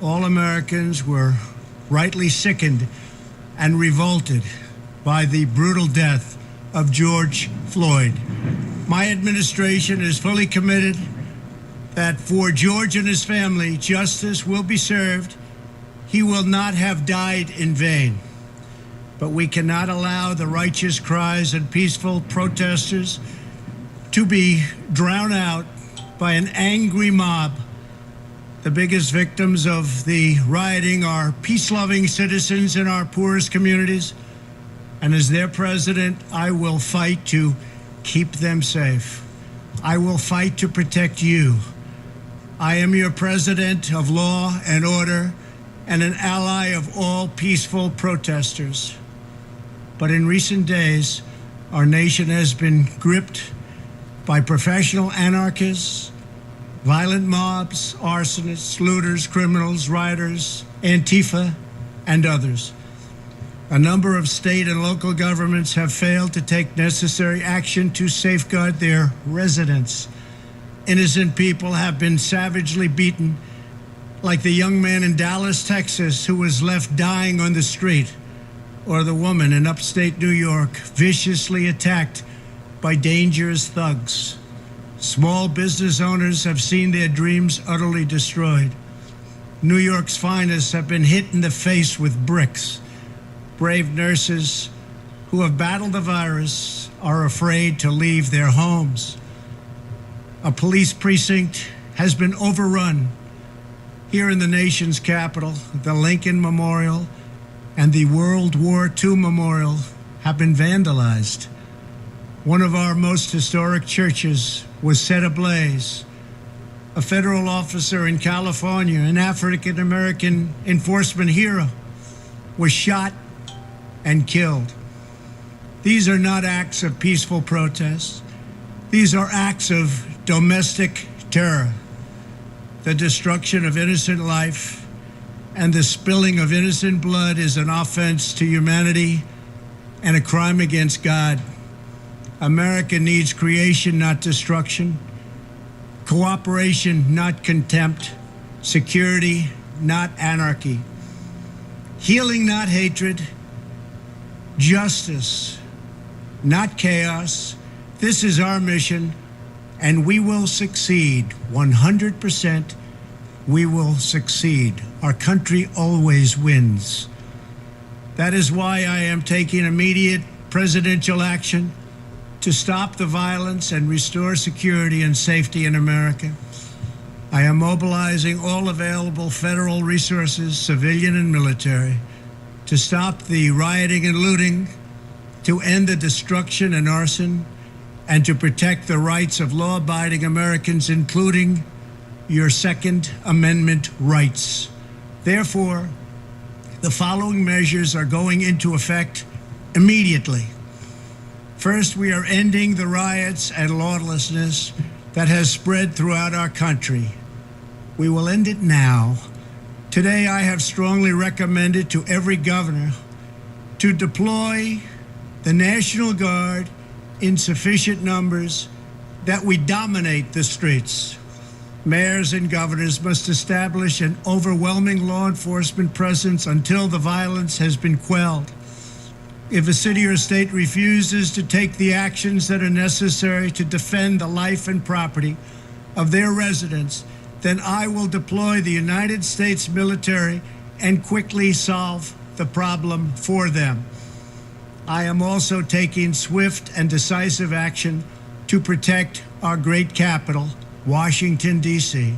all Americans were rightly sickened and revolted by the brutal death of George Floyd. My administration is fully committed that for George and his family, justice will be served. He will not have died in vain. But we cannot allow the righteous cries and peaceful protesters to be drowned out by an angry mob. The biggest victims of the rioting are peace-loving citizens in our poorest communities. And as their president, I will fight to keep them safe. I will fight to protect you. I am your president of law and order and an ally of all peaceful protesters. But in recent days, our nation has been gripped by professional anarchists, violent mobs, arsonists, looters, criminals, rioters, Antifa, and others. A number of state and local governments have failed to take necessary action to safeguard their residents. Innocent people have been savagely beaten, like the young man in Dallas, Texas, who was left dying on the street, or the woman in upstate New York viciously attacked by dangerous thugs. Small business owners have seen their dreams utterly destroyed. New York's finest have been hit in the face with bricks. Brave nurses who have battled the virus are afraid to leave their homes. A police precinct has been overrun. Here in the nation's capital, the Lincoln Memorial and the World War II Memorial have been vandalized. One of our most historic churches was set ablaze. A federal officer in California, an African-American enforcement hero, was shot and killed. These are not acts of peaceful protest. These are acts of domestic terror. The destruction of innocent life and the spilling of innocent blood is an offense to humanity and a crime against God. America needs creation, not destruction. Cooperation, not contempt. Security, not anarchy. Healing, not hatred. Justice, not chaos. This is our mission, and we will succeed. 100%, we will succeed. Our country always wins. That is why I am taking immediate presidential action to stop the violence and restore security and safety in America. I am mobilizing all available federal resources, civilian and military, to stop the rioting and looting, to end the destruction and arson, and to protect the rights of law-abiding Americans, including your Second Amendment rights. Therefore, the following measures are going into effect immediately. First, we are ending the riots and lawlessness that has spread throughout our country. We will end it now. Today, I have strongly recommended to every governor to deploy the National Guard in sufficient numbers that we dominate the streets. Mayors and governors must establish an overwhelming law enforcement presence until the violence has been quelled. If a city or state refuses to take the actions that are necessary to defend the life and property of their residents, then I will deploy the United States military and quickly solve the problem for them. I am also taking swift and decisive action to protect our great capital, Washington, D.C.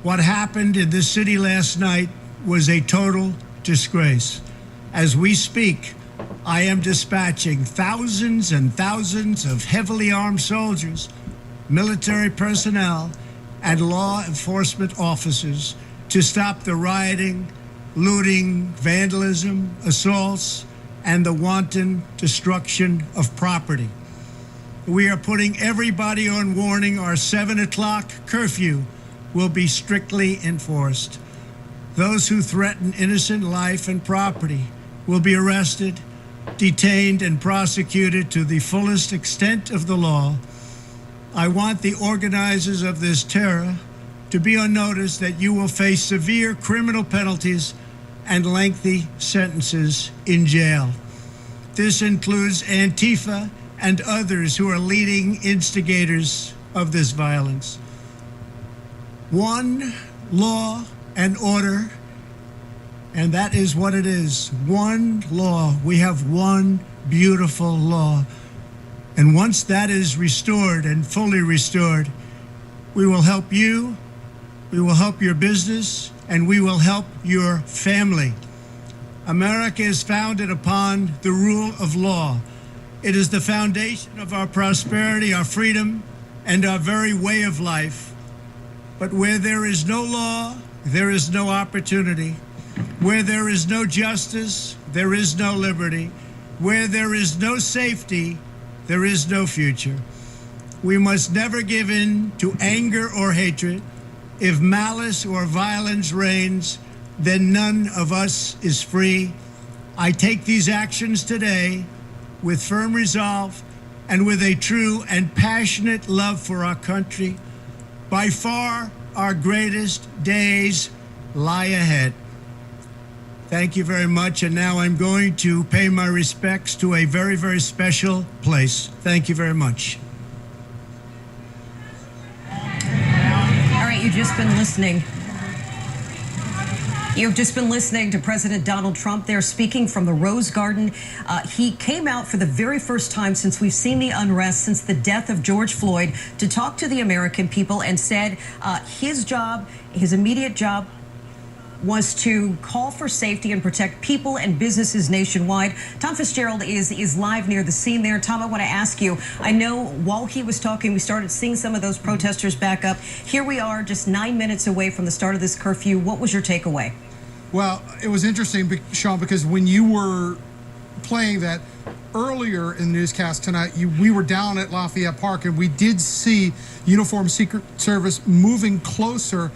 What happened in this city last night was a total disgrace. As we speak, I am dispatching thousands and thousands of heavily armed soldiers, military personnel, and law enforcement officers to stop the rioting, looting, vandalism, assaults, and the wanton destruction of property. We are putting everybody on warning. Our 7 o'clock curfew will be strictly enforced. Those who threaten innocent life and property will be arrested, detained, and prosecuted to the fullest extent of the law. I want the organizers of this terror to be on notice that you will face severe criminal penalties and lengthy sentences in jail. This includes Antifa and others who are leading instigators of this violence. One law and order, and that is what it is. One law. We have one beautiful law. And once that is restored and fully restored, we will help you, we will help your business, and we will help your family. America is founded upon the rule of law. It is the foundation of our prosperity, our freedom, and our very way of life. But where there is no law, there is no opportunity. Where there is no justice, there is no liberty. Where there is no safety, there is no future. We must never give in to anger or hatred. If malice or violence reigns, then none of us is free. I take these actions today with firm resolve and with a true and passionate love for our country. By far, our greatest days lie ahead. Thank you very much, and now I'm going to pay my respects to a very, very special place. Thank you very much. All right, you've just been listening. You've just been listening to President Donald Trump there speaking from the Rose Garden. He came out for the very first time since we've seen the unrest, since the death of George Floyd, to talk to the American people and said his job, his immediate job, was to call for safety and protect people and businesses nationwide. Tom Fitzgerald is live near the scene there. Tom, I want to ask you, I know while he was talking, we started seeing some of those protesters back up. Here we are just 9 minutes away from the start of this curfew. What was your takeaway? Well, it was interesting, Sean, because when you were playing that earlier in the newscast tonight, we were down at Lafayette Park, and we did see Uniformed Secret Service moving closer,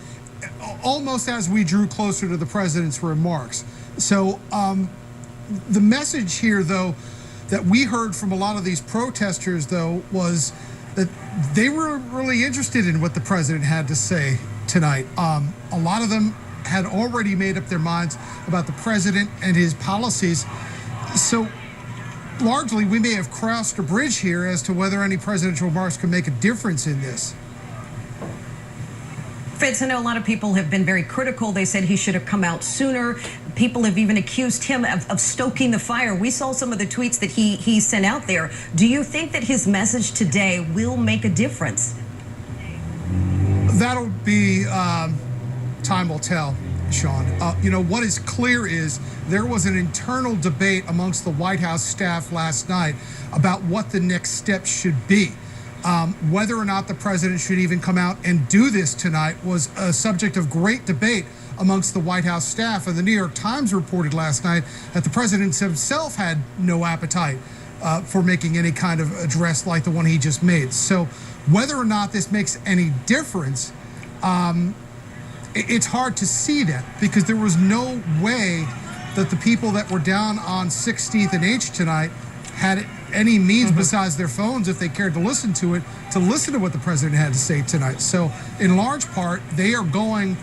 almost as we drew closer to the president's remarks. So the message here, though, that we heard from a lot of these protesters, though, was that they were really interested in what the president had to say tonight. A lot of them had already made up their minds about the president and his policies. So largely, we may have crossed a bridge here as to whether any presidential remarks could make a difference in this. Fitz, I know a lot of people have been very critical. They said he should have come out sooner. People have even accused him of stoking the fire. We saw some of the tweets that he sent out there. Do you think that his message today will make a difference? That'll be, time will tell, Sean. You know, what is clear is there was an internal debate amongst the White House staff last night about what the next steps should be. Whether or not the president should even come out and do this tonight was a subject of great debate amongst the White House staff. And the New York Times reported last night that the president himself had no appetite for making any kind of address like the one he just made. So whether or not this makes any difference, it's hard to see that, because there was no way that the people that were down on 16th and H tonight had any means besides their phones, if they cared to listen to it, to listen to what the president had to say tonight. So in large part, they are going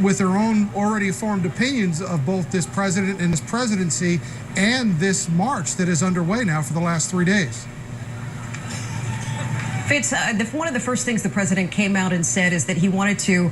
with their own already formed opinions of both this president and his presidency and this march that is underway now for the last 3 days. Fitz, one of the first things the president came out and said is that he wanted to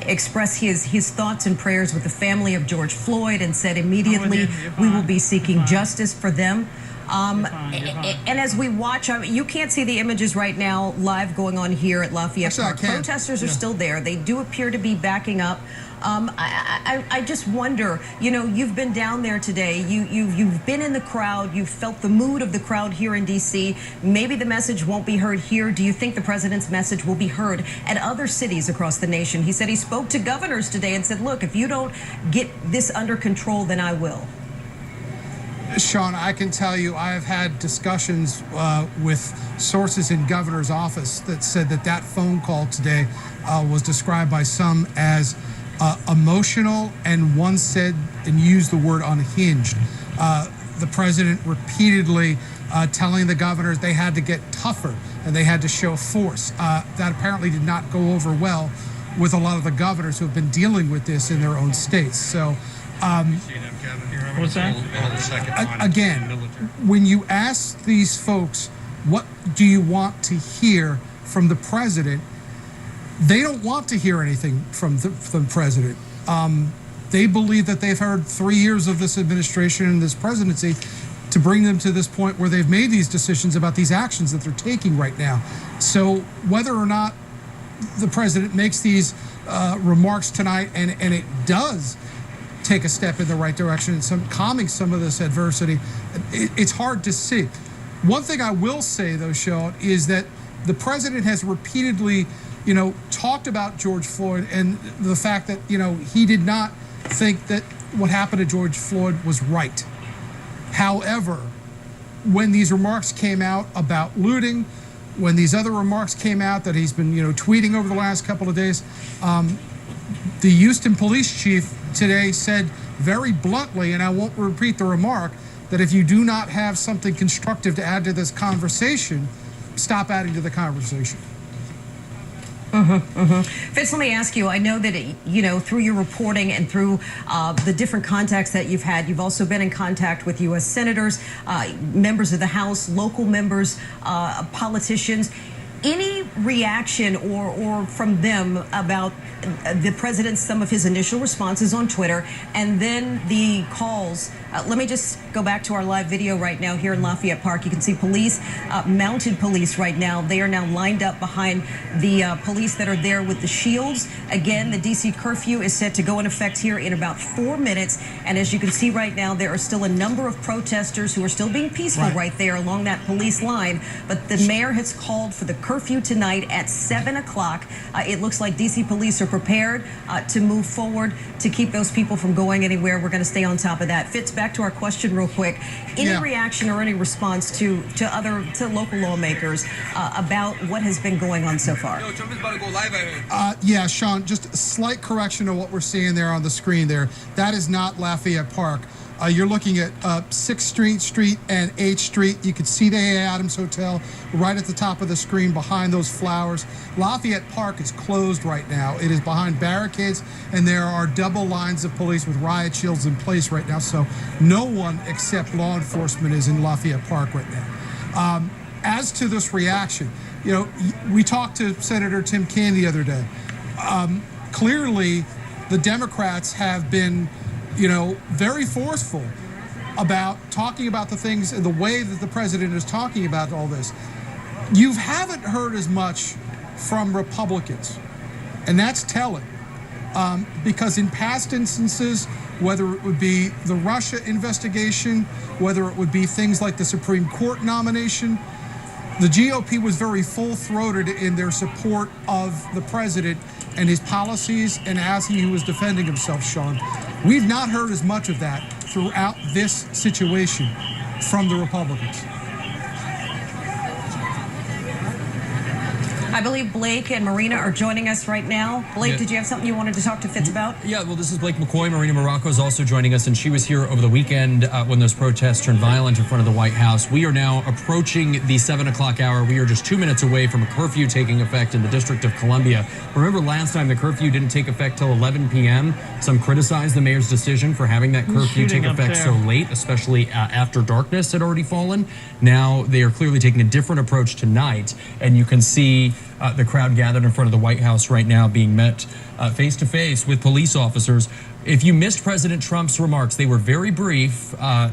express his thoughts and prayers with the family of George Floyd, and said immediately we will be seeking justice for them. And as we watch, you can't see the images right now live going on here at Lafayette Park. Protesters are still there. They do appear to be backing up. I just wonder, you know, you've been down there today. You've been in the crowd. You've felt the mood of the crowd here in D.C. Maybe the message won't be heard here. Do you think the president's message will be heard at other cities across the nation? He said he spoke to governors today and said, look, if you don't get this under control, then I will. Sean, I can tell you I have had discussions with sources in governor's office that said that phone call today was described by some as emotional, and one said and used the word unhinged. The president repeatedly telling the governors they had to get tougher and they had to show force. That apparently did not go over well with a lot of the governors who have been dealing with this in their own states. So, what's that? Again, when you ask these folks, what do you want to hear from the president? They don't want to hear anything from the president. They believe that they've heard 3 years of this administration and this presidency to bring them to this point where they've made these decisions about these actions that they're taking right now. So whether or not the president makes these remarks tonight and it does take a step in the right direction and calming some of this adversity, it's hard to see. One thing I will say, though, Sean, is that the president has repeatedly, talked about George Floyd and the fact that, he did not think that what happened to George Floyd was right. However, when these remarks came out about looting, when these other remarks came out that he's been, tweeting over the last couple of days, the Houston police chief today said very bluntly, and I won't repeat the remark, that if you do not have something constructive to add to this conversation, stop adding to the conversation. Fitz, let me ask you, I know that, through your reporting and through the different contacts that you've had, you've also been in contact with U.S. senators, members of the House, local members, politicians. Any reaction or from them about the president, some of his initial responses on Twitter, and then the calls? Let me just go back to our live video right now here in Lafayette Park. You can see police, mounted police right now. They are now lined up behind the police that are there with the shields. Again, the D.C. curfew is set to go in effect here in about 4 minutes. And as you can see right now, there are still a number of protesters who are still being peaceful right there along that police line. But the mayor has called for the curfew tonight at 7 o'clock. It looks like D.C. police are prepared to move forward to keep those people from going anywhere. We're going to stay on top of that. Fitz, back to our question real quick. Any reaction or any response to local lawmakers about what has been going on so far? Yeah, Sean, just a slight correction to what we're seeing there on the screen there. That is not Lafayette Park. You're looking at 6th Street and 8th Street. You can see the A. Adams Hotel right at the top of the screen behind those flowers. Lafayette Park is closed right now. It is behind barricades, and there are double lines of police with riot shields in place right now. So no one except law enforcement is in Lafayette Park right now. As to this reaction, we talked to Senator Tim Kaine the other day. Clearly, the Democrats have been very forceful about talking about the things and the way that the president is talking about all this. You haven't heard as much from Republicans, and that's telling, because in past instances, whether it would be the Russia investigation, whether it would be things like the Supreme Court nomination, the GOP was very full-throated in their support of the president and his policies and as he was defending himself, Sean. We've not heard as much of that throughout this situation from the Republicans. I believe Blake and Marina are joining us right now. Blake, did you have something you wanted to talk to Fitz about? Yeah, well, this is Blake McCoy. Marina Morocco is also joining us, and she was here over the weekend when those protests turned violent in front of the White House. We are now approaching the 7 o'clock hour. We are just 2 minutes away from a curfew taking effect in the District of Columbia. Remember last time the curfew didn't take effect till 11 p.m.? Some criticized the mayor's decision for having that curfew take effect so late, especially after darkness had already fallen. Now they are clearly taking a different approach tonight, and you can see the crowd gathered in front of the White House right now being met face to face with police officers. If you missed President Trump's remarks, they were very brief, about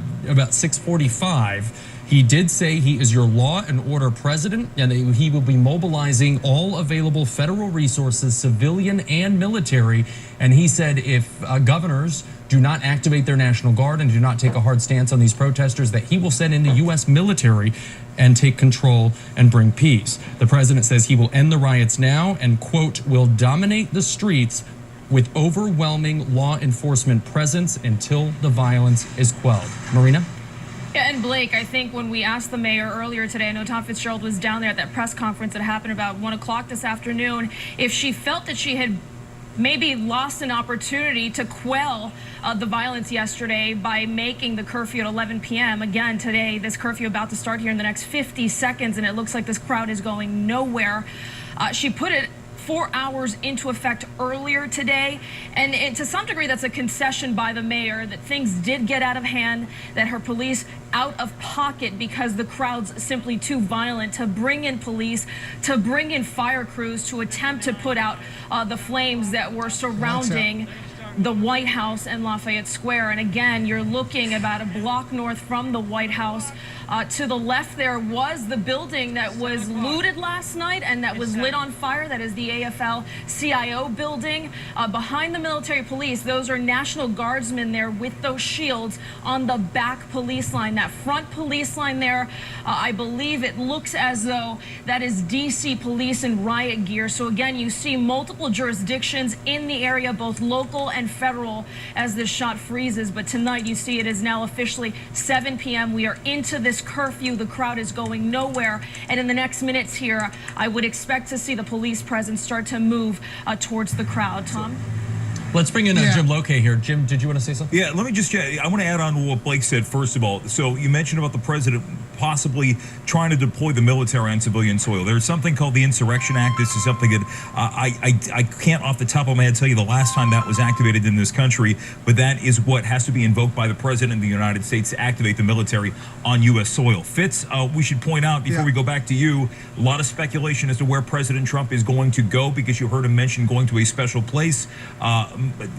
6:45. He did say he is your law and order president, and he will be mobilizing all available federal resources, civilian and military. And he said if governors do not activate their National Guard and do not take a hard stance on these protesters, that he will send in the U.S. military and take control and bring peace. The president says he will end the riots now and, quote, will dominate the streets with overwhelming law enforcement presence until the violence is quelled. Marina? Yeah, and Blake, I think when we asked the mayor earlier today, I know Tom Fitzgerald was down there at that press conference that happened about 1 o'clock this afternoon, if she felt that she had maybe lost an opportunity to quell the violence yesterday by making the curfew at 11 p.m. Again, today, this curfew about to start here in the next 50 seconds, and it looks like this crowd is going nowhere. She put it 4 hours into effect earlier today. And to some degree, that's a concession by the mayor that things did get out of hand, that her police out of pocket because the crowd's simply too violent to bring in police, to bring in fire crews to attempt to put out the flames that were surrounding the White House and Lafayette Square. And again, you're looking about a block north from the White House. To the left there was the building that was looted last night and that was lit on fire. That is the AFL-CIO building. Behind the military police, those are National Guardsmen there with those shields on the back police line. That front police line there, I believe it looks as though that is DC police in riot gear. So again, you see multiple jurisdictions in the area, both local and federal, as this shot freezes. But tonight you see it is now officially 7 p.m. We are into this curfew. The crowd is going nowhere. And in the next minutes here, I would expect to see the police presence start to move towards the crowd. Tom? Let's bring in Jim Lokay here. Jim, did you want to say something? Yeah, let me just, I want to add on to what Blake said first of all. So you mentioned about the president possibly trying to deploy the military on civilian soil. There's something called the Insurrection Act. This is something that I can't off the top of my head tell you the last time that was activated in this country, but that is what has to be invoked by the president of the United States to activate the military on U.S. soil. Fitz, we should point out before we go back to you, a lot of speculation as to where President Trump is going to go because you heard him mention going to a special place.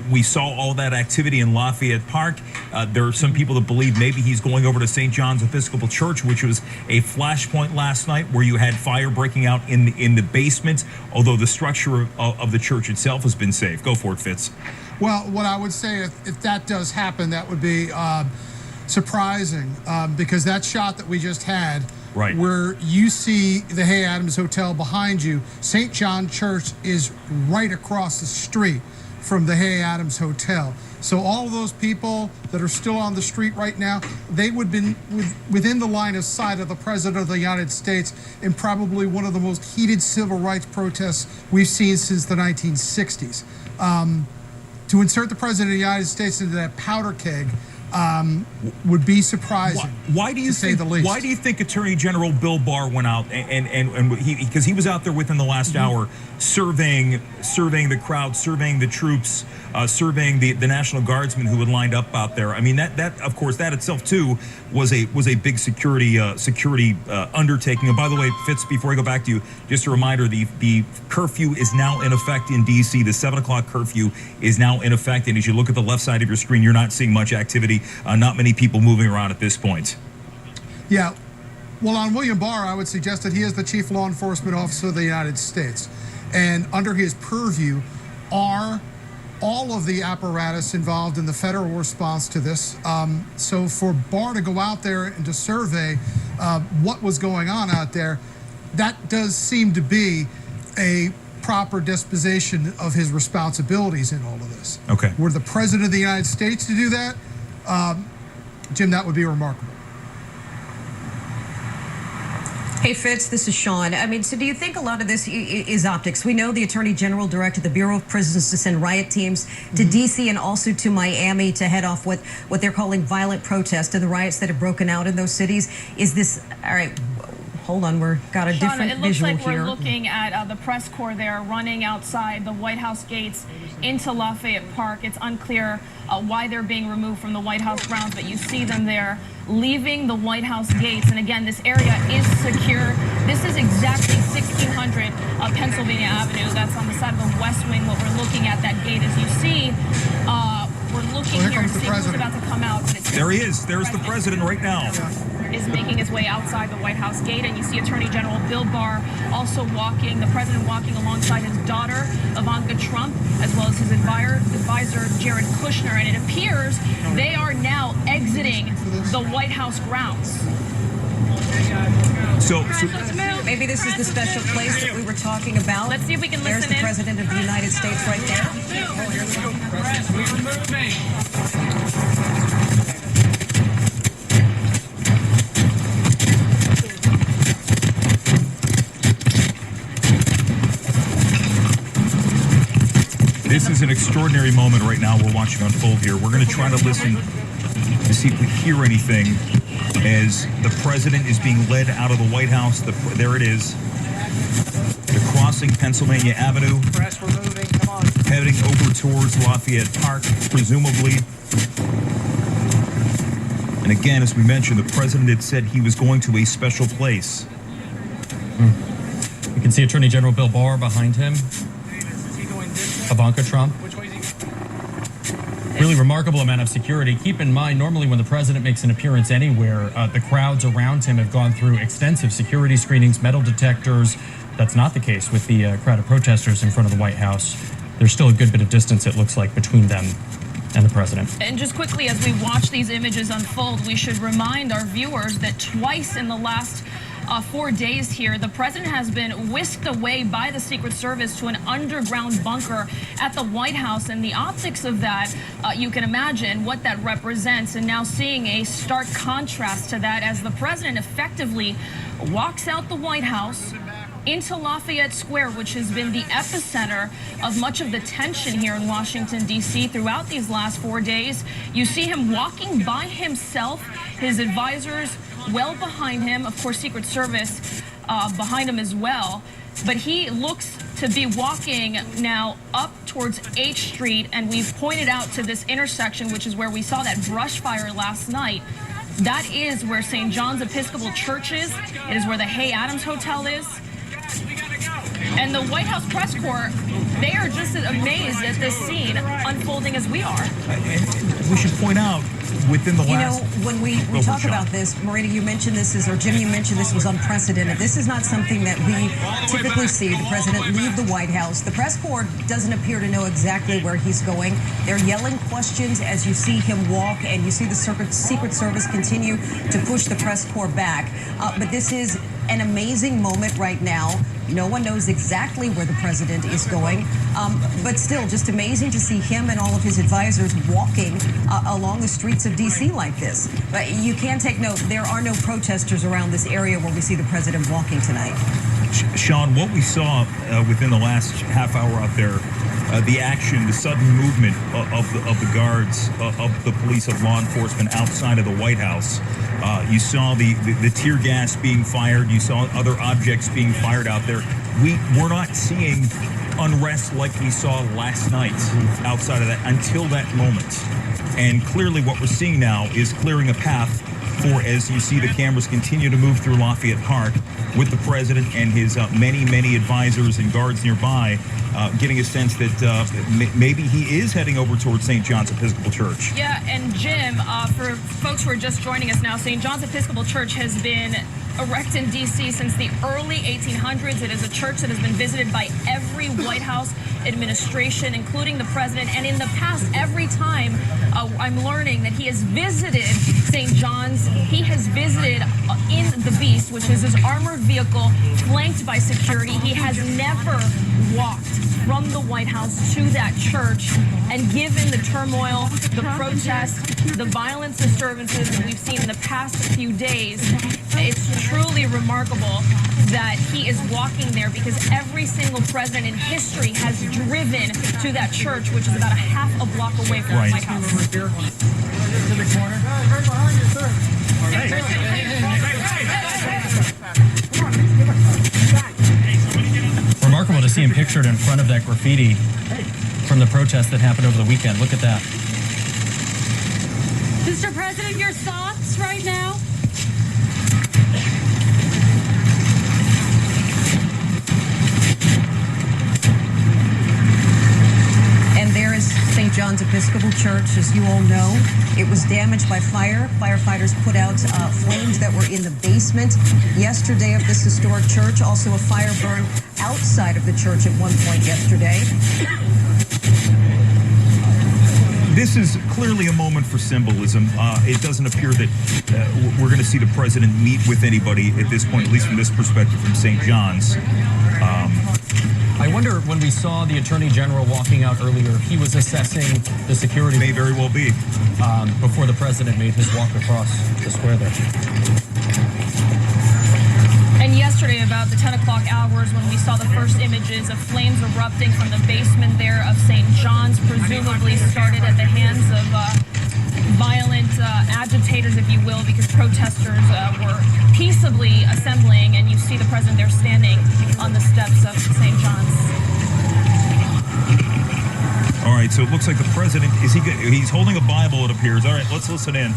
We saw all that activity in Lafayette Park. There are some people that believe maybe he's going over to St. John's Episcopal Church, which was a flashpoint last night where you had fire breaking out in the basement, although the structure of the church itself has been safe. Go for it, Fitz. Well, what I would say, if that does happen, that would be surprising because that shot that we just had, right, where you see the Hay Adams Hotel behind you, St. John Church is right across the street from the Hay Adams Hotel. So all of those people that are still on the street right now, they would have been within the line of sight of the President of the United States in probably one of the most heated civil rights protests we've seen since the 1960s. To insert the President of the United States into that powder keg would be surprising. Why do you say the least? Why do you think Attorney General Bill Barr went out and because he was out there within the last hour surveying the crowd, surveying the troops, surveying the National Guardsmen who had lined up out there? I mean, that of course that itself too was a big security undertaking. And by the way, Fitz, before I go back to you, just a reminder: the curfew is now in effect in D.C. The 7 o'clock curfew is now in effect, and as you look at the left side of your screen, you're not seeing much activity. Not many people moving around at this point. Yeah. Well, on William Barr, I would suggest that he is the chief law enforcement officer of the United States. And under his purview are all of the apparatus involved in the federal response to this. So for Barr to go out there and to survey what was going on out there, that does seem to be a proper disposition of his responsibilities in all of this. Okay. Were the President of the United States to do that, Jim, that would be remarkable. Hey, Fitz, this is Sean. I mean, so do you think a lot of this is optics? We know the Attorney General directed the Bureau of Prisons to send riot teams to D.C. and also to Miami to head off what they're calling violent protests and the riots that have broken out in those cities. Is this, all right, hold on, we've got a different visual here. It looks like we're looking at the press corps there running outside the White House gates into Lafayette Park. It's unclear why they're being removed from the White House grounds, but you see them there leaving the White House gates. And again, this area is secure. This is exactly 1600 Pennsylvania Avenue. That's on the side of the West Wing. What we're looking at, that gate, as you see, we're looking here to see who's about to come out. There he is. There's the president right now. Is making his way outside the White House gate, and you see Attorney General Bill Barr also walking, the president walking alongside his daughter, Ivanka Trump, as well as his advisor, Jared Kushner, and it appears they are now exiting the White House grounds. So maybe this is the special place that we were talking about. Let's see if we can There's listen the President of the United States right there. this is an extraordinary moment right now we're watching unfold here. We're going to try to listen to see if we hear anything as the president is being led out of the White House. There it is. Across crossing Pennsylvania Avenue, Press, we're moving. Come on. heading over towards Lafayette Park, presumably. And again, as we mentioned, the president had said he was going to a special place. You can see Attorney General Bill Barr behind him, Is he going this way? Ivanka Trump. Which way is he? Really remarkable amount of security. Keep in mind, normally when the president makes an appearance anywhere, the crowds around him have gone through extensive security screenings, metal detectors. That's not the case with the crowd of protesters in front of the White House. There's still a good bit of distance, it looks like, between them and the president. And just quickly, as we watch these images unfold, we should remind our viewers that twice in the last 4 days here, the president has been whisked away by the Secret Service to an underground bunker at the White House. And the optics of that, you can imagine what that represents. And now seeing a stark contrast to that as the president effectively walks out the White House into Lafayette Square, which has been the epicenter of much of the tension here in Washington, D.C. throughout these last 4 days. You see him walking by himself, his advisors well behind him, of course, Secret Service behind him as well. But he looks to be walking now up towards H Street, and we've pointed out to this intersection, which is where we saw that brush fire last night. That is where St. John's Episcopal Church is. It is where the Hay Adams Hotel is. And the White House press corps, they are just as amazed at this scene unfolding as we are. And we should point out, within the last... when we talk about this, Marina, you mentioned or Jim, you mentioned this was unprecedented. This is not something that we typically see the president leave the White House. The press corps doesn't appear to know exactly where he's going. They're yelling questions as you see him walk, and you see the Secret Service continue to push the press corps back. But this is an amazing moment right now. No one knows exactly where the president is going, but still just amazing to see him and all of his advisors walking along the streets of D.C. like this. But you can take note, there are no protesters around this area where we see the president walking tonight. Sean, what we saw within the last half hour out there, the action, the sudden movement of the guards, of the police, of law enforcement outside of the White House. You saw the tear gas being fired. You saw other objects being fired out there. We're not seeing unrest like we saw last night outside of that until that moment. And clearly what we're seeing now is clearing a path for, as you see the cameras continue to move through Lafayette Park with the president and his many advisors and guards nearby, getting a sense that maybe he is heading over towards St. John's Episcopal Church. Yeah, and Jim, for folks who are just joining us now, St. John's Episcopal Church has been erected in D.C. since the early 1800s. It is a church that has been visited by every White House administration, including the president. And in the past, every time I'm learning that he has visited St. John's, he has visited in the Beast, which is his armored vehicle flanked by security. He has never walked from the White House to that church. And given the turmoil, the protests, the violent disturbances that we've seen in the past few days, it's truly remarkable that he is walking there, because every single president in history has driven to that church, which is about a half a block away from the White House. Right here. To the corner. Right behind you, sir. Remarkable to see him pictured in front of that graffiti from the protest that happened over the weekend. Look at that. Mr. President, your thoughts right now? And there is St. John's Episcopal Church, as you all know. It was damaged by fire. Firefighters put out flames that were in the basement yesterday of this historic church. Also, a fire burned outside of the church at one point yesterday. This is clearly a moment for symbolism. It doesn't appear that we're going to see the president meet with anybody at this point, at least from this perspective, from St. John's. I wonder, when we saw the Attorney General walking out earlier, if he was assessing the security. May very well be. Before the president made his walk across the square there. And yesterday, about the 10 o'clock hours, when we saw the first images of flames erupting from the basement there of St. John's, presumably started at the hands of violent agitators, if you will, because protesters were peaceably assembling, and you see the president there standing on the steps of St. John's. All right, so it looks like the president, he's holding a Bible, it appears. All right, let's listen in.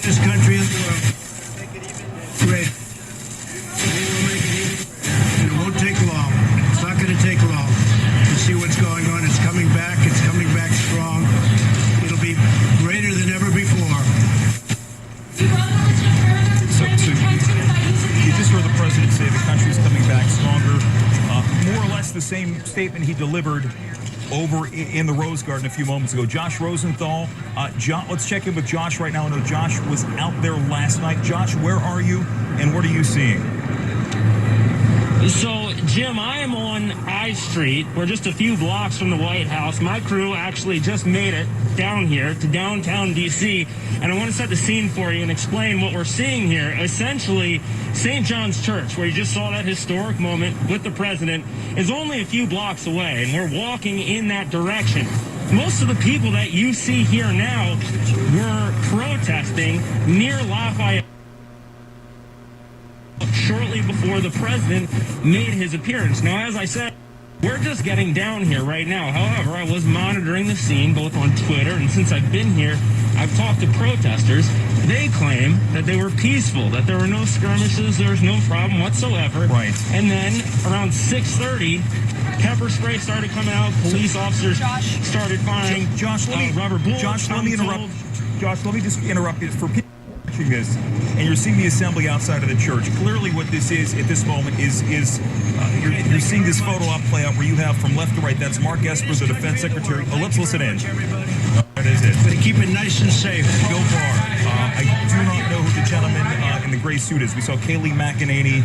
Greatest country in the world. Make it even great. We will make it even greater. It won't take long. It's not going to take long to see what's going on. It's coming back. It's coming back strong. It'll be greater than ever before. So you just heard the president say the country's coming back stronger. More or less the same statement he delivered over in the Rose Garden a few moments ago. Josh Rosenthal, let's check in with Josh right now. I know Josh was out there last night. Josh, where are you and what are you seeing? So, Jim, I am on I Street. We're just a few blocks from the White House. My crew actually just made it down here to downtown D.C., and I want to set the scene for you and explain what we're seeing here. Essentially, St. John's Church, where you just saw that historic moment with the president, is only a few blocks away, and we're walking in that direction. Most of the people that you see here now were protesting near Lafayette shortly before the president made his appearance. Now, as I said, we're just getting down here right now. However, I was monitoring the scene both on Twitter, and since I've been here, I've talked to protesters. They claim that they were peaceful, that there were no skirmishes, there was no problem whatsoever. Right. And then around 6:30, pepper spray started coming out. Police officers started firing rubber bullets. Josh, let me interrupt. Josh, let me just interrupt you for people watching this, and you're seeing the assembly outside of the church. Clearly, what this is at this moment is you're seeing this photo op play out where you have from left to right. That's Mark Esper, the defense secretary. Let's listen in. That is it. But to keep it nice and safe. Go far. I do not know who the gentleman in the gray suit is. We saw Kayleigh McEnany,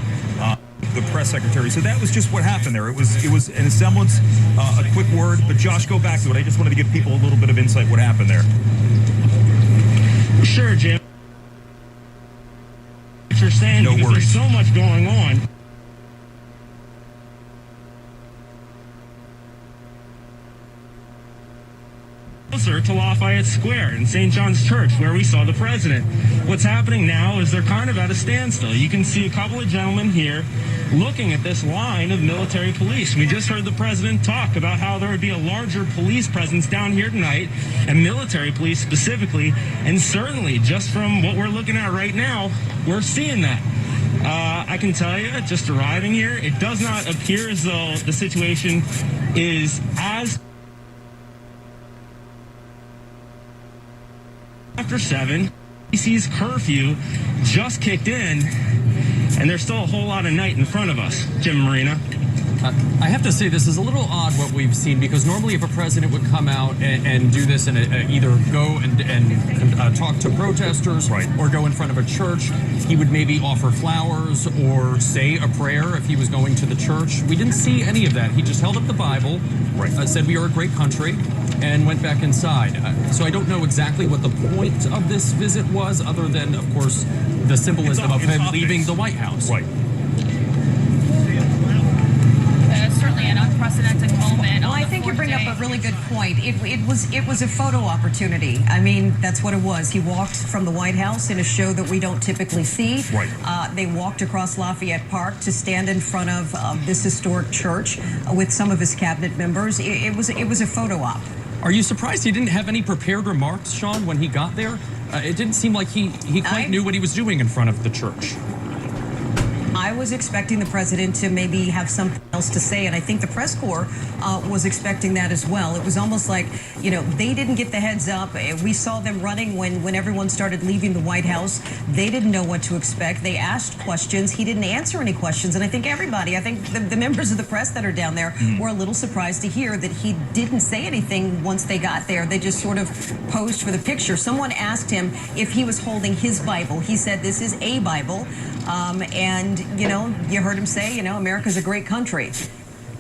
the press secretary. So that was just what happened there. It was an semblance, a quick word. But Josh, go back to it. I just wanted to give people a little bit of insight what happened there. Sure, Jim. What you're saying, no because worries. There's so much going on. Closer to Lafayette Square in St. John's Church, where we saw the president. What's happening now is they're kind of at a standstill. You can see a couple of gentlemen here looking at this line of military police. We just heard the president talk about how there would be a larger police presence down here tonight, and military police specifically, and certainly just from what we're looking at right now, we're seeing that. I can tell you, just arriving here, it does not appear as though the situation is as after 7, DC's curfew just kicked in, and there's still a whole lot of night in front of us. Jim Marina. I have to say this is a little odd what we've seen, because normally if a president would come out and do this and either go and talk to protesters or go in front of a church, he would maybe offer flowers or say a prayer if he was going to the church. We didn't see any of that. He just held up the Bible, said we are a great country, and went back inside. So I don't know exactly what the point of this visit was, other than, of course, the symbolism of him leaving the White House. Right. Certainly an unprecedented moment. Well, I think you bring up a really good point. It was a photo opportunity. I mean, that's what it was. He walked from the White House in a show that we don't typically see. Right. They walked across Lafayette Park to stand in front of this historic church with some of his cabinet members. It was a photo op. Are you surprised he didn't have any prepared remarks, Sean, when he got there? It didn't seem like he quite knew what he was doing in front of the church. I was expecting the president to maybe have something else to say, and I think the press corps was expecting that as well. It was almost like, you know, they didn't get the heads up. We saw them running when everyone started leaving the White House. They didn't know what to expect. They asked questions. He didn't answer any questions, and I think the members of the press that are down there were a little surprised to hear that he didn't say anything once they got there. They just sort of posed for the picture. Someone asked him if he was holding his Bible. He said, "This is a Bible," and you heard him say, America's a great country.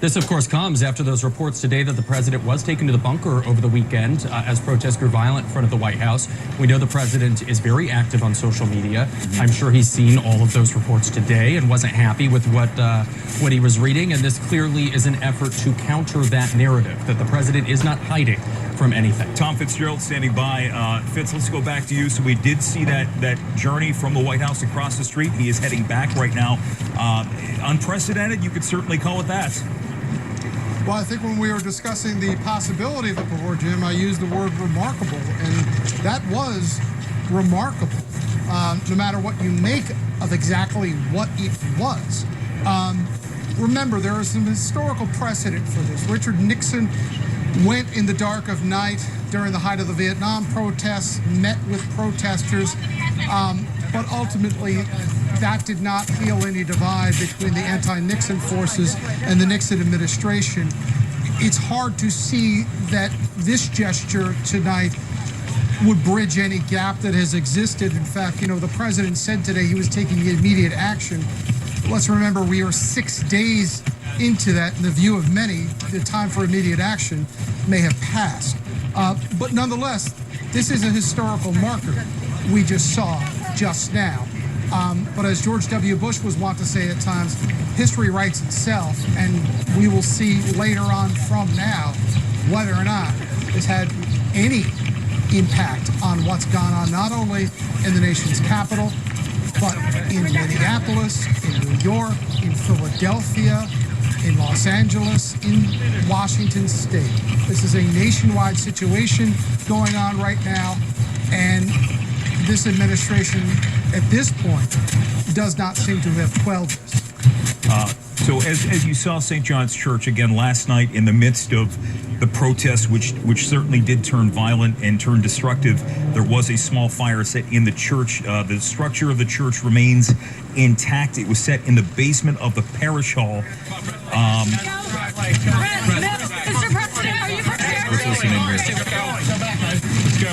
This, of course, comes after those reports today that the president was taken to the bunker over the weekend as protests grew violent in front of the White House. We know the president is very active on social media. I'm sure he's seen all of those reports today and wasn't happy with what he was reading. And this clearly is an effort to counter that narrative that the president is not hiding from anything. Tom Fitzgerald standing by. Fitz, let's go back to you. So we did see that journey from the White House across the street. He is heading back right now. Unprecedented, you could certainly call it that. Well, I think when we were discussing the possibility of it before, Jim, I used the word remarkable, and that was remarkable, no matter what you make of exactly what it was. Remember, there is some historical precedent for this. Richard Nixon went in the dark of night during the height of the Vietnam protests, met with protesters, but ultimately that did not heal any divide between the anti-Nixon forces and the Nixon administration. It's hard to see that this gesture tonight would bridge any gap that has existed. In fact, the president said today he was taking immediate action. Let's remember, we are 6 days into that. In the view of many, the time for immediate action may have passed. But nonetheless, this is a historical marker we just saw just now. But as George W. Bush was wont to say at times, history writes itself, and we will see later on from now whether or not it's had any impact on what's gone on, not only in the nation's capital, but in Minneapolis, in New York, in Philadelphia, in Los Angeles, in Washington State. This is a nationwide situation going on right now, and this administration at this point does not seem to have quelled this. So as you saw St. John's Church again last night in the midst of the protests, which certainly did turn violent and turn destructive, there was a small fire set in the church. The structure of the church remains intact. It was set in the basement of the parish hall. Mr. President, are you prepared? Let's listen in here. Let's go.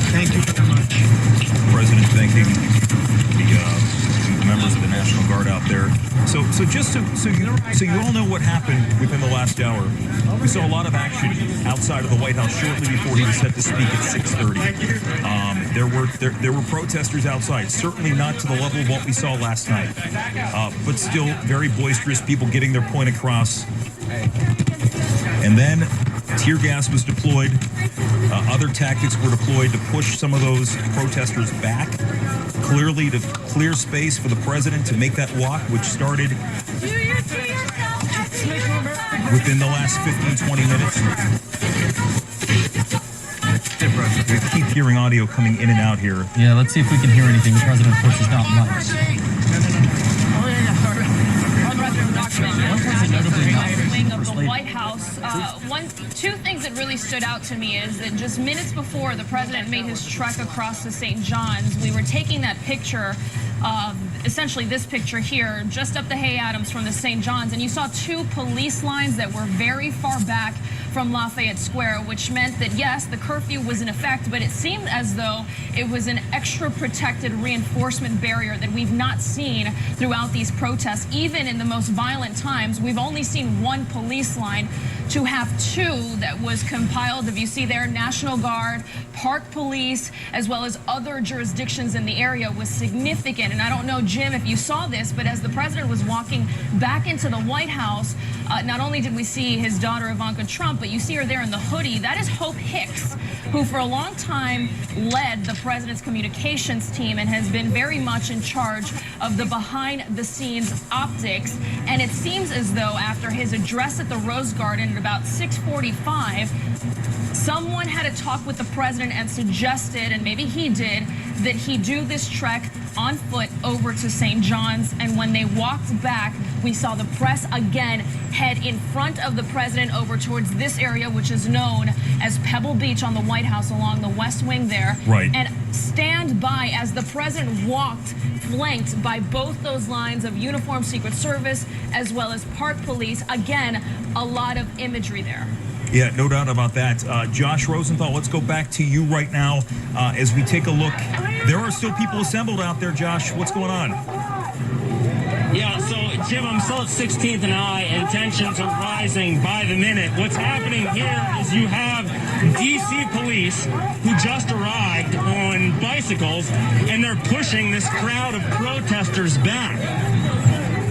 Thank you very much. President thanking the members of the National Guard out there. So you all know what happened within the last hour. We saw a lot of action outside of the White House shortly before he was set to speak at 6:30. There were protesters outside, certainly not to the level of what we saw last night, but still very boisterous, people getting their point across. And then tear gas was deployed. Other tactics were deployed to push some of those protesters back, clearly to clear space for the president to make that walk, which started within the last 15, 20 minutes. We keep hearing audio coming in and out here. Yeah, let's see if we can hear anything. The president, of course, is not much. Wing of the White House. Two things that really stood out to me is that just minutes before the president made his trek across to St. John's, we were taking that picture, essentially this picture here, just up the Hay Adams from the St. John's, and you saw two police lines that were very far back from Lafayette Square, which meant that, yes, the curfew was in effect, but it seemed as though it was an extra protected reinforcement barrier that we've not seen throughout these protests. Even in the most violent times, we've only seen one police line. To have two that was compiled of, you see there, National Guard, Park Police, as well as other jurisdictions in the area was significant. And I don't know, Jim, if you saw this, but as the president was walking back into the White House, not only did we see his daughter Ivanka Trump, but you see her there in the hoodie. That is Hope Hicks, who for a long time led the president's communications team and has been very much in charge of the behind-the-scenes optics. And it seems as though after his address at the Rose Garden at about 6:45, someone had a talk with the president and suggested, and maybe he did, that he do this trek on foot over to St. John's. And when they walked back, we saw the press again head in front of the president over towards this area, which is known as Pebble Beach on the White House along the West Wing there. Right. And stand by as the president walked, flanked by both those lines of uniformed Secret Service as well as Park Police. Again, a lot of imagery there. Yeah, no doubt about that. Josh Rosenthal, let's go back to you right now as we take a look There are still people assembled out there, Josh. What's going on? Yeah, so Jim, I'm still at 16th and I, and tensions are rising by the minute. What's happening here is you have DC police who just arrived on bicycles, and they're pushing this crowd of protesters back.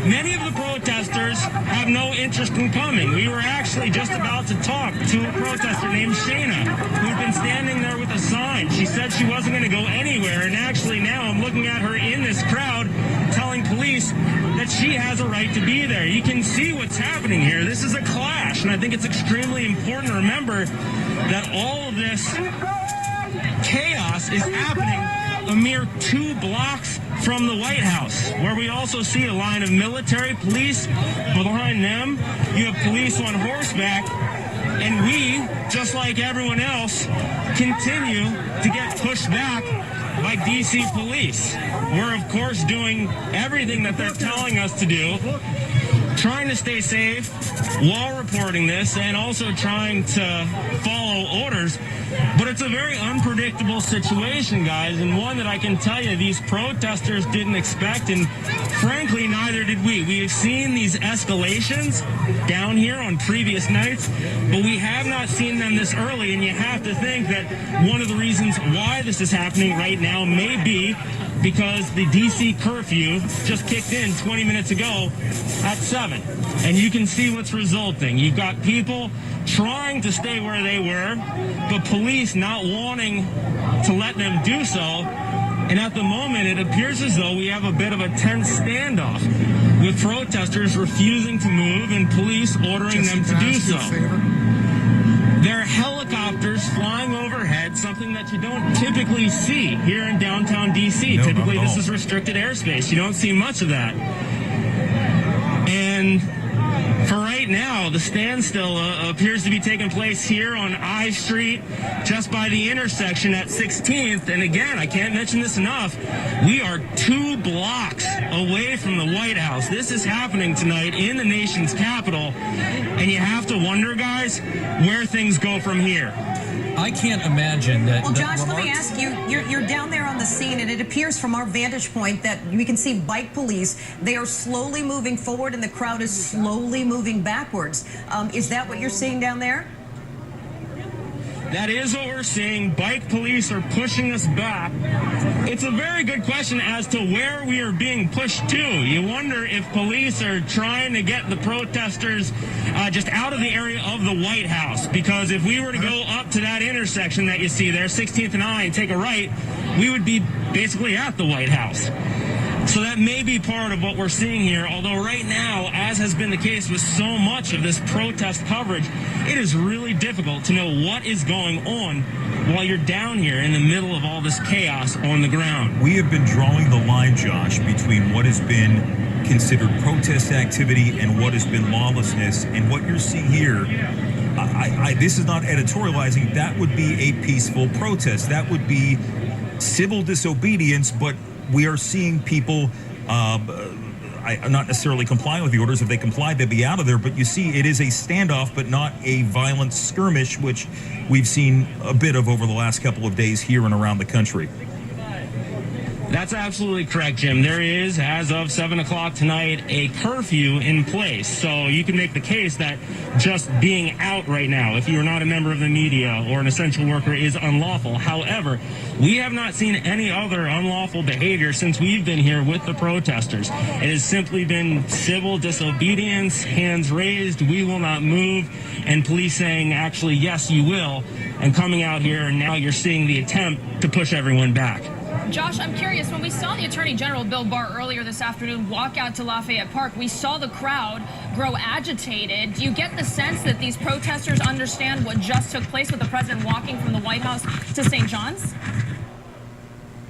Many of the protesters have no interest in coming. We were actually just about to talk to a protester named Shayna, who'd been standing there with a sign. She said she wasn't going to go anywhere, and actually now I'm looking at her in this crowd telling police that she has a right to be there. You can see what's happening here. This is a clash, and I think it's extremely important to remember that all of this chaos is happening a mere 2 blocks from the White House, where we also see a line of military police. Behind them, you have police on horseback, and we, just like everyone else, continue to get pushed back by DC police. We're, of course, doing everything that they're telling us to do, trying to stay safe while reporting this, and also trying to follow orders. But it's a very unpredictable situation, guys, and one that I can tell you these protesters didn't expect, and frankly, neither did we. We have seen these escalations down here on previous nights, but we have not seen them this early, and you have to think that one of the reasons why this is happening right now may be because the DC curfew just kicked in 20 minutes ago at 7. And you can see what's resulting. You've got people trying to stay where they were, but police not wanting to let them do so. And at the moment, it appears as though we have a bit of a tense standoff, with protesters refusing to move and police ordering them to do so. There are helicopters flying overhead, something that you don't typically see here in downtown D.C. No, typically, this is restricted airspace. You don't see much of that. And for right now, the standstill appears to be taking place here on I Street, just by the intersection at 16th. And again, I can't mention this enough, we are 2 blocks away from the White House. This is happening tonight in the nation's capital. And you have to wonder, guys, where things go from here. I can't imagine that. Well, Josh, let me ask you, you're down there on the scene, and it appears from our vantage point that we can see bike police. They are slowly moving forward, and the crowd is slowly moving backwards. Is that what you're seeing down there? That is what we're seeing. Bike police are pushing us back. It's a very good question as to where we are being pushed to. You wonder if police are trying to get the protesters just out of the area of the White House. Because if we were to go up to that intersection that you see there, 16th and I, and take a right, we would be basically at the White House. So that may be part of what we're seeing here, although right now, as has been the case with so much of this protest coverage, it is really difficult to know what is going on while you're down here in the middle of all this chaos on the ground. We have been drawing the line, Josh, between what has been considered protest activity and what has been lawlessness. And what you're seeing here, this is not editorializing, that would be a peaceful protest. That would be civil disobedience, but we are seeing people not necessarily complying with the orders. If they complied, they'd be out of there. But you see, it is a standoff, but not a violent skirmish, which we've seen a bit of over the last couple of days here and around the country. That's absolutely correct, Jim. There is, as of 7 o'clock tonight, a curfew in place. So you can make the case that just being out right now, if you are not a member of the media or an essential worker, is unlawful. However, we have not seen any other unlawful behavior since we've been here with the protesters. It has simply been civil disobedience, hands raised, we will not move, and police saying, actually, yes, you will, and coming out here, and now you're seeing the attempt to push everyone back. Josh, I'm curious, when we saw the Attorney General Bill Barr earlier this afternoon walk out to Lafayette Park, we saw the crowd grow agitated. Do you get the sense that these protesters understand what just took place with the president walking from the White House to St. John's?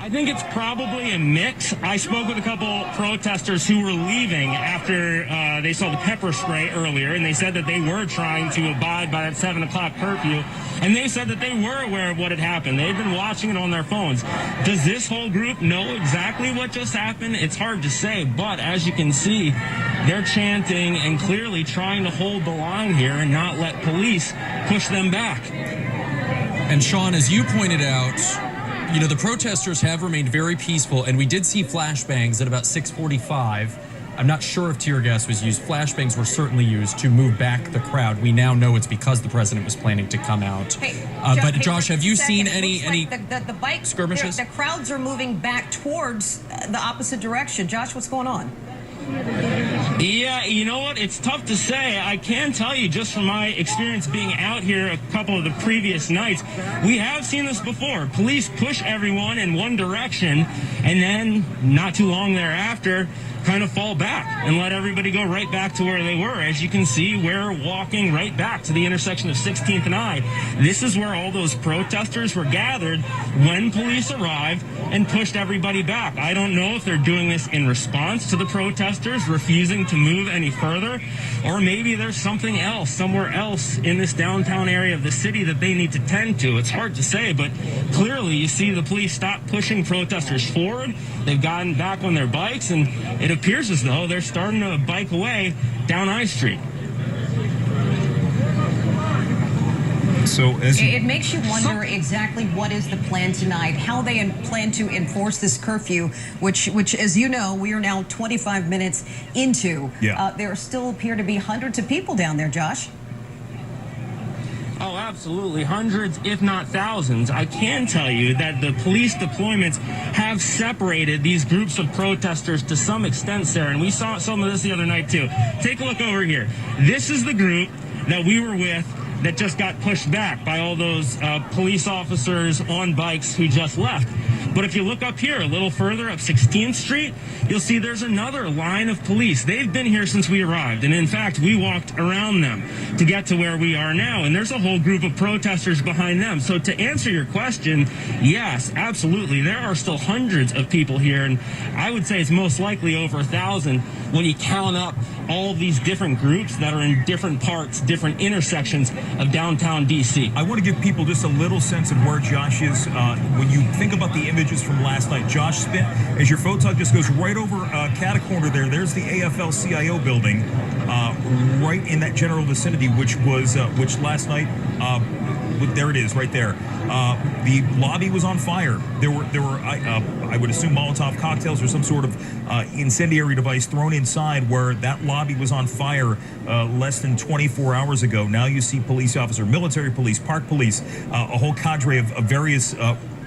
I think it's probably a mix. I spoke with a couple protesters who were leaving after they saw the pepper spray earlier, and they said that they were trying to abide by that 7 o'clock curfew, and they said that they were aware of what had happened. They'd been watching it on their phones. Does this whole group know exactly what just happened? It's hard to say, but as you can see, they're chanting and clearly trying to hold the line here and not let police push them back. And Sean, as you pointed out, You know, the protesters have remained very peaceful, and we did see flashbangs at about 6:45. I'm not sure if tear gas was used. Flashbangs were certainly used to move back the crowd. We now know it's because the president was planning to come out. But Josh, have you seen any the bike skirmishes? The crowds are moving back towards the opposite direction. Josh, what's going on? Yeah, you know what? It's tough to say. I can tell you just from my experience being out here a couple of the previous nights, we have seen this before. Police push everyone in one direction and then not too long thereafter kind of fall back and let everybody go right back to where they were. As you can see, we're walking right back to the intersection of 16th and I. This is where all those protesters were gathered when police arrived and pushed everybody back. I don't know if they're doing this in response to the protesters refusing to move any further, or maybe there's something else, somewhere else in this downtown area of the city that they need to tend to. It's hard to say, but clearly you see the police stop pushing protesters forward. They've gotten back on their bikes, and it appears as though they're starting to bike away down I Street. So it makes you wonder exactly what is the plan tonight, how they plan to enforce this curfew, which, as you know, we are now 25 minutes into. Yeah. There still appear to be hundreds of people down there, Josh. Oh, absolutely. Hundreds, if not thousands. I can tell you that the police deployments have separated these groups of protesters to some extent, Sarah, and we saw some of this the other night, too. Take a look over here. This is the group that we were with that just got pushed back by all those police officers on bikes who just left. But if you look up here a little further up 16th Street, you'll see there's another line of police. They've been here since we arrived. And in fact, we walked around them to get to where we are now. And there's a whole group of protesters behind them. So to answer your question, yes, absolutely. There are still hundreds of people here. And I would say it's most likely over 1,000 when you count up all of these different groups that are in different parts, different intersections of downtown D.C. I want to give people just a little sense of where Josh is. When you think about the images from last night, Josh spent, as your photog just goes right over Cata Corner there's the AFL-CIO building right in that general vicinity, which last night, there it is right there. The lobby was on fire. There were I would assume Molotov cocktails or some sort of incendiary device thrown inside where that lobby was on fire less than 24 hours ago. Now you see police officer, military police, park police, a whole cadre of various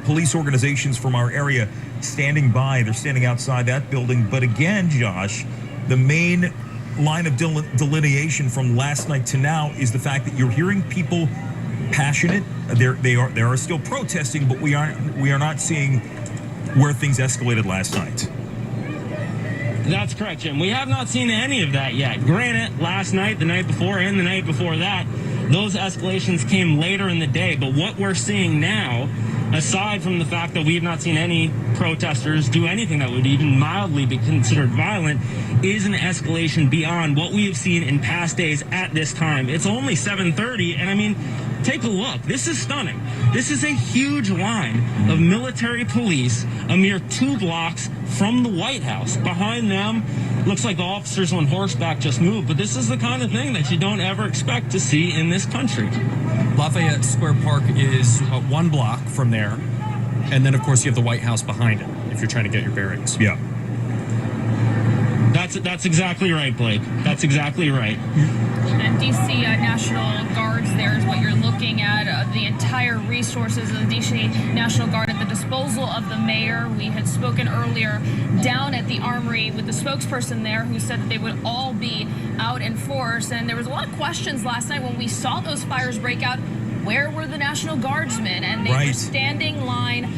police organizations from our area standing by. They're standing outside that building. But again, Josh, the main line of delineation from last night to now is the fact that you're hearing people passionate. They are still protesting, but we are not seeing where things escalated last night. That's correct, Jim. We have not seen any of that yet. Granted, last night, the night before, and the night before that, those escalations came later in the day. But what we're seeing now, aside from the fact that we have not seen any protesters do anything that would even mildly be considered violent, is an escalation beyond what we have seen in past days at this time. It's only 7:30, and I mean, take a look. This is stunning. This is a huge line of military police a mere 2 blocks from the White House. Behind them, looks like the officers on horseback just moved, but this is the kind of thing that you don't ever expect to see in this country. Lafayette Square Park is 1 block from there, and then of course you have the White House behind it if you're trying to get your bearings. Yeah. That's exactly right, Blake. That's exactly right. And D.C. National Guards there is what you're looking at. The entire resources of the D.C. National Guard at the disposal of the mayor. We had spoken earlier down at the Armory with the spokesperson there who said that they would all be out in force. And there was a lot of questions last night when we saw those fires break out. Where were the National Guardsmen? And they were standing line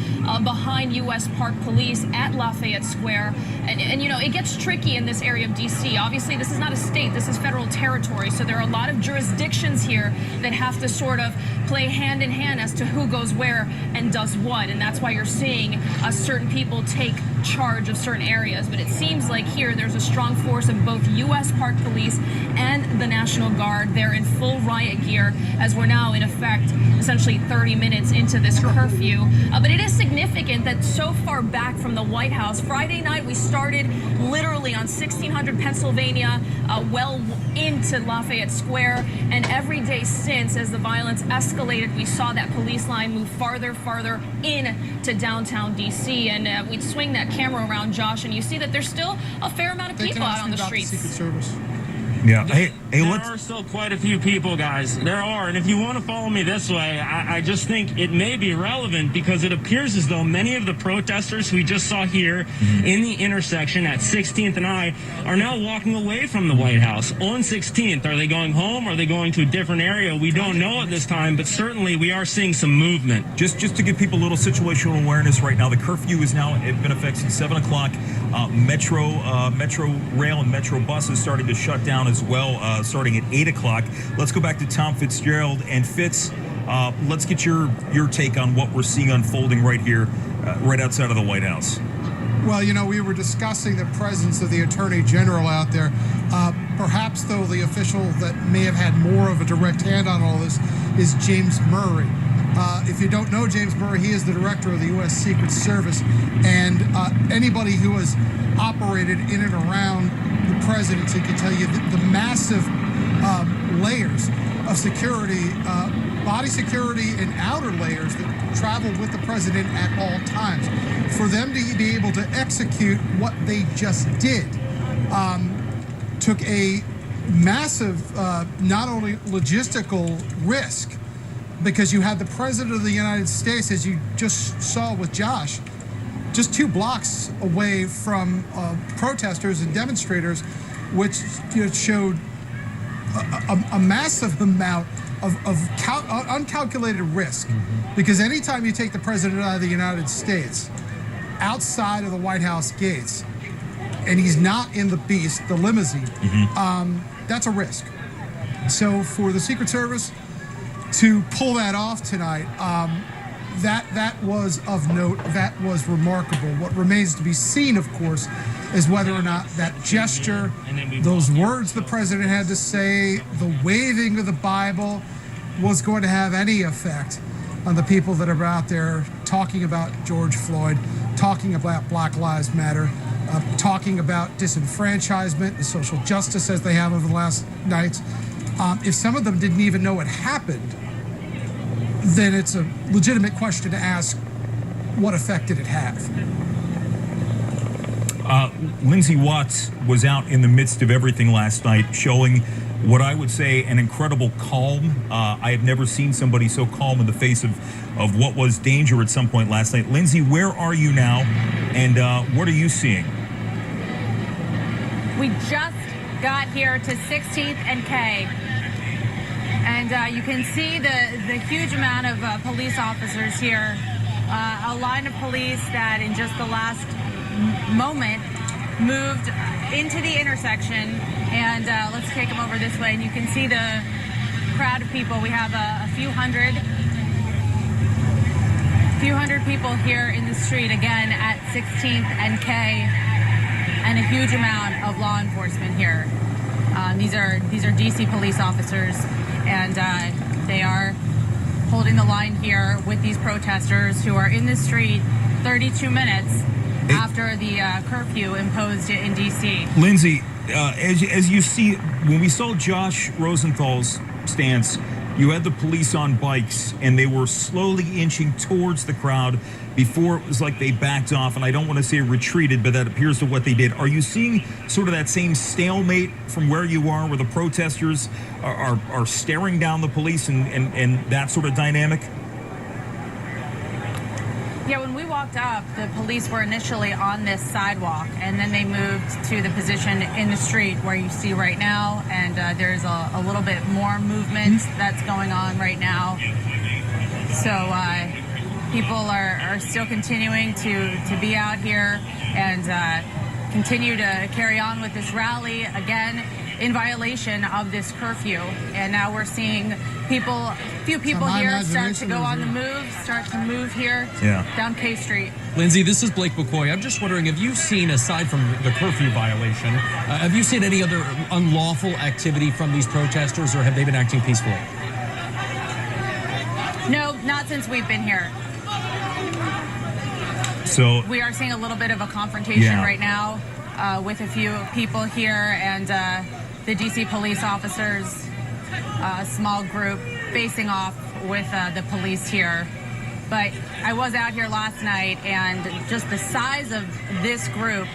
behind U.S. Park Police at Lafayette Square. And, you know, it gets tricky in this area of D.C. Obviously, this is not a state. This is federal territory. So there are a lot of jurisdictions here that have to sort of play hand in hand as to who goes where and does what. And that's why you're seeing certain people take charge of certain areas. But it seems like here there's a strong force of both U.S. Park Police and the National Guard. They're in full riot gear as we're now, in effect, essentially 30 minutes into this curfew. But it is significant significant that so far back from the White House, Friday night we started literally on 1600 Pennsylvania, well into Lafayette Square, and every day since, as the violence escalated, we saw that police line move farther in to downtown D.C. And we'd swing that camera around, Josh, and you see that there's still a fair amount of people out on the streets. Secret Service. Yeah. There are still quite a few people, guys. There are. And if you want to follow me this way, I just think it may be relevant because it appears as though many of the protesters we just saw here in the intersection at 16th and I are now walking away from the White House on 16th. Are they going home? Are they going to a different area? We don't know at this time, but certainly we are seeing some movement. Just to give people a little situational awareness right now, the curfew is now in effect since 7 o'clock. Metro rail and Metro buses starting to shut down as well, starting at 8 o'clock. Let's go back to Tom Fitzgerald. And Fitz, let's get your take on what we're seeing unfolding right here, right outside of the White House. Well, you know, we were discussing the presence of the Attorney General out there. Perhaps, though, the official that may have had more of a direct hand on all this is James Murray. If you don't know James Murray, he is the director of the U.S. Secret Service, and anybody who has operated in and around the presidency can tell you the massive layers of security, body security and outer layers that travel with the president at all times. For them to be able to execute what they just did took a massive, not only logistical risk, because you had the President of the United States, as you just saw with Josh, just 2 blocks away from protesters and demonstrators, which showed a massive amount of uncalculated risk. Because anytime you take the President of the United States outside of the White House gates, and he's not in the Beast, the limousine, that's a risk. So for the Secret Service to pull that off tonight, that was of note. That was remarkable. What remains to be seen, of course, is whether or not that gesture, those words the president had to say, the waving of the Bible, was going to have any effect on the people that are out there talking about George Floyd, talking about Black Lives Matter, talking about disenfranchisement and social justice as they have over the last nights. If some of them didn't even know it happened, then it's a legitimate question to ask, what effect did it have? Lindsay Watts was out in the midst of everything last night, showing what I would say an incredible calm. I have never seen somebody so calm in the face of what was danger at some point last night. Lindsay, where are you now, and what are you seeing? We just got here to 16th and K. And you can see the huge amount of police officers here. A line of police that in just the last moment moved into the intersection. And let's take them over this way. And you can see the crowd of people. We have a few hundred people here in the street, again, at 16th and K. And a huge amount of law enforcement here. These are DC police officers. And they are holding the line here with these protesters who are in the street 32 minutes after the curfew imposed in D.C. Lindsay, as you see, when we saw Josh Rosenthal's stance, you had the police on bikes, and they were slowly inching towards the crowd before it was like they backed off, and I don't want to say retreated, but that appears to what they did. Are you seeing sort of that same stalemate from where you are, where the protesters are staring down the police and that sort of dynamic? Yeah, when we walked up, the police were initially on this sidewalk, and then they moved to the position in the street where you see right now, and there's a little bit more movement that's going on right now. So people are still continuing to be out here and continue to carry on with this rally, again, in violation of this curfew. And now we're seeing a few people here start to go on the move, start to move here down K Street. Lindsay, this is Blake McCoy. I'm just wondering, have you seen, aside from the curfew violation, have you seen any other unlawful activity from these protesters, or have they been acting peacefully? No, not since we've been here. So we are seeing a little bit of a confrontation right now with a few people here, and the DC police officers, a small group facing off with the police here. But I was out here last night, and just the size of this group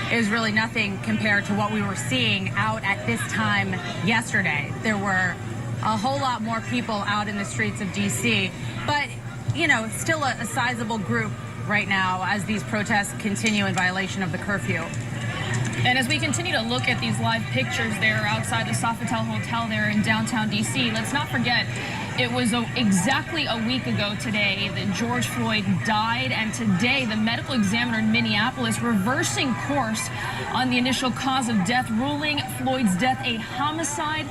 is really nothing compared to what we were seeing out at this time yesterday. There were a whole lot more people out in the streets of DC, but, you know, still a sizable group right now as these protests continue in violation of the curfew. And as we continue to look at these live pictures there outside the Sofitel Hotel there in downtown D.C., let's not forget it was exactly a week ago today that George Floyd died, and today the medical examiner in Minneapolis reversing course on the initial cause of death, ruling Floyd's death a homicide.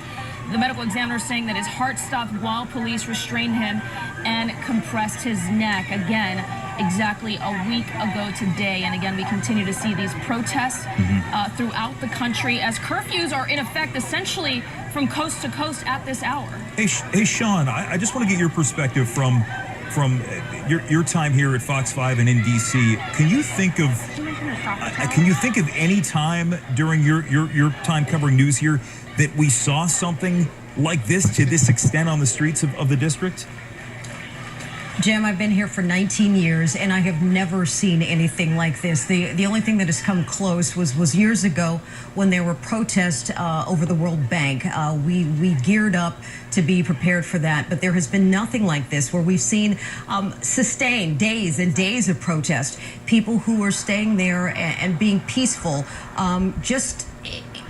The medical examiner saying that his heart stopped while police restrained him and compressed his neck. Again, exactly a week ago today. And again, we continue to see these protests throughout the country as curfews are in effect essentially from coast to coast at this hour. Hey Sean, I just want to get your perspective from your time here at Fox 5 and in DC. Can you think of any time during your time covering news here that we saw something like this to this extent on the streets of the district? Jim, I've been here for 19 years, and I have never seen anything like this. The only thing that has come close was years ago when there were protests over the World Bank. We geared up to be prepared for that, but there has been nothing like this where we've seen sustained days and days of protest. People who are staying there and being peaceful,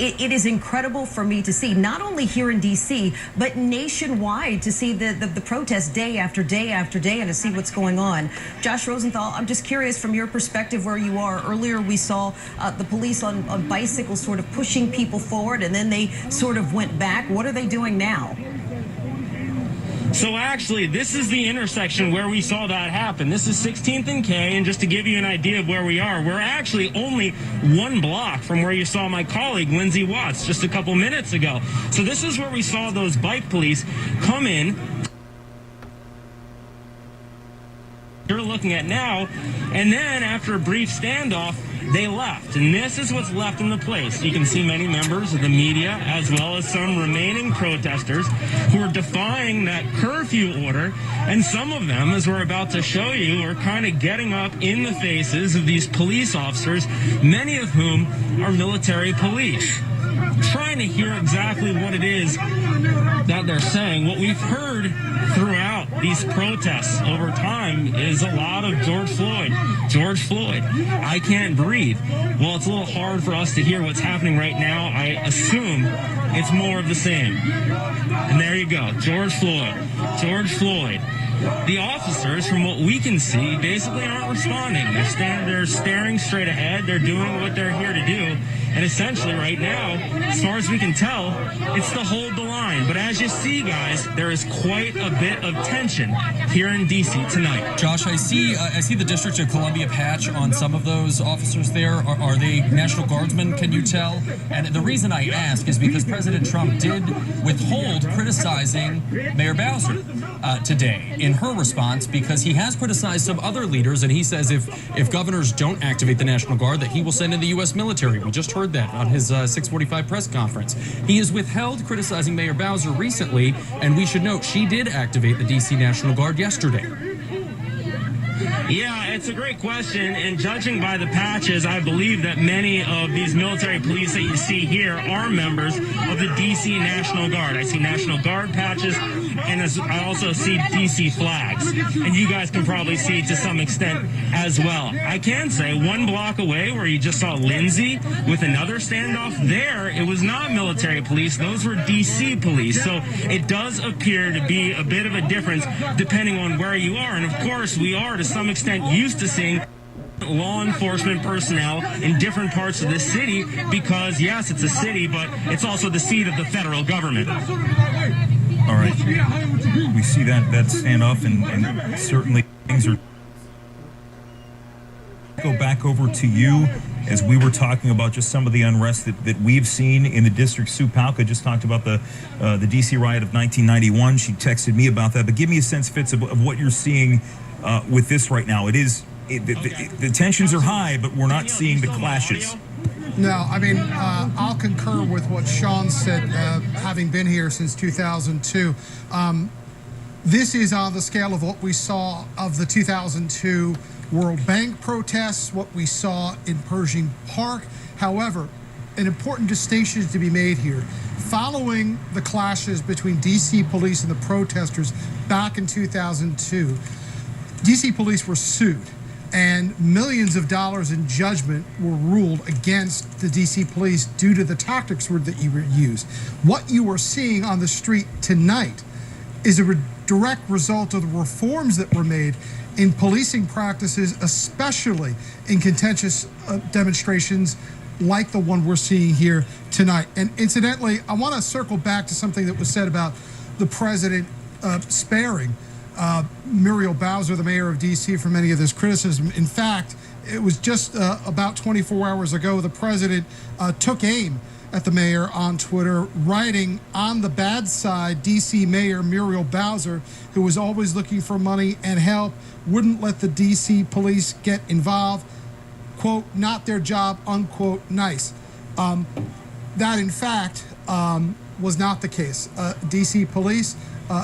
It is incredible for me to see, not only here in D.C., but nationwide, to see the protests day after day after day and to see what's going on. Josh Rosenthal, I'm just curious from your perspective where you are. Earlier we saw the police on bicycles sort of pushing people forward, and then they sort of went back. What are they doing now? So actually, this is the intersection where we saw that happen. This is 16th and K, and just to give you an idea of where we are, we're actually only 1 block from where you saw my colleague, Lindsay Watts, just a couple minutes ago. So this is where we saw those bike police come in. You're looking at now, and then after a brief standoff, they left, and this is what's left in the place. You can see many members of the media as well as some remaining protesters who are defying that curfew order, and some of them, as we're about to show you, are kind of getting up in the faces of these police officers, many of whom are military police, trying to hear exactly what it is that they're saying. What we've heard throughout these protests over time is a lot of George Floyd, I can't breathe. Well, it's a little hard for us to hear what's happening right now. I assume it's more of the same. And there you go, George Floyd. The officers, from what we can see, basically aren't responding. They're staring straight ahead. They're doing what they're here to do. And essentially right now, as far as we can tell, it's to hold the line. But as you see, guys, there is quite a bit of tension here in D.C. tonight. Josh, I see the District of Columbia patch on some of those officers there. Are they National Guardsmen, can you tell? And the reason I ask is because President Trump did withhold criticizing Mayor Bowser today in her response, because he has criticized some other leaders, and he says if governors don't activate the National Guard, that he will send in the U.S. military. We just heard that on his 6:45 press conference. He has withheld criticizing Mayor Bowser recently, and we should note she did activate the D.C. National Guard yesterday. Yeah, it's a great question, and judging by the patches, I believe that many of these military police that you see here are members of the D.C. National Guard. I see National Guard patches, and I also see D.C. flags, and you guys can probably see to some extent as well. I can say 1 block away where you just saw Lindsay with another standoff there, it was not military police, those were D.C. police, so it does appear to be a bit of a difference depending on where you are, and of course we are to some extent used to seeing law enforcement personnel in different parts of the city because, yes, it's a city, but it's also the seat of the federal government. All right. We see that standoff, and certainly things are... Go back over to you as we were talking about just some of the unrest that we've seen in the district. Sue Palka just talked about the D.C. riot of 1991. She texted me about that. But give me a sense, Fitz, of what you're seeing with this right now. It is the tensions are high, but we're not seeing the clashes. No, I mean, I'll concur with what Sean said, having been here since 2002. This is on the scale of what we saw of the 2002 World Bank protests, what we saw in Pershing Park. However, an important distinction is to be made here. Following the clashes between D.C. police and the protesters back in 2002, D.C. police were sued, and millions of dollars in judgment were ruled against the D.C. police due to the tactics that you used. What you are seeing on the street tonight is a direct result of the reforms that were made in policing practices, especially in contentious demonstrations like the one we're seeing here tonight. And incidentally, I want to circle back to something that was said about the president sparing Muriel Bowser, the mayor of D.C., from any of this criticism. In fact, it was just about 24 hours ago, the president took aim at the mayor on Twitter, writing, "On the bad side, D.C. Mayor Muriel Bowser, who was always looking for money and help, wouldn't let the D.C. police get involved. Quote, not their job, unquote, nice." That, in fact, was not the case. D.C. police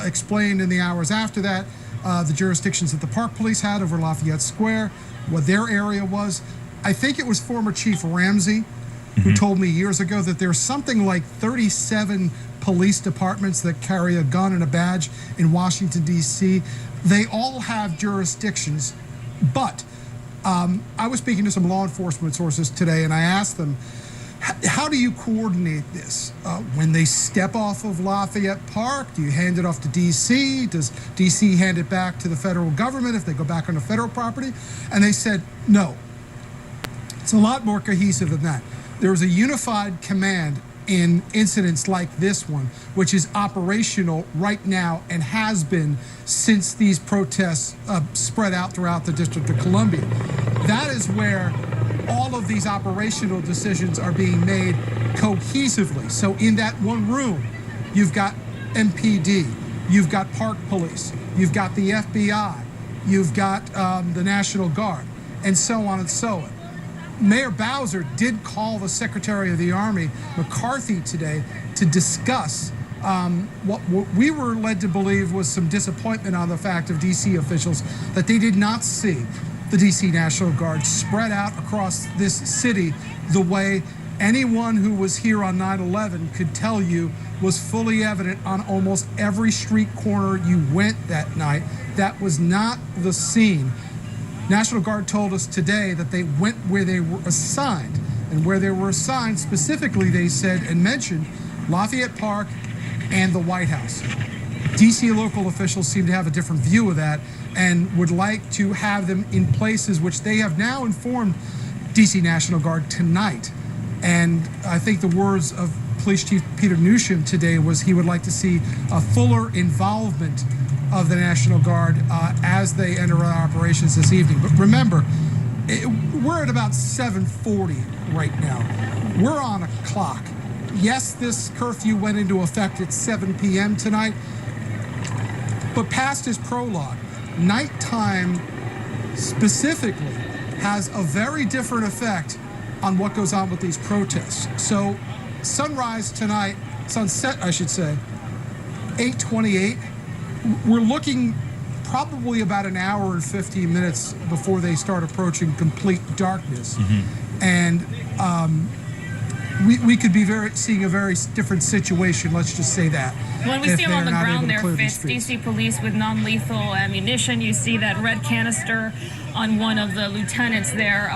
explained in the hours after that the jurisdictions that the Park Police had over Lafayette Square, what their area was. I think it was former Chief Ramsey who told me years ago that there's something like 37 police departments that carry a gun and a badge in Washington, D.C. They all have jurisdictions, but I was speaking to some law enforcement sources today, and I asked them, how do you coordinate this? When they step off of Lafayette Park, do you hand it off to D.C.? Does D.C. hand it back to the federal government if they go back onto federal property? And they said, no. It's a lot more cohesive than that. There's a unified command in incidents like this one, which is operational right now and has been since these protests spread out throughout the District of Columbia. That is where all of these operational decisions are being made cohesively. So in that one room, you've got MPD, you've got Park Police, you've got the FBI, you've got the National Guard, and so on and so on. Mayor Bowser did call the Secretary of the Army, McCarthy, today to discuss what we were led to believe was some disappointment on the fact of D.C. officials that they did not see the D.C. National Guard spread out across this city the way anyone who was here on 9/11 could tell you was fully evident on almost every street corner you went that night. That was not the scene. National Guard told us today that they went where they were assigned, and where they were assigned specifically, they said and mentioned Lafayette Park and the White House. D.C. local officials seem to have a different view of that and would like to have them in places which they have now informed D.C. National Guard tonight. And I think the words of Police Chief Peter Newsham today was he would like to see a fuller involvement of the National Guard as they enter our operations this evening. But remember, we're at about 7:40 right now. We're on a clock. Yes, this curfew went into effect at 7 p.m. tonight, but past his prologue, nighttime specifically has a very different effect on what goes on with these protests. So sunrise tonight, sunset I should say, 8:28. We're looking probably about an hour and 15 minutes before they start approaching complete darkness. And we could be seeing a very different situation, let's just say that. When we see them on the ground there, Fitz, DC police with non-lethal ammunition, you see that red canister on one of the lieutenants there.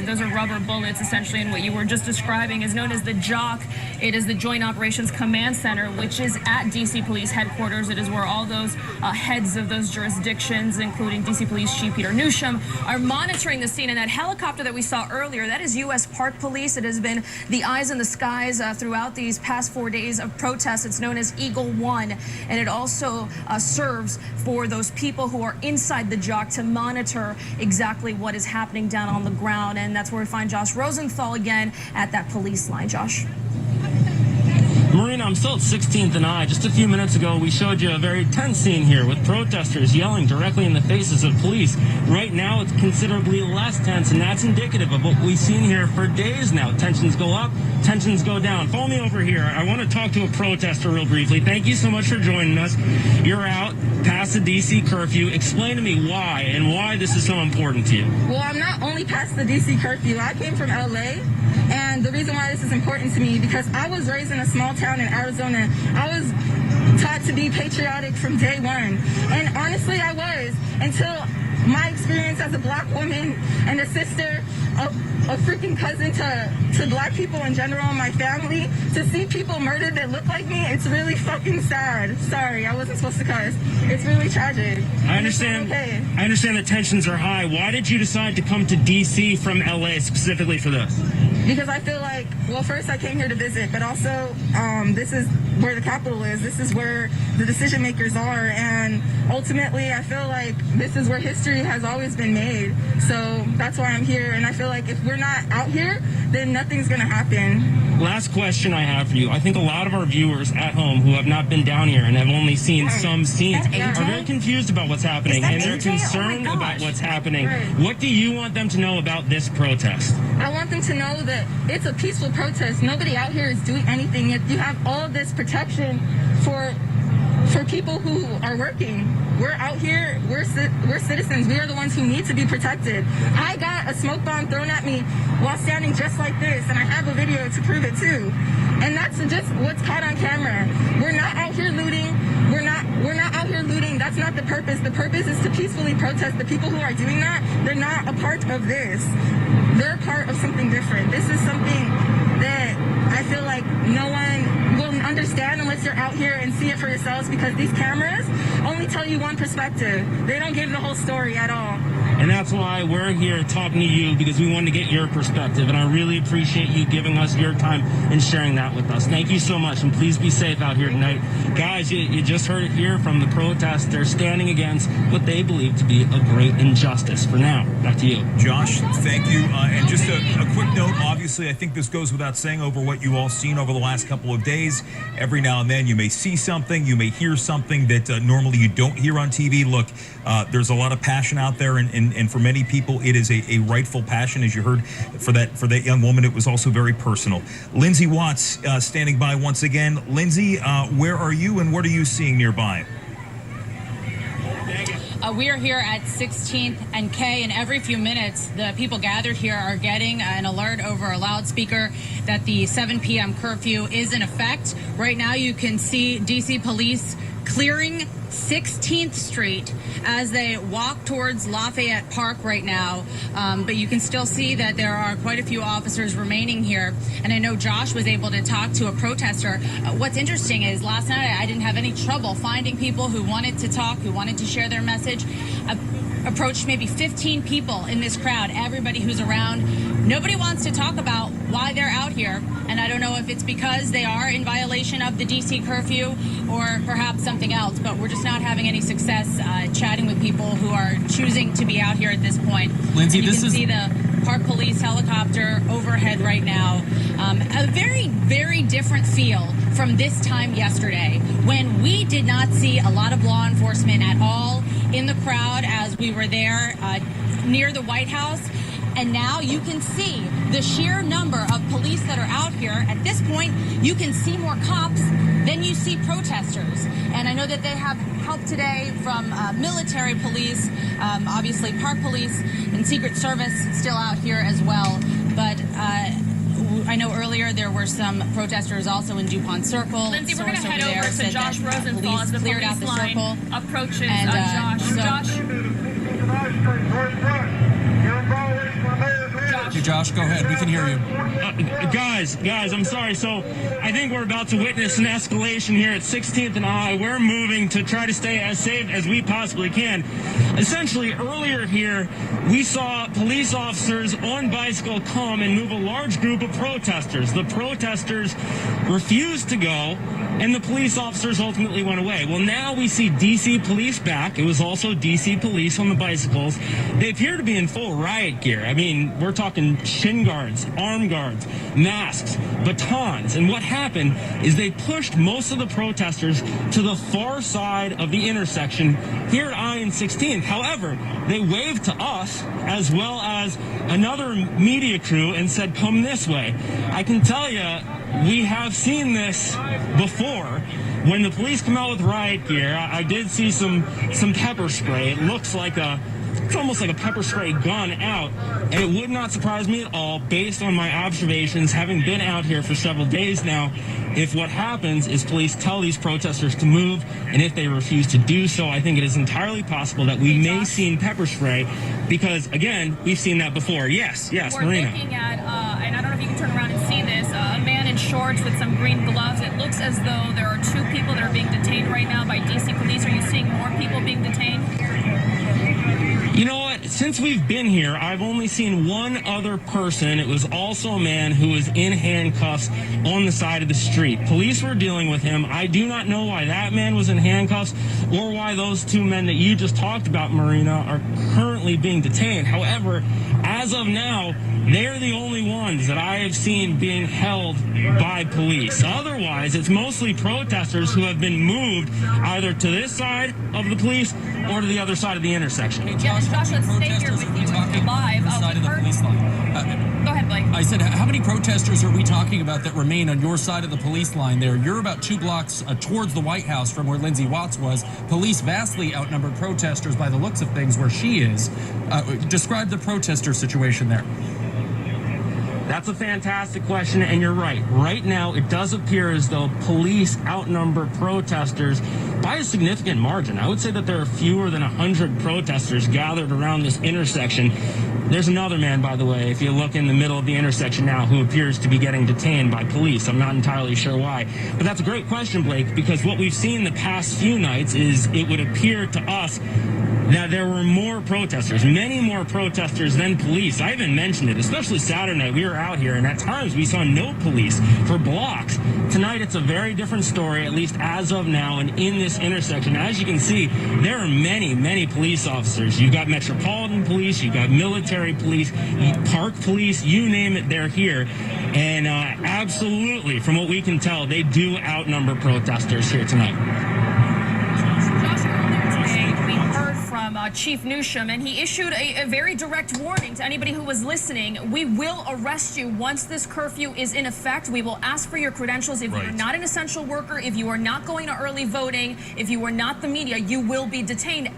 Those are rubber bullets, essentially, and what you were just describing is known as the JOC. It is the Joint Operations Command Center, which is at DC Police headquarters. It is where all those heads of those jurisdictions, including DC Police Chief Peter Newsham, are monitoring the scene. And that helicopter that we saw earlier, that is U.S. Park Police. It has been the eyes in the skies throughout these past 4 days of protests. It's known as Eagle One, and it also serves for those people who are inside the JOC to monitor exactly what is happening down on the ground. And that's where we find Josh Rosenthal again at that police line. Josh. Marina, I'm still at 16th and I. Just a few minutes ago, we showed you a very tense scene here with protesters yelling directly in the faces of police. Right now, it's considerably less tense, and that's indicative of what we've seen here for days now. Tensions go up, tensions go down. Follow me over here. I want to talk to a protester real briefly. Thank you so much for joining us. You're out past the D.C. curfew. Explain to me why and why this is so important to you. Well, I'm not only past the D.C. curfew. I came from L.A., and the reason why this is important to me because I was raised in a small town in Arizona. I was taught to be patriotic from day one. And honestly, I was until my experience as a black woman and a sister, a freaking cousin to black people in general in my family, to see people murdered that look like me, it's really fucking sad. Sorry, I wasn't supposed to cuss. It's really tragic. I understand. Okay. I understand the tensions are high. Why did you decide to come to D.C. from L.A. specifically for this? Because I feel like, well, first I came here to visit, but also this is where the capital is. This is where the decision makers are. And ultimately, I feel like this is where history has always been made. So that's why I'm here. And I feel like if we're not out here, then nothing's going to happen. Last question I have for you. I think a lot of our viewers at home who have not been down here and have only seen some scenes are very confused about what's happening, and they're concerned about what's happening. Right. What do you want them to know about this protest? I want them to know that it's a peaceful protest. Nobody out here is doing anything. Yet you have all this protection for people who are working. We're out here. We're citizens. We are the ones who need to be protected. I got a smoke bomb thrown at me while standing just like this, and I have a video to prove it too. And that's just what's caught on camera. We're not out here looting. We're not out here looting. That's not the purpose. The purpose is to peacefully protest. The people who are doing that, they're not a part of this. They're part of something different. This is something that I feel like no one will understand unless you're out here and see it for yourselves, because these cameras only tell you one perspective. They don't give the whole story at all. And that's why we're here talking to you, because we want to get your perspective. And I really appreciate you giving us your time and sharing that with us. Thank you so much. And please be safe out here tonight. Guys, you just heard it here from the protest. They're standing against what they believe to be a great injustice. For now, back to you. Josh, thank you. And just a quick note, obviously, I think this goes without saying over what you all seen over the last couple of days. Every now and then you may see something, you may hear something that normally you don't hear on TV. Look, there's a lot of passion out there, and for many people, it is a rightful passion. As you heard, for that young woman, it was also very personal. Lindsay Watts standing by once again. Lindsay, where are you and what are you seeing nearby? We are here at 16th and K, and every few minutes, the people gathered here are getting an alert over a loudspeaker that the 7 p.m. curfew is in effect. Right now, you can see D.C. police clearing 16th Street as they walk towards Lafayette Park right now. But you can still see that there are quite a few officers remaining here. And I know Josh was able to talk to a protester. What's interesting is last night I didn't have any trouble finding people who wanted to talk, who wanted to share their message. Approached maybe 15 people in this crowd, everybody who's around. Nobody wants to talk about why they're out here. And I don't know if it's because they are in violation of the D.C. curfew or perhaps something else, but we're just not having any success chatting with people who are choosing to be out here at this point. Lindsay, you can see the Park Police helicopter overhead right now. A very, very different feel from this time yesterday, when we did not see a lot of law enforcement at all in the crowd as we were there near the White House. And now you can see the sheer number of police that are out here. At this point, you can see more cops than you see protesters. And I know that they have help today from military police, obviously Park Police and Secret Service still out here as well. But I know earlier there were some protesters also in DuPont Circle. Lindsay, we're going to head over to Josh Rosenthal as the cleared out the line circle. Approaches And, Josh. Josh, go ahead. We can hear you. Guys, I'm sorry. So I think we're about to witness an escalation here at 16th and I. We're moving to try to stay as safe as we possibly can. Essentially, earlier here, we saw police officers on bicycle come and move a large group of protesters. The protesters refused to go, and the police officers ultimately went away. Well, now we see D.C. police back. It was also D.C. police on the bicycles. They appear to be in full riot gear. I mean, we're talking rocking shin guards, arm guards, masks, batons. And what happened is they pushed most of the protesters to the far side of the intersection here at I-16. However, they waved to us as well as another media crew and said, come this way. I can tell you, we have seen this before. When the police come out with riot gear, I did see some pepper spray. It looks like it's almost like a pepper spray gun out. And it would not surprise me at all, based on my observations, having been out here for several days now, if what happens is police tell these protesters to move, and if they refuse to do so, I think it is entirely possible that we may see pepper spray, because, again, we've seen that before. Yes, We're Marina. looking at, and I don't know if you can turn around and see this, a man in shorts with some green gloves. It looks as though there are 2 people that are being detained right now by D.C. police. Are you seeing more people being detained? You know what? Since we've been here, I've only seen one other person. It was also a man who was in handcuffs on the side of the street. Police were dealing with him. I do not know why that man was in handcuffs or why those 2 men that you just talked about, Marina, are currently being detained. However, as of now, they're the only ones that I have seen being held by police. Otherwise, it's mostly protesters who have been moved either to this side of the police or to the other side of the intersection. Hey, Josh, Josh, let's stay here with you live. Side of the police line. Go ahead, Blake. I said, how many protesters are we talking about that remain on your side of the police line there? You're about 2 blocks towards the White House from where Lindsay Watts was. Police vastly outnumbered protesters by the looks of things where she is. Describe the protester situation there. That's a fantastic question, and you're right. Right now, it does appear as though police outnumber protesters by a significant margin. I would say that there are fewer than 100 protesters gathered around this intersection. There's another man, by the way, if you look in the middle of the intersection now, who appears to be getting detained by police. I'm not entirely sure why. But that's a great question, Blake, because what we've seen the past few nights is it would appear to us that there were more protesters, many more protesters than police. I even mentioned it, especially Saturday night. We were out here, and at times we saw no police for blocks. Tonight, it's a very different story, at least as of now, and in this intersection. As you can see, there are many, many police officers. You've got Metropolitan Police, you've got military police, park police, you name it, they're here. And absolutely, from what we can tell, they do outnumber protesters here tonight. Chief Newsham, and he issued a very direct warning to anybody who was listening. We will arrest you once this curfew is in effect. We will ask for your credentials. If you're not an essential worker, if you are not going to early voting, if you are not the media, you will be detained.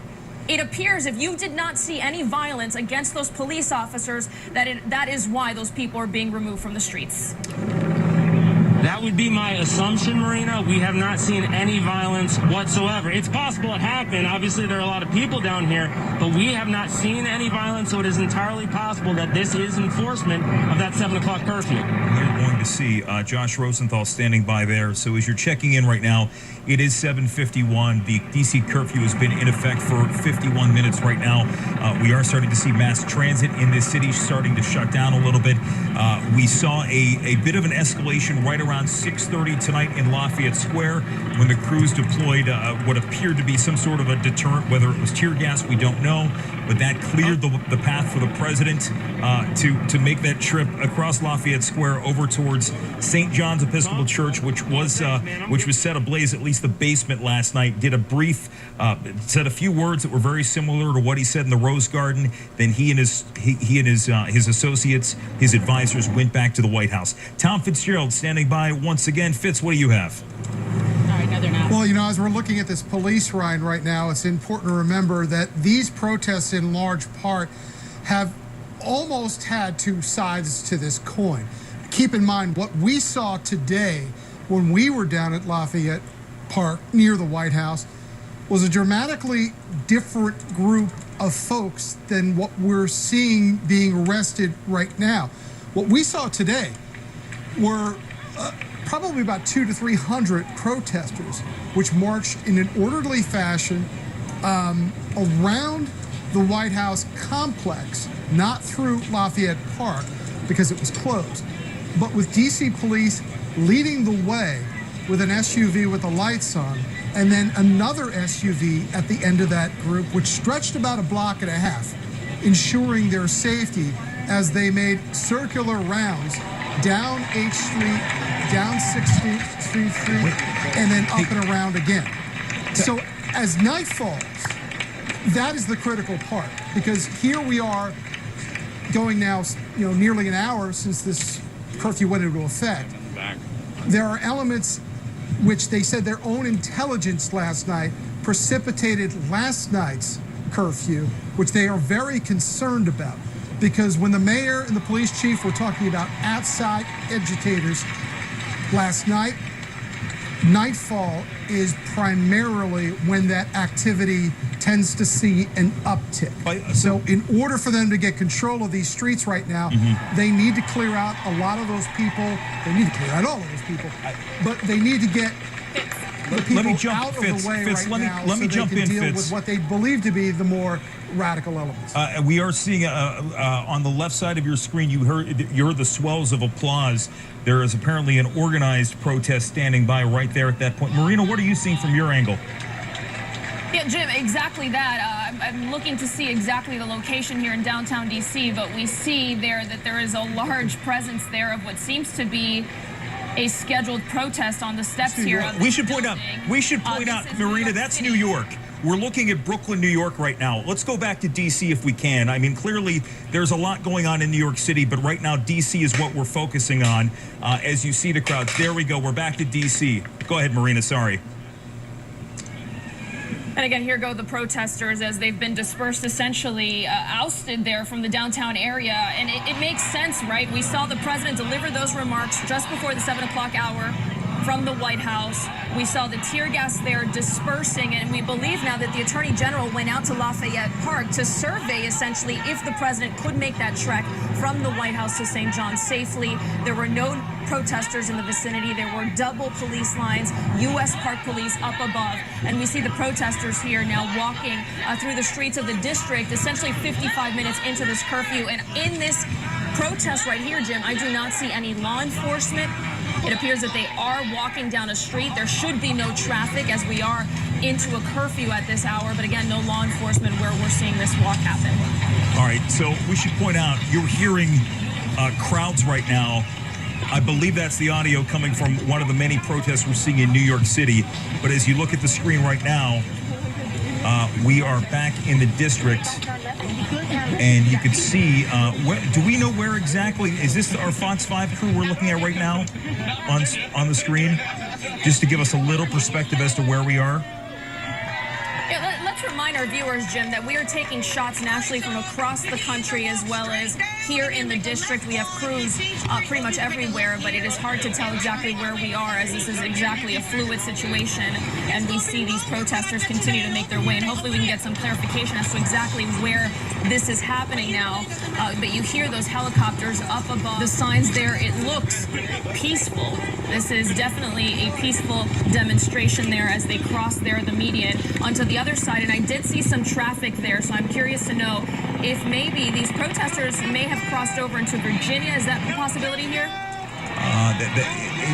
It appears if you did not see any violence against those police officers, that is why those people are being removed from the streets. That would be my assumption, Marina. We have not seen any violence whatsoever. It's possible it happened. Obviously, there are a lot of people down here, but we have not seen any violence, so it is entirely possible that this is enforcement of that 7 o'clock curfew. You're going to see Josh Rosenthal standing by there. So as you're checking in right now, it is 7:51. The D.C. curfew has been in effect for 51 minutes right now. We are starting to see mass transit in this city starting to shut down a little bit. We saw a bit of an escalation right around 6:30 tonight in Lafayette Square when the crews deployed what appeared to be some sort of a deterrent. Whether it was tear gas, we don't know, but that cleared the path for the president to make that trip across Lafayette Square over towards St. John's Episcopal Church, which was set ablaze, at least the basement last night. Did a brief, said a few words that were very similar to what he said in the Rose Garden. Then he and his associates, his advisors, went back to the White House. Tom Fitzgerald standing by once again. Fitz, what do you have? Well, you know, as we're looking at this police riot right now, it's important to remember that these protests in large part have almost had 2 sides to this coin. Keep in mind what we saw today when we were down at Lafayette Park near the White House was a dramatically different group of folks than what we're seeing being arrested right now. What we saw today were probably about 200 to 300 protesters, which marched in an orderly fashion around the White House complex, not through Lafayette Park because it was closed, but with D.C. police leading the way with an SUV with the lights on, and then another SUV at the end of that group, which stretched about a block and a half, ensuring their safety as they made circular rounds down H Street, down 6th Street, and then up and around again. So as night falls, that is the critical part, because here we are going now, nearly an hour since this curfew went into effect. There are elements which they said their own intelligence last night precipitated last night's curfew, which they are very concerned about. Because when the mayor and the police chief were talking about outside agitators last night, nightfall is primarily when that activity tends to see an uptick. So in order for them to get control of these streets right now, they need to clear out a lot of those people. They need to clear out all of those people, but they need to get the people out of the way right now so they can deal with what they believe to be the more radical elements. We are seeing on the left side of your screen, you heard the swells of applause. There is apparently an organized protest standing by right there at that point. Marina, what are you seeing from your angle? Yeah, Jim, exactly that. I'm looking to see exactly the location here in downtown D.C., but we see there that there is a large presence there of what seems to be a scheduled protest on the steps here. We should point out, Marina, that's New York. We're looking at Brooklyn, New York right now. Let's go back to D.C. if we can. I mean, clearly there's a lot going on in New York City, but right now D.C. is what we're focusing on as you see the crowds. There we go. We're back to D.C. Go ahead, Marina. Sorry. And again, here go the protesters as they've been dispersed, essentially ousted there from the downtown area. And it makes sense, right? We saw the president deliver those remarks just before the 7 o'clock hour from the White House. We saw the tear gas there dispersing, and we believe now that the Attorney General went out to Lafayette Park to survey essentially if the president could make that trek from the White House to St. John's safely. There were no protesters in the vicinity. There were double police lines, U.S. Park Police up above, and we see the protesters here now walking through the streets of the district, essentially 55 minutes into this curfew. And in this protest right here, Jim, I do not see any law enforcement. It appears that they are walking down a street. There should be no traffic as we are into a curfew at this hour, but again, no law enforcement where we're seeing this walk happen. All right, so we should point out, you're hearing crowds right now. I believe that's the audio coming from one of the many protests we're seeing in New York City. But as you look at the screen right now, we are back in the district, and you can see, do we know where exactly? Is this our Fox 5 crew we're looking at right now on the screen? Just to give us a little perspective as to where we are. Yeah, let's remind our viewers, Jim, that we are taking shots nationally from across the country as well as here in the district. We have crews pretty much everywhere, but it is hard to tell exactly where we are as this is exactly a fluid situation, and we see these protesters continue to make their way, and hopefully we can get some clarification as to exactly where this is happening now. But you hear those helicopters up above the signs there. It looks peaceful. This is definitely a peaceful demonstration there as they cross there the median onto the other side, and I did see some traffic there, so I'm curious to know if maybe these protesters may have crossed over into Virginia. Is that a possibility here?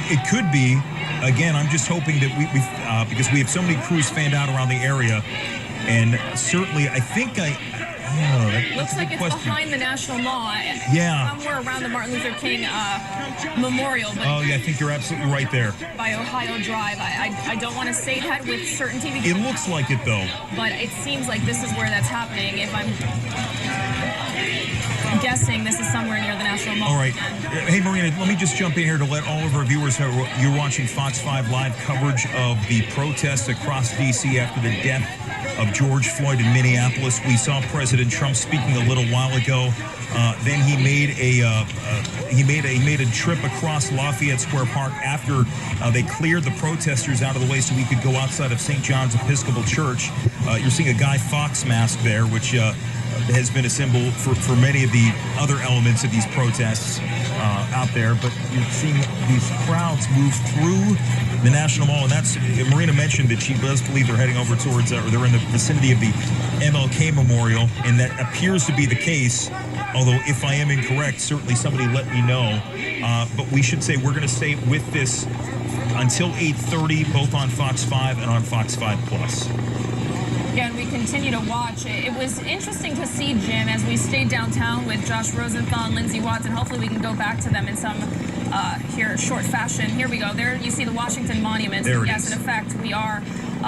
It could be. Again, I'm just hoping that we because we have so many crews fanned out around the area, and certainly I think looks like it's behind the National Mall. Yeah. Somewhere around the Martin Luther King Memorial. But oh, yeah, I think you're absolutely right there. By Ohio Drive. I don't want to say that with certainty. It looks like it, though. But it seems like this is where that's happening. If I'm guessing, this is somewhere near the National Mall. All right. Hey, Marina, let me just jump in here to let all of our viewers know you're watching Fox 5 live coverage of the protests across D.C. after the death of George Floyd in Minneapolis. We saw President Trump speaking a little while ago. Then he made a trip across Lafayette Square Park after they cleared the protesters out of the way so we could go outside of St. John's Episcopal Church. You're seeing a Guy Fawkes mask there, which has been a symbol for many of the other elements of these protests out there. But you're seeing these crowds move through the National Mall, and that's, Marina mentioned that she does believe they're heading over towards, or they're in the vicinity of the MLK Memorial, and that appears to be the case. Although, if I am incorrect, certainly somebody let me know. But we should say we're going to stay with this until 8:30, both on Fox 5 and on Fox 5 Plus. Again, we continue to watch. It was interesting to see, Jim, as we stayed downtown with Josh Rosenthal and Lindsey Watts, and hopefully we can go back to them in some short fashion. Here we go. There you see the Washington Monument. There it yes, is. in effect, we are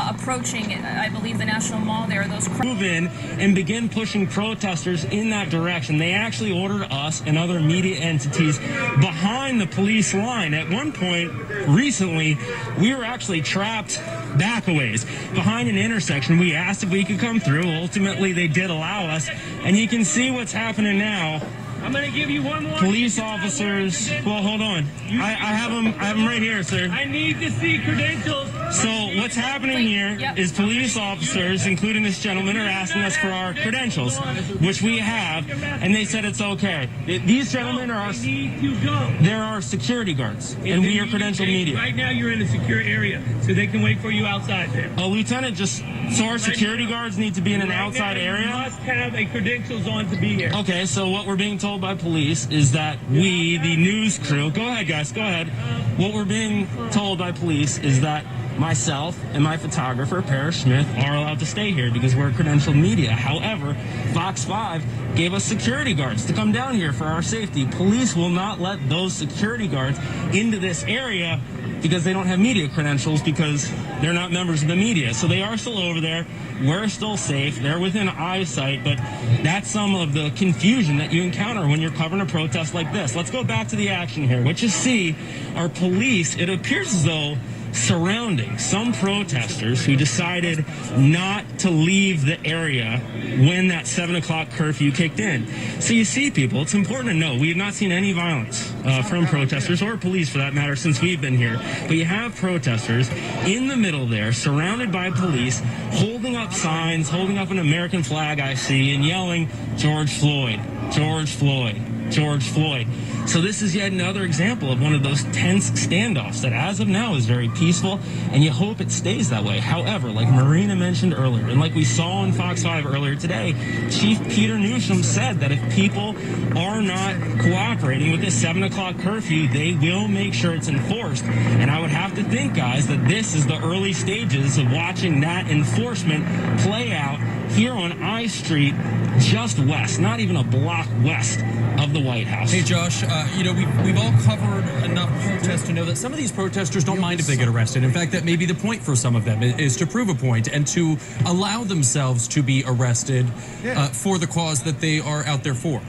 approaching, I believe, the National Mall there. Those Move in and begin pushing protesters in that direction. They actually ordered us and other media entities behind the police line. At one point recently, we were actually trapped back a ways behind an intersection. We asked if we could come through. Ultimately, they did allow us. And you can see what's happening now. I'm going to give you one more. Police officers. Well, hold on. I have them right here, sir. I need to see credentials. So what's happening here is police officers, including this gentleman, are asking us for our credentials, which we have, and they said it's okay. These gentlemen are there are security guards, and we are credentialed media. Right now you're in a secure area, so they can wait for you outside there. Lieutenant, so our security guards need to be in an outside area? You must have a credentials on to be here. Okay, so what we're being told by police is that we, the news crew, go ahead guys, go ahead. What we're being told by police is that myself and my photographer, Paris Smith, are allowed to stay here because we're credentialed media. However, Fox 5 gave us security guards to come down here for our safety. Police will not let those security guards into this area because they don't have media credentials because they're not members of the media. So they are still over there. We're still safe. They're within eyesight, but that's some of the confusion that you encounter when you're covering a protest like this. Let's go back to the action here. What you see are police. It appears as though surrounding some protesters who decided not to leave the area when that 7 o'clock curfew kicked in. So you see, people, it's important to know we have not seen any violence from protesters or police for that matter since we've been here. But you have protesters in the middle there surrounded by police holding up signs, holding up an American flag I see, and yelling, "George Floyd, George Floyd, George Floyd." So this is yet another example of one of those tense standoffs that as of now is very peaceful, and you hope it stays that way. However, like Marina mentioned earlier, and like we saw on Fox 5 earlier today, Chief Peter Newsham said that if people are not cooperating with this 7 o'clock curfew, they will make sure it's enforced. And I would have to think, guys, that this is the early stages of watching that enforcement play out here on I Street, just west, not even a block west of the White House. Hey, Josh, we've all covered enough protests to know that some of these protesters don't mind if they get arrested. In fact, that may be the point for some of them, is to prove a point and to allow themselves to be arrested for the cause that they are out there for.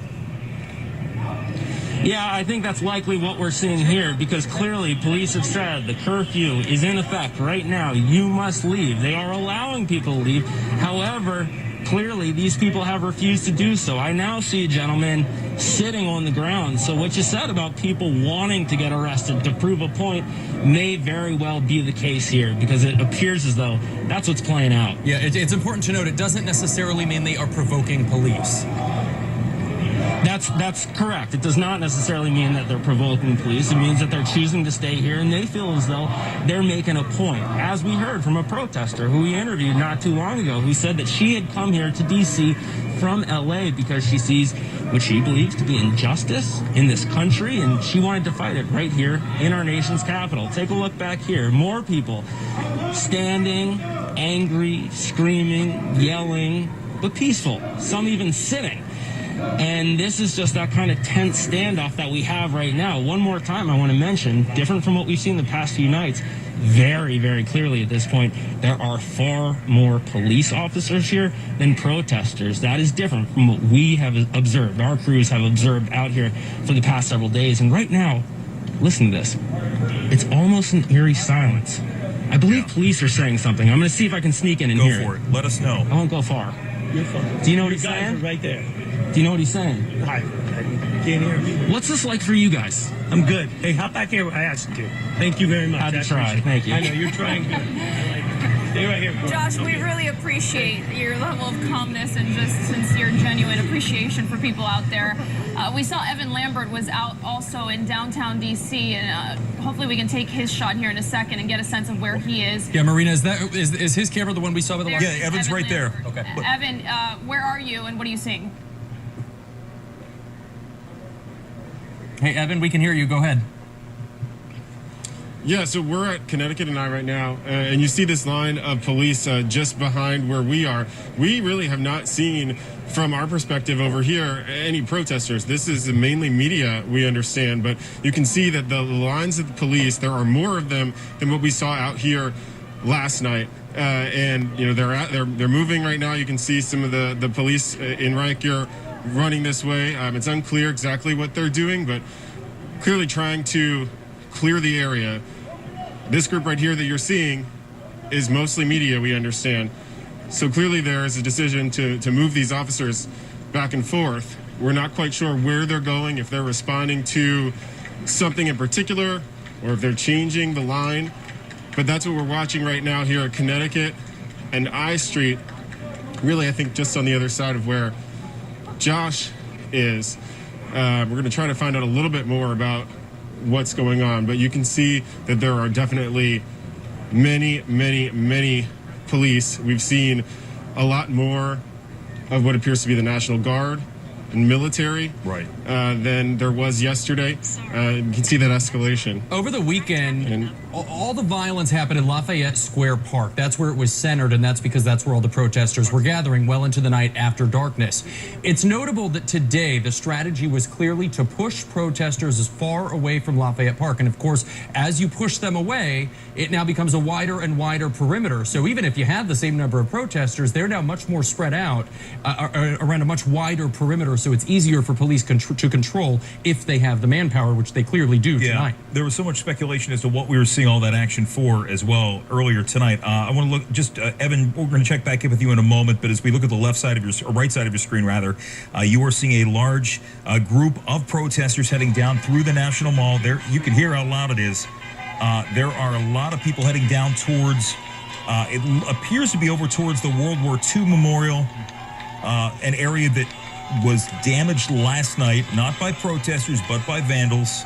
Yeah, I think that's likely what we're seeing here because clearly police have said the curfew is in effect right now. You must leave. They are allowing people to leave. However, clearly these people have refused to do so. I now see gentlemen sitting on the ground. So what you said about people wanting to get arrested to prove a point may very well be the case here because it appears as though that's what's playing out. Yeah, it's important to note it doesn't necessarily mean they are provoking police. That's correct. It does not necessarily mean that they're provoking police. It means that they're choosing to stay here and they feel as though they're making a point. As we heard from a protester who we interviewed not too long ago who said that she had come here to D.C. from L.A. because she sees what she believes to be injustice in this country and she wanted to fight it right here in our nation's capital. Take a look back here. More people standing, angry, screaming, yelling, but peaceful. Some even sitting. And this is just that kind of tense standoff that we have right now. One more time, I want to mention, different from what we've seen the past few nights, very, very clearly at this point, there are far more police officers here than protesters. That is different from what we have observed, our crews have observed out here for the past several days. And right now, listen to this. It's almost an eerie silence. I believe police are saying something. I'm going to see if I can sneak in and hear it. Go for it. Let us know. I won't go far. You're fine. Do you know what he's Your guys saying? are right there. Do you know what he's saying? I can't hear me. What's this like for you guys? I'm good. Hey, hop back here. I asked you to. Thank you very much. I had to try. appreciate it. Thank you. I know you're trying good. I like it. Stay right here. Bro. Josh, we really appreciate your level of calmness and just sincere, genuine appreciation for people out there. We saw Evan Lambert was out also in downtown D.C. and hopefully we can take his shot here in a second and get a sense of where he is. Yeah, Marina, is his camera the one we saw with the There's light? Yeah, Evan's right there. Okay. Evan, where are you and what are you seeing? Hey, Evan, we can hear you. Go ahead. Yeah, so we're at Connecticut and I right now, and you see this line of police just behind where we are. We really have not seen, from our perspective over here, any protesters. This is mainly media, we understand, but you can see that the lines of the police, there are more of them than what we saw out here last night. And you know they're moving right now. You can see some of the police in riot gear running this way. It's unclear exactly what they're doing, but clearly trying to clear the area. This group right here that you're seeing is mostly media, we understand. So clearly there is a decision to move these officers back and forth. We're not quite sure where they're going, if they're responding to something in particular, or if they're changing the line. But that's what we're watching right now here at Connecticut and I Street. Really, I think just on the other side of where Josh is. We're going to try to find out a little bit more about what's going on, but you can see that there are definitely many police. We've seen a lot more of what appears to be the National Guard and military than there was yesterday. You can see that escalation. Over the weekend, all the violence happened in Lafayette Square Park. That's where it was centered, and that's because that's where all the protesters were gathering well into the night after darkness. It's notable that today the strategy was clearly to push protesters as far away from Lafayette Park. And of course, as you push them away, it now becomes a wider and wider perimeter. So even if you have the same number of protesters, they're now much more spread out around a much wider perimeter. So it's easier for police to control if they have the manpower, which they clearly do tonight. There was so much speculation as to what we were seeing all that action for as well earlier tonight. I want to look, just Evan, we're going to check back in with you in a moment, but as we look at the left side of your, or right side of your screen rather, you are seeing a large group of protesters heading down through the National Mall. There, you can hear how loud it is. There are a lot of people heading down towards, it appears to be over towards the World War II Memorial, an area that was damaged last night, not by protesters, but by vandals.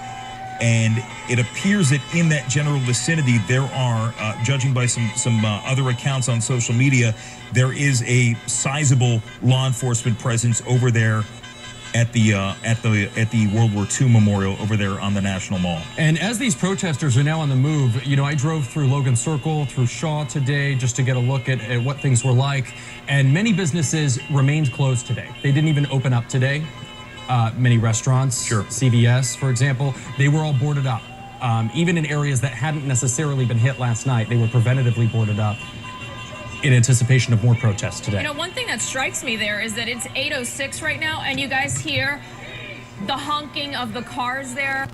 And it appears that in that general vicinity, there are, judging by some other accounts on social media, there is a sizable law enforcement presence over there at the World War II Memorial over there on the National Mall. And as these protesters are now on the move, you know, I drove through Logan Circle, through Shaw today, just to get a look at what things were like. And many businesses remained closed today. They didn't even open up today. Many restaurants, CVS, for example, they were all boarded up. Even in areas that hadn't necessarily been hit last night, they were preventatively boarded up in anticipation of more protests today. You know, one thing that strikes me there is that it's 8:06 right now, and you guys hear the honking of the cars there.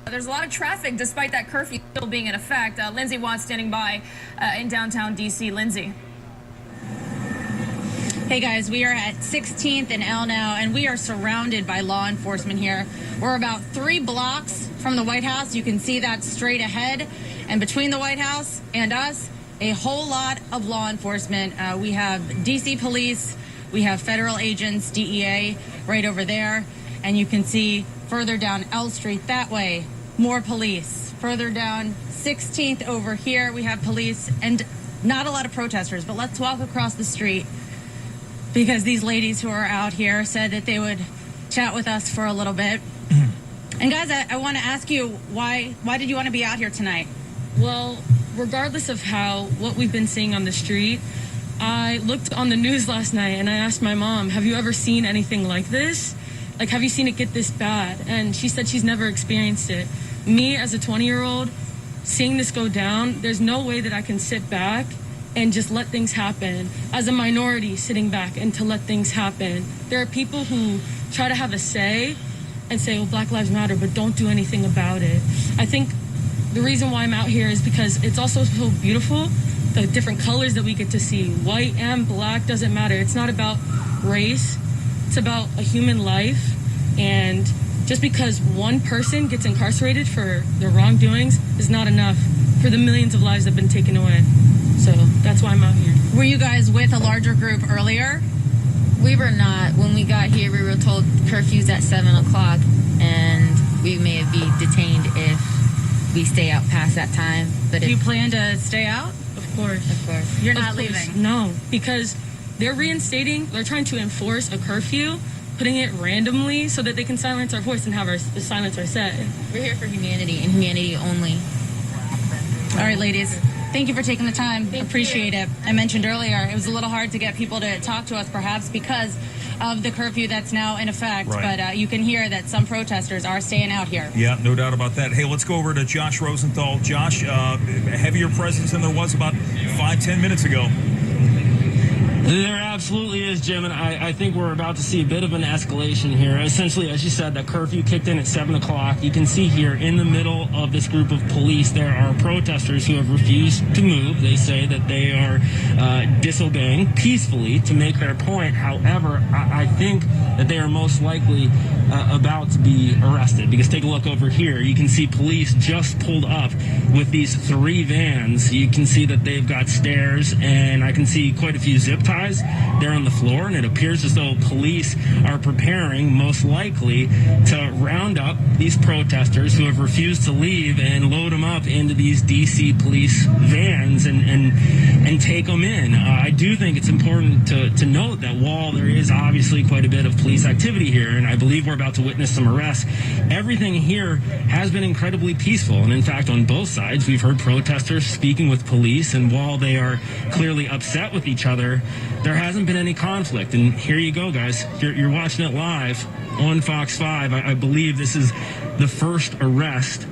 There's a lot of traffic despite that curfew still being in effect. Lindsay Watts standing by in downtown DC. Lindsay. Hey guys, we are at 16th and L now, and we are surrounded by law enforcement here. We're about 3 blocks from the White House. You can see that straight ahead. And between the White House and us, a whole lot of law enforcement. We have DC police, we have federal agents, DEA, right over there. And you can see further down L Street that way, more police. Further down 16th over here, we have police and not a lot of protesters, but let's walk across the street, because these ladies who are out here said that they would chat with us for a little bit. And guys, I want to ask you, why did you want to be out here tonight? Well, regardless of what we've been seeing on the street, I looked on the news last night and I asked my mom, have you ever seen anything like this? Like, have you seen it get this bad? And she said she's never experienced it. Me, as a 20-year-old, seeing this go down, there's no way that I can sit back and just let things happen. As a minority sitting back and to let things happen. There are people who try to have a say and say, well, Black Lives Matter, but don't do anything about it. I think the reason why I'm out here is because it's also so beautiful, the different colors that we get to see. White and black doesn't matter. It's not about race. It's about a human life. And just because one person gets incarcerated for their wrongdoings is not enough for the millions of lives that have been taken away. So that's why I'm out here. Were you guys with a larger group earlier? We were not. When we got here, we were told curfew's at 7 o'clock, and we may be detained if we stay out past that time. But Do you plan to stay out? Of course. Of course. You're not leaving? No, because they're trying to enforce a curfew, putting it randomly so that they can silence our voice and have silence our say. We're here for humanity and humanity only. right, ladies. Thank you for taking the time. Appreciate it. I mentioned earlier it was a little hard to get people to talk to us, perhaps because of the curfew that's now in effect. Right. But you can hear that some protesters are staying out here. Yeah, no doubt about that. Hey, let's go over to Josh Rosenthal. Josh, heavier presence than there was about 5-10 minutes ago. There absolutely is, Jim, and I think we're about to see a bit of an escalation here. Essentially, as you said, that curfew kicked in at 7 o'clock. You can see here in the middle of this group of police, there are protesters who have refused to move. They say that they are disobeying peacefully to make their point. However, I think that they are most likely about to be arrested, because take a look over here. You can see police just pulled up with these 3 vans. You can see that they've got stairs, and I can see quite a few zip ties there on the floor, and it appears as though police are preparing, most likely, to round up these protesters who have refused to leave and load them up into these DC police vans and take them in. I do think it's important to note that while there is obviously quite a bit of police activity here, and I believe we're about to witness some arrests, everything here has been incredibly peaceful. And in fact, on both sides, we've heard protesters speaking with police, and while they are clearly upset with each other, there hasn't been any conflict. And here you go, guys. You're watching it live on Fox 5. I believe this is the first arrest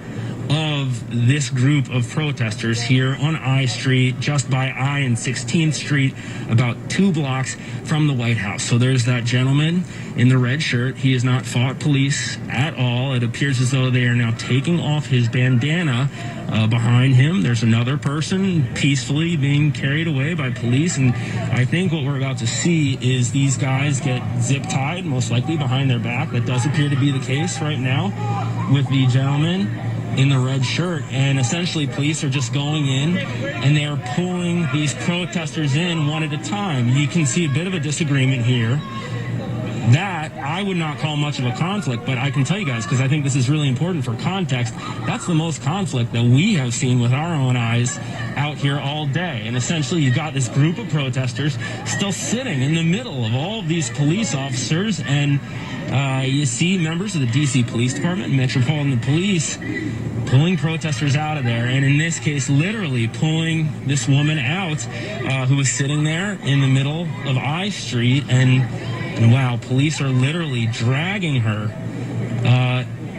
of this group of protesters here on I Street, just by I and 16th Street, about 2 blocks from the White House. So there's that gentleman in the red shirt. He has not fought police at all. It appears as though they are now taking off his bandana. Behind him, there's another person peacefully being carried away by police. And I think what we're about to see is these guys get zip-tied, most likely behind their back. That does appear to be the case right now with the gentleman in the red shirt. And essentially, police are just going in and they are pulling these protesters in one at a time. You can see a bit of a disagreement here. That I would not call much of a conflict, but I can tell you guys, because I think this is really important for context, that's the most conflict that we have seen with our own eyes out here all day. And essentially, you've got this group of protesters still sitting in the middle of all of these police officers, and you see members of the D.C. Police Department and Metropolitan Police pulling protesters out of there, and in this case, literally pulling this woman out who was sitting there in the middle of I Street, and wow, police are literally dragging her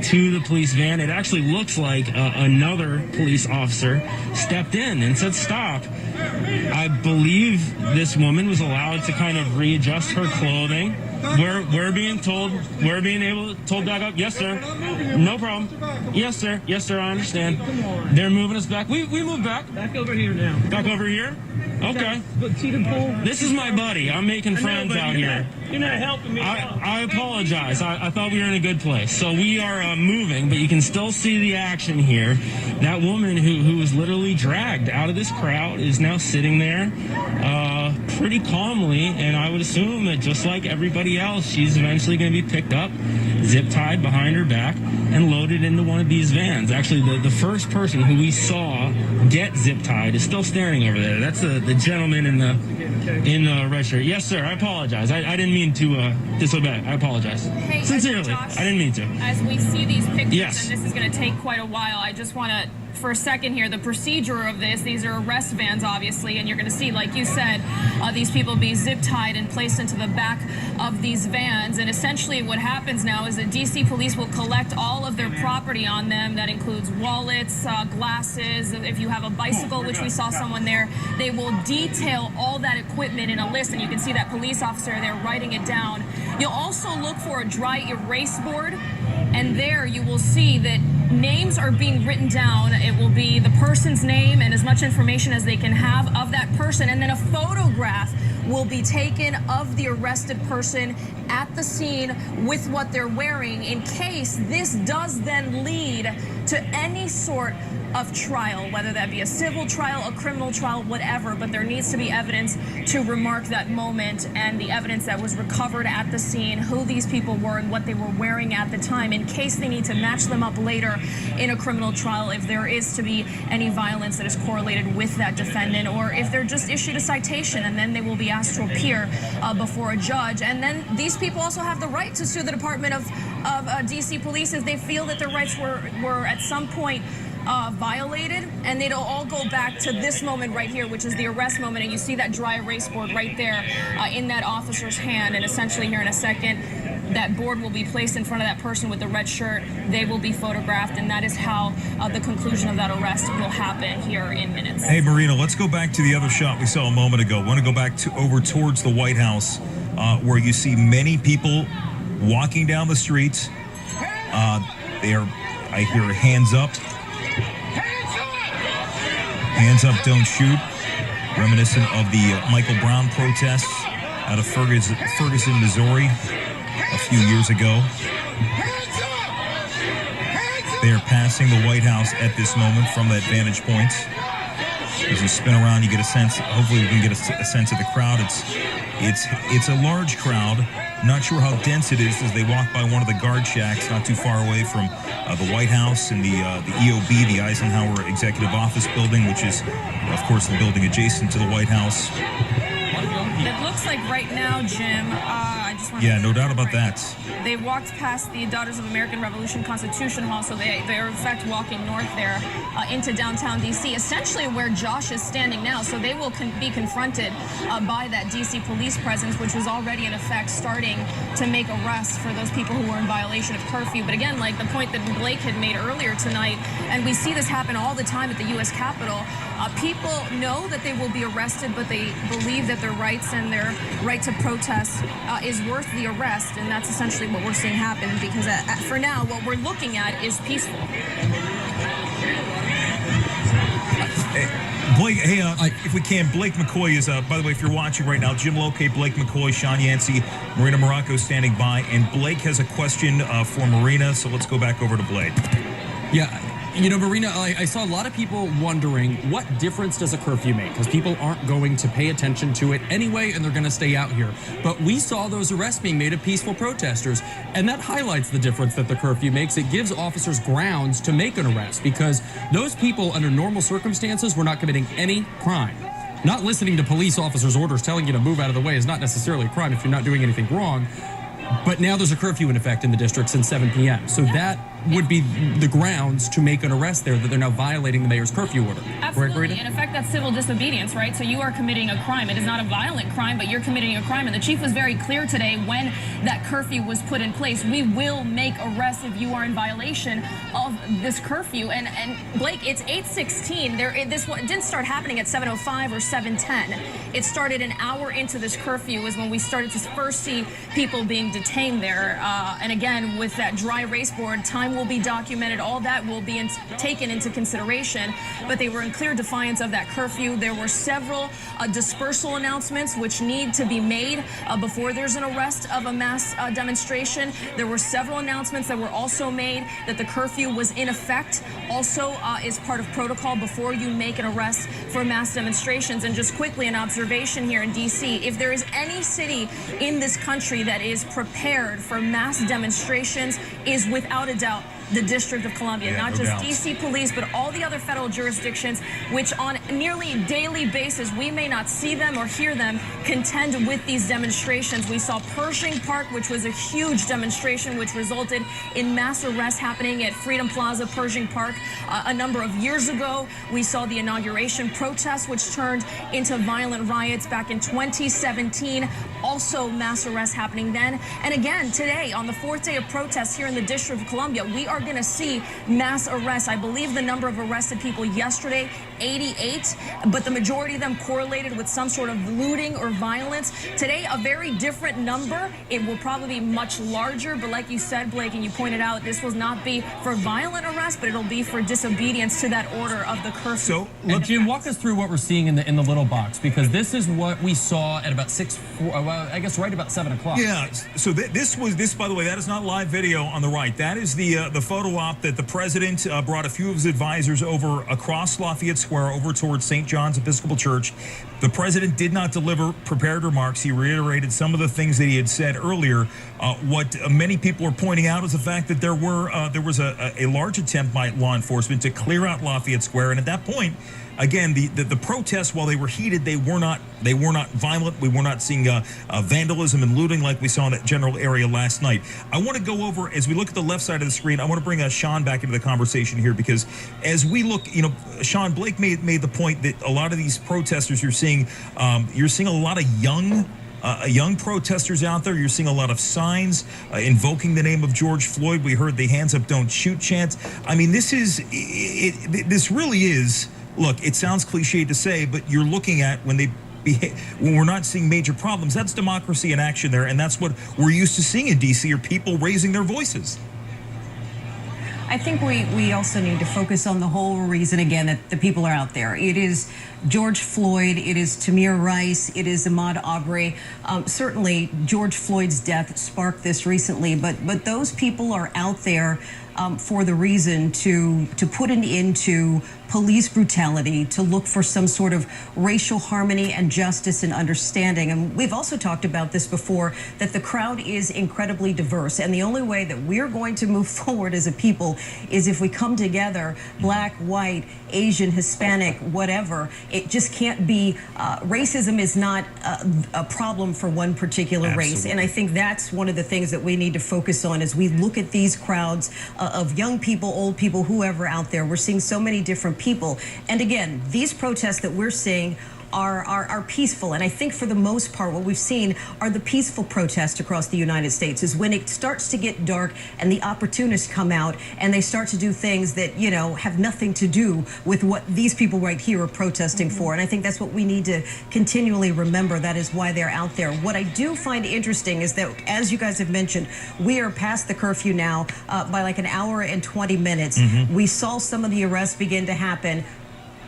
to the police van. It actually looks like another police officer stepped in and said, "Stop." I believe this woman was allowed to kind of readjust her clothing. We're being told, told back up. Yes, sir. No problem. Yes, sir. Yes, sir. I understand. They're moving us back. We move back. Back over here now. Back over here? Okay. See the pole? This is my buddy. I'm making friends out here. You're not helping me. I apologize. I thought we were in a good place. So we are moving, but you can still see the action here. That woman who was literally dragged out of this crowd is now sitting there pretty calmly, and I would assume that just like everybody else, she's eventually going to be picked up, zip-tied behind her back, and loaded into one of these vans. Actually, the first person who we saw get zip-tied is still standing over there. That's the gentleman in the red shirt. Yes, sir. I apologize. I didn't mean to disobey. I apologize. Hey, sincerely, Josh, I didn't mean to. As we see these pictures, Yes. and this is going to take quite a while, I just want to, for a second here, the procedure of this, these are arrest vans, obviously, and you're going to see, like you said, these people be zip-tied and placed into the back of these vans. And essentially what happens now is that D.C. police will collect all of their property on them. That includes wallets, glasses. If you have a bicycle, which we saw someone there, they will detail all that equipment in a list, and you can see that police officer there writing it down. You'll also look for a dry erase board, and there you will see that names are being written down. It will be the person's name and as much information as they can have of that person, and then a photograph will be taken of the arrested person at the scene with what they're wearing, in case this does then lead to any sort of trial, whether that be a civil trial, a criminal trial, whatever. But there needs to be evidence to remark that moment and the evidence that was recovered at the scene, who these people were and what they were wearing at the time, in case they need to match them up later in a criminal trial if there is to be any violence that is correlated with that defendant, or if they're just issued a citation and then they will be asked to appear before a judge. And then these people also have the right to sue the Department of D.C. Police if they feel that their rights were at some point violated, and it'll all go back to this moment right here, which is the arrest moment, and you see that dry erase board right there in that officer's hand, and essentially here in a second, that board will be placed in front of that person with the red shirt. They will be photographed, and that is how the conclusion of that arrest will happen here in minutes. Hey, Marina, let's go back to the other shot we saw a moment ago. I want to go back to over towards the White House, where you see many people walking down the streets. I hear hands up. Hands up, don't shoot. Reminiscent of the Michael Brown protests out of Ferguson, Missouri a few years ago. They are passing the White House at this moment from that vantage point. As you spin around, you get a sense. Hopefully, we can get a sense of the crowd. It's a large crowd. Not sure how dense it is as they walk by one of the guard shacks not too far away from the White House and the EOB, the Eisenhower Executive Office Building, which is, of course, the building adjacent to the White House. It looks like right now, Jim, I just want no doubt about that. They walked past the Daughters of American Revolution Constitution Hall, so they are in fact walking north there into downtown D.C., essentially where Josh is standing now. So they will be confronted by that D.C. police presence, which was already in effect starting to make arrests for those people who were in violation of curfew. But again, like the point that Blake had made earlier tonight, and we see this happen all the time at the U.S. Capitol, people know that they will be arrested, but they believe that their rights and their right to protest is worth the arrest, and that's essentially what we're seeing happen, because for now, what we're looking at is peaceful. Blake, hey, if we can, Blake McCoy is, by the way, if you're watching right now, Jim Lokay, Blake McCoy, Sean Yancey, Marina Morocco standing by, and Blake has a question for Marina, so let's go back over to Blake. Yeah. You know, Marina, I saw a lot of people wondering what difference does a curfew make? Because people aren't going to pay attention to it anyway, and they're going to stay out here. But we saw those arrests being made of peaceful protesters, and that highlights the difference that the curfew makes. It gives officers grounds to make an arrest, because those people, under normal circumstances, were not committing any crime. Not listening to police officers' orders telling you to move out of the way is not necessarily a crime if you're not doing anything wrong. But now there's a curfew in effect in the district since 7 p.m. So that would be the grounds to make an arrest there, that they're now violating the mayor's curfew order. Absolutely. In effect, that's civil disobedience, right? So you are committing a crime. It is not a violent crime, but you're committing a crime. And the chief was very clear today when that curfew was put in place. We will make arrests if you are in violation of this curfew. And Blake, it's 8:16. This didn't start happening at 7:05 or 7:10. It started an hour into this curfew is when we started to first see people being detained there. And again, with that dry erase board, time will be documented. All that will be taken into consideration. But they were in clear defiance of that curfew. There were several dispersal announcements which need to be made before there's an arrest of a mass demonstration. There were several announcements that were also made that the curfew was in effect. Also is part of protocol before you make an arrest for mass demonstrations. And just quickly, an observation here in D.C. If there is any city in this country that is prepared for mass demonstrations, is without a doubt the District of Columbia, not just D.C. police, but all the other federal jurisdictions, which on nearly a daily basis, we may not see them or hear them contend with these demonstrations. We saw Pershing Park, which was a huge demonstration, which resulted in mass arrests happening at Freedom Plaza, Pershing Park, a number of years ago. We saw the inauguration protests, which turned into violent riots back in 2017. Also mass arrests happening then. And again, today, on the fourth day of protests here in the District of Columbia, we are going to see mass arrests. I believe the number of arrested people yesterday, 88, but the majority of them correlated with some sort of looting or violence. Today, a very different number. It will probably be much larger, but like you said, Blake, and you pointed out, this will not be for violent arrest, but it'll be for disobedience to that order of the curfew. So, look, Jim, walk us through what we're seeing in the little box, because this is what we saw at about I guess right about 7 o'clock. Yeah. So this, by the way, that is not live video on the right. That is the photo op that the president brought a few of his advisors over across Lafayette Square over towards St. John's Episcopal Church. The president did not deliver prepared remarks. He reiterated some of the things that he had said earlier. What many people are pointing out is the fact that there was a large attempt by law enforcement to clear out Lafayette Square, and at that point, again, the protests, while they were heated, they were not violent. We were not seeing vandalism and looting like we saw in that general area last night. I want to go over, as we look at the left side of the screen, I want to bring Sean back into the conversation here, because as we look, Sean, Blake made the point that a lot of these protesters you're seeing a lot of young protesters out there. You're seeing a lot of signs invoking the name of George Floyd. We heard the hands up, don't shoot chant. I mean, this really is, look, it sounds cliche to say, but you're looking at when we're not seeing major problems. That's democracy in action there, and that's what we're used to seeing in D.C. are people raising their voices. I think we also need to focus on the whole reason, again, that the people are out there. It is George Floyd, it is Tamir Rice, it is Ahmaud Arbery. Certainly, George Floyd's death sparked this recently, but those people are out there for the reason to put an end to police brutality, to look for some sort of racial harmony and justice and understanding. And we've also talked about this before, that the crowd is incredibly diverse. And the only way that we're going to move forward as a people is if we come together, black, white, Asian, Hispanic, whatever. It just can't be, racism is not a problem for one particular race. And I think that's one of the things that we need to focus on as we look at these crowds of young people, old people, whoever out there. We're seeing so many different people. And again, these protests that we're seeing are peaceful. And I think for the most part, what we've seen are the peaceful protests across the United States. Is when it starts to get dark and the opportunists come out and they start to do things that, have nothing to do with what these people right here are protesting for. And I think that's what we need to continually remember. That is why they're out there. What I do find interesting is that, as you guys have mentioned, we are past the curfew now by like an hour and 20 minutes. We saw some of the arrests begin to happen.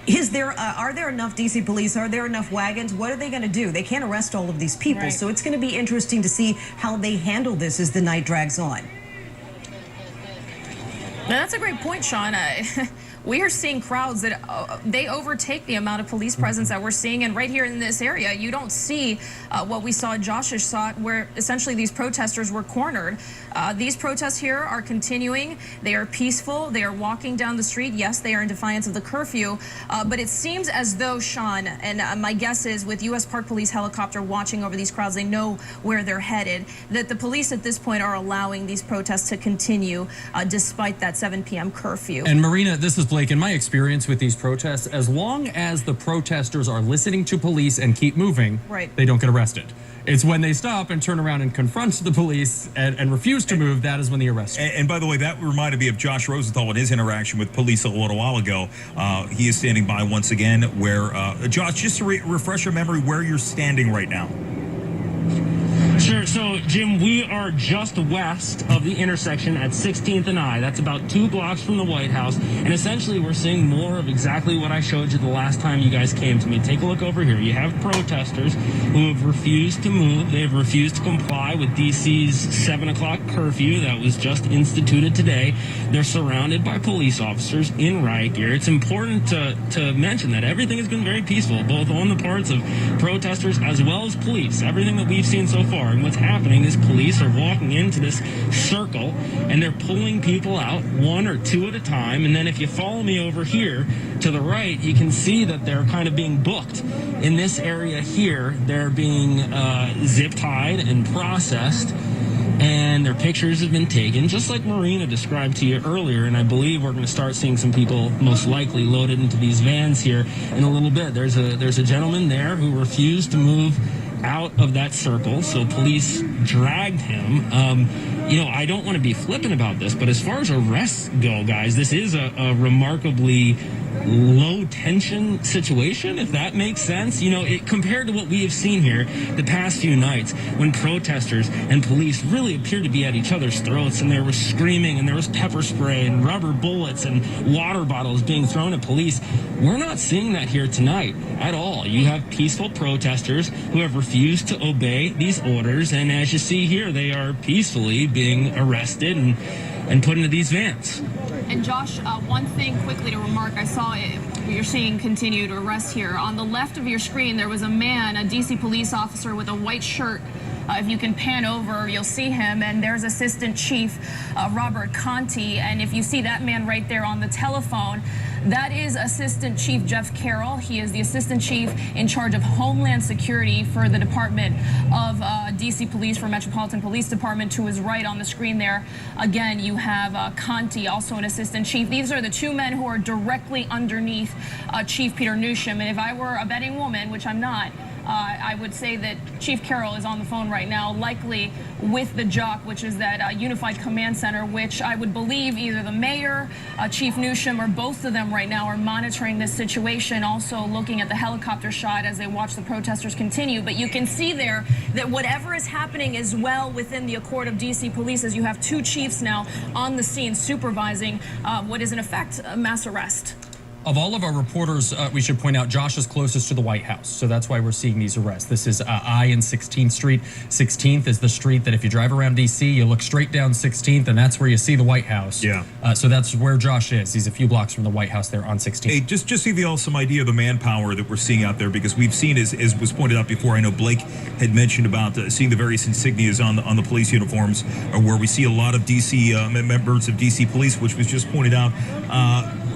Are there enough DC police? Are there enough wagons? What are they going to do? They can't arrest all of these people. Right. So it's going to be interesting to see how they handle this as the night drags on. That's a great point, Sean. We are seeing crowds that they overtake the amount of police presence that we're seeing. And right here in this area, you don't see what we saw, Josh saw, where essentially these protesters were cornered. These protests here are continuing. They are peaceful. They are walking down the street. Yes, they are in defiance of the curfew. But it seems as though, Sean, and my guess is with U.S. Park Police helicopter watching over these crowds, they know where they're headed, that the police at this point are allowing these protests to continue despite that 7 p.m. curfew. And Marina, this is Blake. In my experience with these protests, as long as the protesters are listening to police and keep moving, right, they don't get arrested. It's when they stop and turn around and confront the police and refuse to move, that is when the arrest. And by the way, that reminded me of Josh Rosenthal and his interaction with police a little while ago. He is standing by once again where, Josh, just to refresh your memory where you're standing right now. Sure. So, Jim, we are just west of the intersection at 16th and I. That's about 2 blocks from the White House. And essentially, we're seeing more of exactly what I showed you the last time you guys came to me. Take a look over here. You have protesters who have refused to move. They have refused to comply with D.C.'s 7 o'clock curfew that was just instituted today. They're surrounded by police officers in riot gear. It's important to mention that everything has been very peaceful, both on the parts of protesters as well as police. Everything that we've seen so far. And what's happening is police are walking into this circle and they're pulling people out 1 or 2 at a time. And then if you follow me over here to the right, you can see that they're kind of being booked. In this area here, they're being zip-tied and processed. And their pictures have been taken, just like Marina described to you earlier. And I believe we're going to start seeing some people most likely loaded into these vans here in a little bit. There's a gentleman there who refused to move out of that circle, so police dragged him. I don't want to be flippant about this, but as far as arrests go, guys, this is a remarkably low tension situation, if that makes sense. Compared to what we have seen here the past few nights when protesters and police really appeared to be at each other's throats, and there was screaming and there was pepper spray and rubber bullets and water bottles being thrown at police. We're not seeing that here tonight at all. You have peaceful protesters who have refused to obey these orders, and as you see here, they are peacefully being arrested and put into these vans. And Josh, one thing quickly to remark, I saw you're seeing continued arrests here. On the left of your screen, there was a man, a DC police officer with a white shirt. If you can pan over, you'll see him, and there's Assistant Chief Robert Conti. And if you see that man right there on the telephone, That is Assistant Chief Jeff Carroll. He is the Assistant Chief in charge of Homeland Security for the Department of DC Police, for Metropolitan Police Department, to his right on the screen there. Again, you have Conti, also an Assistant Chief. These are the two men who are directly underneath Chief Peter Newsham. And if I were a betting woman, which I'm not, I would say that Chief Carroll is on the phone right now, likely with the JOC, which is that Unified Command Center, which I would believe either the mayor, Chief Newsham, or both of them right now are monitoring this situation, also looking at the helicopter shot as they watch the protesters continue. But you can see there that whatever is happening is well within the accord of DC Police, as you have two chiefs now on the scene supervising what is in effect a mass arrest. Of all of our reporters, we should point out Josh is closest to the White House, so that's why we're seeing these arrests. This is I and 16th Street. 16th is the street that if you drive around D.C., you look straight down 16th, and that's where you see the White House. Yeah. So that's where Josh is. He's a few blocks from the White House there on 16th. Hey, just to give you all some idea of the manpower that we're seeing out there, because we've seen, as was pointed out before, I know Blake had mentioned about seeing the various insignias on the police uniforms, where we see a lot of D.C. Members of D.C. Police, which was just pointed out.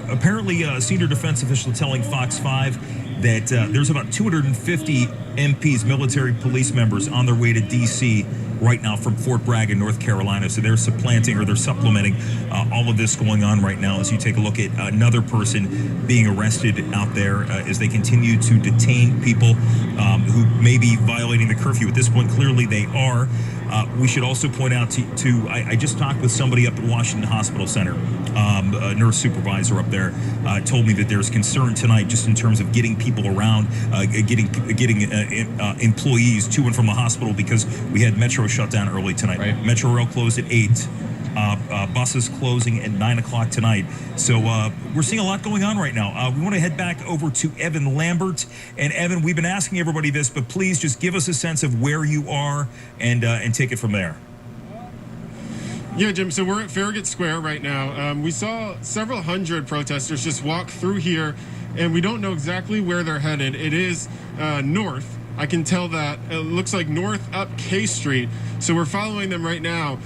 Apparently, a senior defense official telling Fox 5 that there's about 250 MPs, military police members, on their way to D.C. right now from Fort Bragg in North Carolina. So they're supplementing all of this going on right now as you take a look at another person being arrested out there as they continue to detain people who may be violating the curfew. At this point, clearly they are. We should also point out I just talked with somebody up at Washington Hospital Center, a nurse supervisor up there, told me that there's concern tonight just in terms of getting people around, getting employees to and from the hospital, because we had Metro shut down early tonight. Right. Metro Rail closed at 8. Buses closing at 9 o'clock tonight. So we're seeing a lot going on right now. We want to head back over to Evan Lambert. And Evan, we've been asking everybody this, but please just give us a sense of where you are and take it from there. Yeah, Jim, so we're at Farragut Square right now. We saw several hundred protesters just walk through here, and we don't know exactly where they're headed. It is north. I can tell that it looks like north up K Street. So we're following them right now.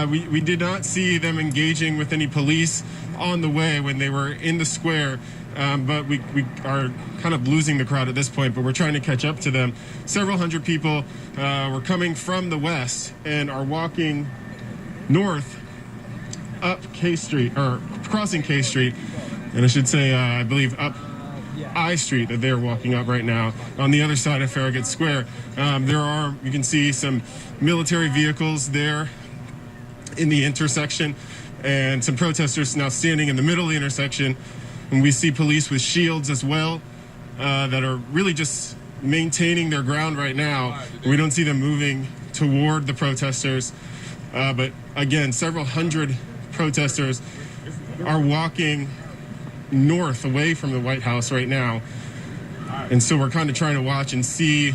We did not see them engaging with any police on the way when they were in the square. But we are kind of losing the crowd at this point, but we're trying to catch up to them. Several hundred people were coming from the west and are walking north up K Street, or crossing K Street. And I should say, I believe up I Street that they're walking up right now on the other side of Farragut Square. You can see some military vehicles there in the intersection, and some protesters now standing in the middle of the intersection. And we see police with shields as well that are really just maintaining their ground right now. We don't see them moving toward the protesters. But again, several hundred protesters are walking north away from the White House right now. And so we're kind of trying to watch and see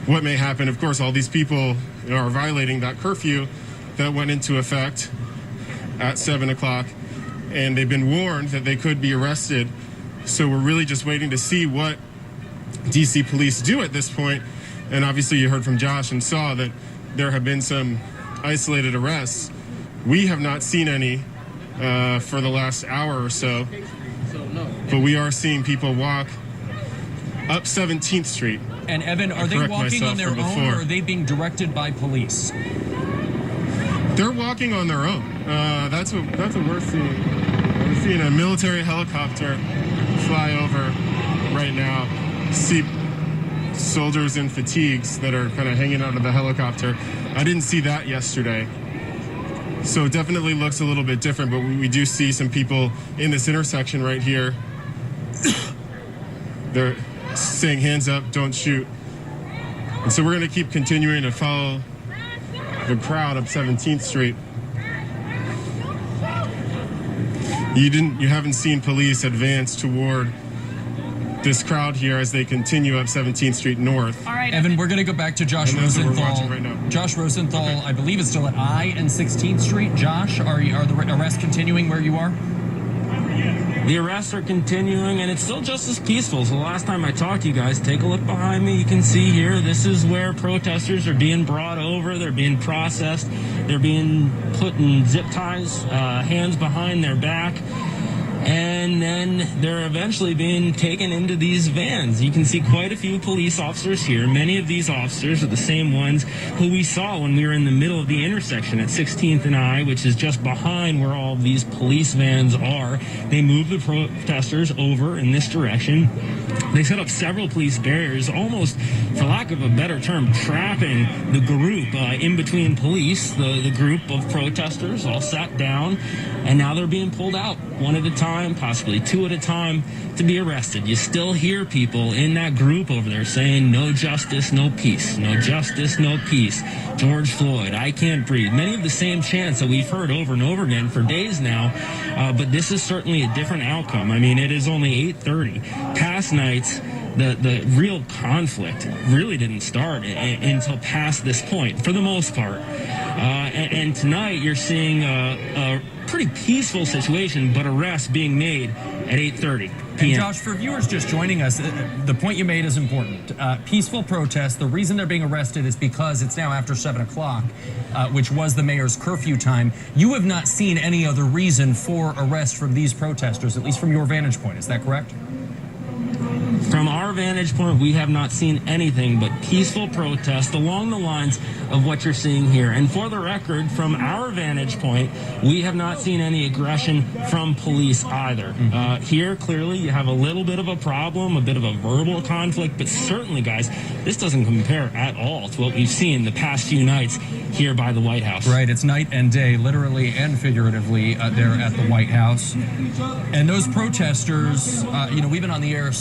what may happen. Of course, all these people are violating that curfew that went into effect at 7 o'clock, and they've been warned that they could be arrested. So we're really just waiting to see what DC police do at this point. And obviously you heard from Josh and saw that there have been some isolated arrests. We have not seen any for the last hour or so, but we are seeing people walk up 17th Street. And Evan, are they walking on their own, or are they being directed by police? They're walking on their own. That's what we're seeing. We're seeing a military helicopter fly over right now. See soldiers in fatigues that are kind of hanging out of the helicopter. I didn't see that yesterday. So it definitely looks a little bit different, but we do see some people in this intersection right here. They're saying, hands up, don't shoot. And so we're going to keep continuing to follow the crowd up 17th Street. You haven't seen police advance toward this crowd here as they continue up 17th Street north. All right, Evan, we're going to go back to Josh Rosenthal. Right now. Josh Rosenthal, I believe, is still at I and 16th Street. Josh, are the arrests continuing where you are? The arrests are continuing, and it's still just as peaceful. So the last time I talked to you guys, take a look behind me. You can see here, this is where protesters are being brought over. They're being processed. They're being put in zip ties, hands behind their back. and then they're eventually being taken into these vans. You can see quite a few police officers here. Many of these officers are the same ones who we saw when we were in the middle of the intersection at 16th and I, which is just behind where all of these police vans are. They moved the protesters over in this direction. They set up several police barriers, almost, for lack of a better term, trapping the group in between police. The group of protesters all sat down, and now they're being pulled out one at a time, possibly two at a time, to be arrested. You still hear people in that group over there saying, "No justice, no peace. No justice, no peace. George Floyd, I can't breathe." Many of the same chants that we've heard over and over again for days now, but this is certainly a different outcome. I mean, it is only 8:30. Past nights, the real conflict really didn't start until past this point, for the most part. And tonight you're seeing a pretty peaceful situation, but arrests being made at 8:30 p.m. And Josh, for viewers just joining us, the point you made is important. Peaceful protest, the reason they're being arrested is because it's now after 7 o'clock, which was the mayor's curfew time. You have not seen any other reason for arrest from these protesters, at least from your vantage point. Is that correct? From our vantage point, we have not seen anything but peaceful protest along the lines of what you're seeing here. And for the record, from our vantage point, we have not seen any aggression from police either. Here, clearly, you have a little bit of a problem, a bit of a verbal conflict, but certainly, guys, this doesn't compare at all to what we've seen the past few nights here by the White House. Right, it's night and day, literally and figuratively, there at the White House. And those protesters, we've been on the air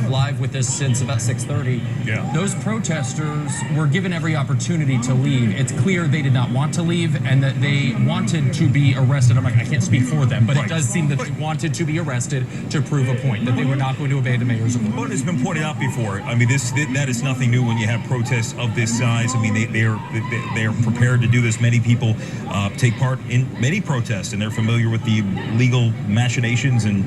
live with this since about 6:30. Yeah. Those protesters were given every opportunity to leave. It's clear they did not want to leave and that they wanted to be arrested. I can't speak for them, but it does seem that they wanted to be arrested to prove a point, that they were not going to obey the mayor's order. But it's been pointed out before. I mean, that is nothing new when you have protests of this size. I mean, they are prepared to do this. Many people take part in many protests, and they're familiar with the legal machinations and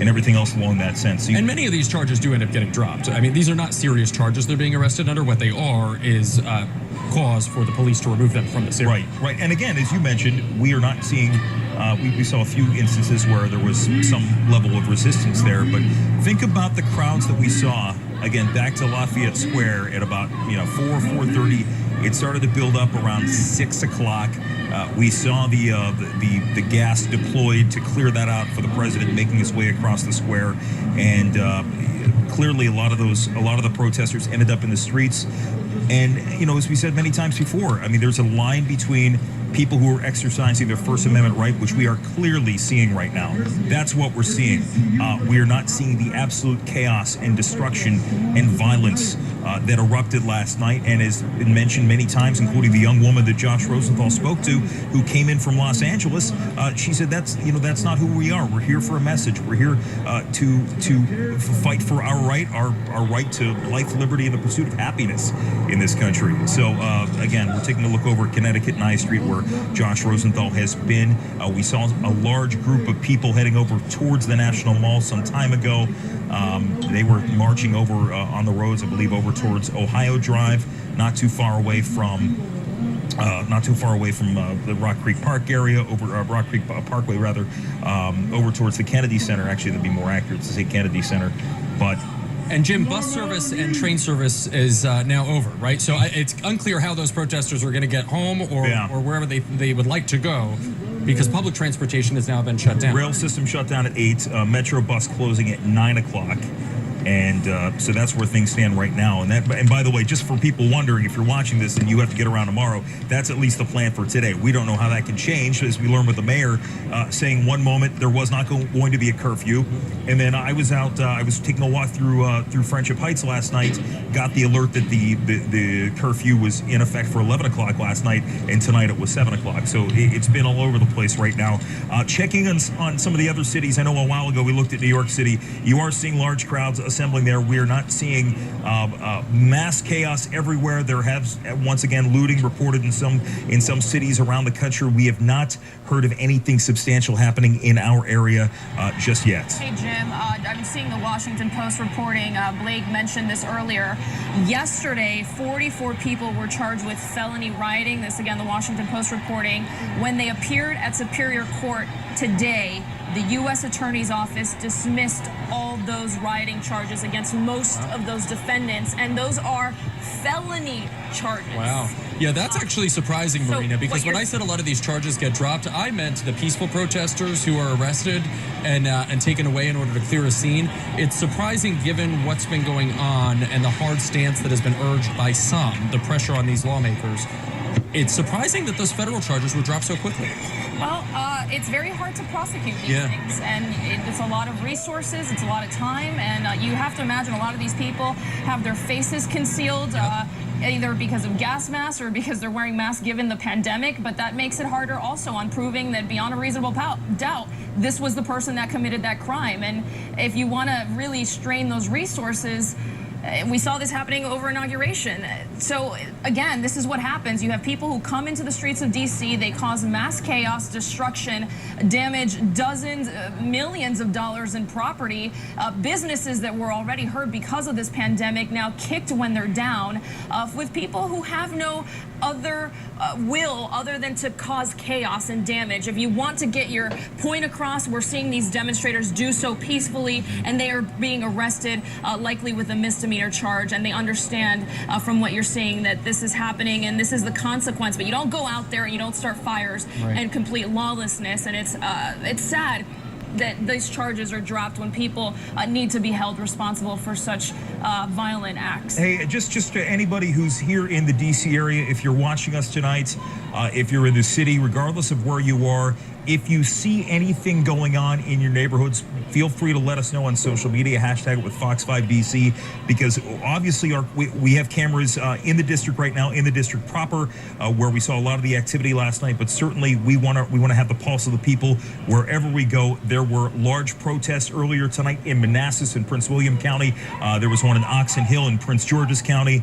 everything else along that sense. And many of these charges do end up getting dropped. I mean, these are not serious charges they're being arrested under. What they are is cause for the police to remove them from this area. Right. And again, as you mentioned, we are not seeing, we saw a few instances where there was some level of resistance there, but think about the crowds that we saw, again, back to Lafayette Square at about, 4:30. It started to build up around 6 o'clock. We saw the gas deployed to clear that out for the president making his way across the square, and clearly a lot of the protesters ended up in the streets. And as we said many times before, I mean, there's a line between people who are exercising their First Amendment right, which we are clearly seeing right now. That's what we're seeing. We are not seeing the absolute chaos and destruction and violence that erupted last night, and has been mentioned many times, including the young woman that Josh Rosenthal spoke to, who came in from Los Angeles. She said, that's not who we are. We're here for a message. We're here to fight for our right to life, liberty, and the pursuit of happiness in this country. So again, we're taking a look over at Connecticut and I Street, where Josh Rosenthal has been. We saw a large group of people heading over towards the National Mall some time ago. They were marching over on the roads, I believe, over towards Ohio Drive, not too far away from the Rock Creek Park area, over Rock Creek Parkway rather, over towards the Kennedy Center. Actually, that'd be more accurate to say Kennedy Center, but. And Jim, bus service and train service is now over, right? So it's unclear how those protesters are going to get home or wherever they would like to go, because public transportation has now been shut down. Rail system shut down at 8, Metro bus closing at 9 o'clock. And so that's where things stand right now. And by the way, just for people wondering, if you're watching this and you have to get around tomorrow, that's at least the plan for today. We don't know how that can change, as we learned with the mayor saying one moment there was not going to be a curfew, and then I was out. I was taking a walk through Friendship Heights last night. Got the alert that the curfew was in effect for 11 o'clock last night, and tonight it was 7 o'clock. So it's been all over the place right now. Checking on some of the other cities. I know a while ago we looked at New York City. You are seeing large crowds assembling there. We are not seeing mass chaos everywhere. There has once again looting reported in some cities around the country. We have not heard of anything substantial happening in our area just yet. Hey Jim, I'm seeing the Washington Post reporting. Blake mentioned this earlier. Yesterday, 44 people were charged with felony rioting. This again, the Washington Post reporting. When they appeared at Superior Court today, the U.S. Attorney's Office dismissed all those rioting charges against most of those defendants, and those are felony charges. Wow. Yeah, that's actually surprising, Marina, because when I said a lot of these charges get dropped, I meant the peaceful protesters who are arrested and taken away in order to clear a scene. It's surprising given what's been going on and the hard stance that has been urged by some, the pressure on these lawmakers. It's surprising that those federal charges were dropped so quickly. Well, it's very hard to prosecute these things, and it's a lot of resources, it's a lot of time, and you have to imagine a lot of these people have their faces concealed, either because of gas masks or because they're wearing masks given the pandemic, but that makes it harder also on proving that beyond a reasonable doubt, this was the person that committed that crime. And if you want to really strain those resources, we saw this happening over inauguration. So again, this is what happens. You have people who come into the streets of DC, they cause mass chaos, destruction, damage dozens, millions of dollars in property. Businesses that were already hurt because of this pandemic now kicked when they're down, with people who have no other will other than to cause chaos and damage. If you want to get your point across, we're seeing these demonstrators do so peacefully, and they are being arrested, likely with a misdemeanor charge, and they understand from what you're seeing that this is happening and this is the consequence. But you don't go out there and you don't start fires and complete lawlessness, and it's sad that these charges are dropped when people need to be held responsible for such violent acts. Hey, just to anybody who's here in the D.C. area, if you're watching us tonight, if you're in the city, regardless of where you are, if you see anything going on in your neighborhoods, feel free to let us know on social media, hashtag it with Fox5DC, because obviously we have cameras in the district right now, in the district proper, where we saw a lot of the activity last night, but certainly we want to have the pulse of the people wherever we go. There were large protests earlier tonight in Manassas and Prince William County. There was one in Oxon Hill in Prince George's County.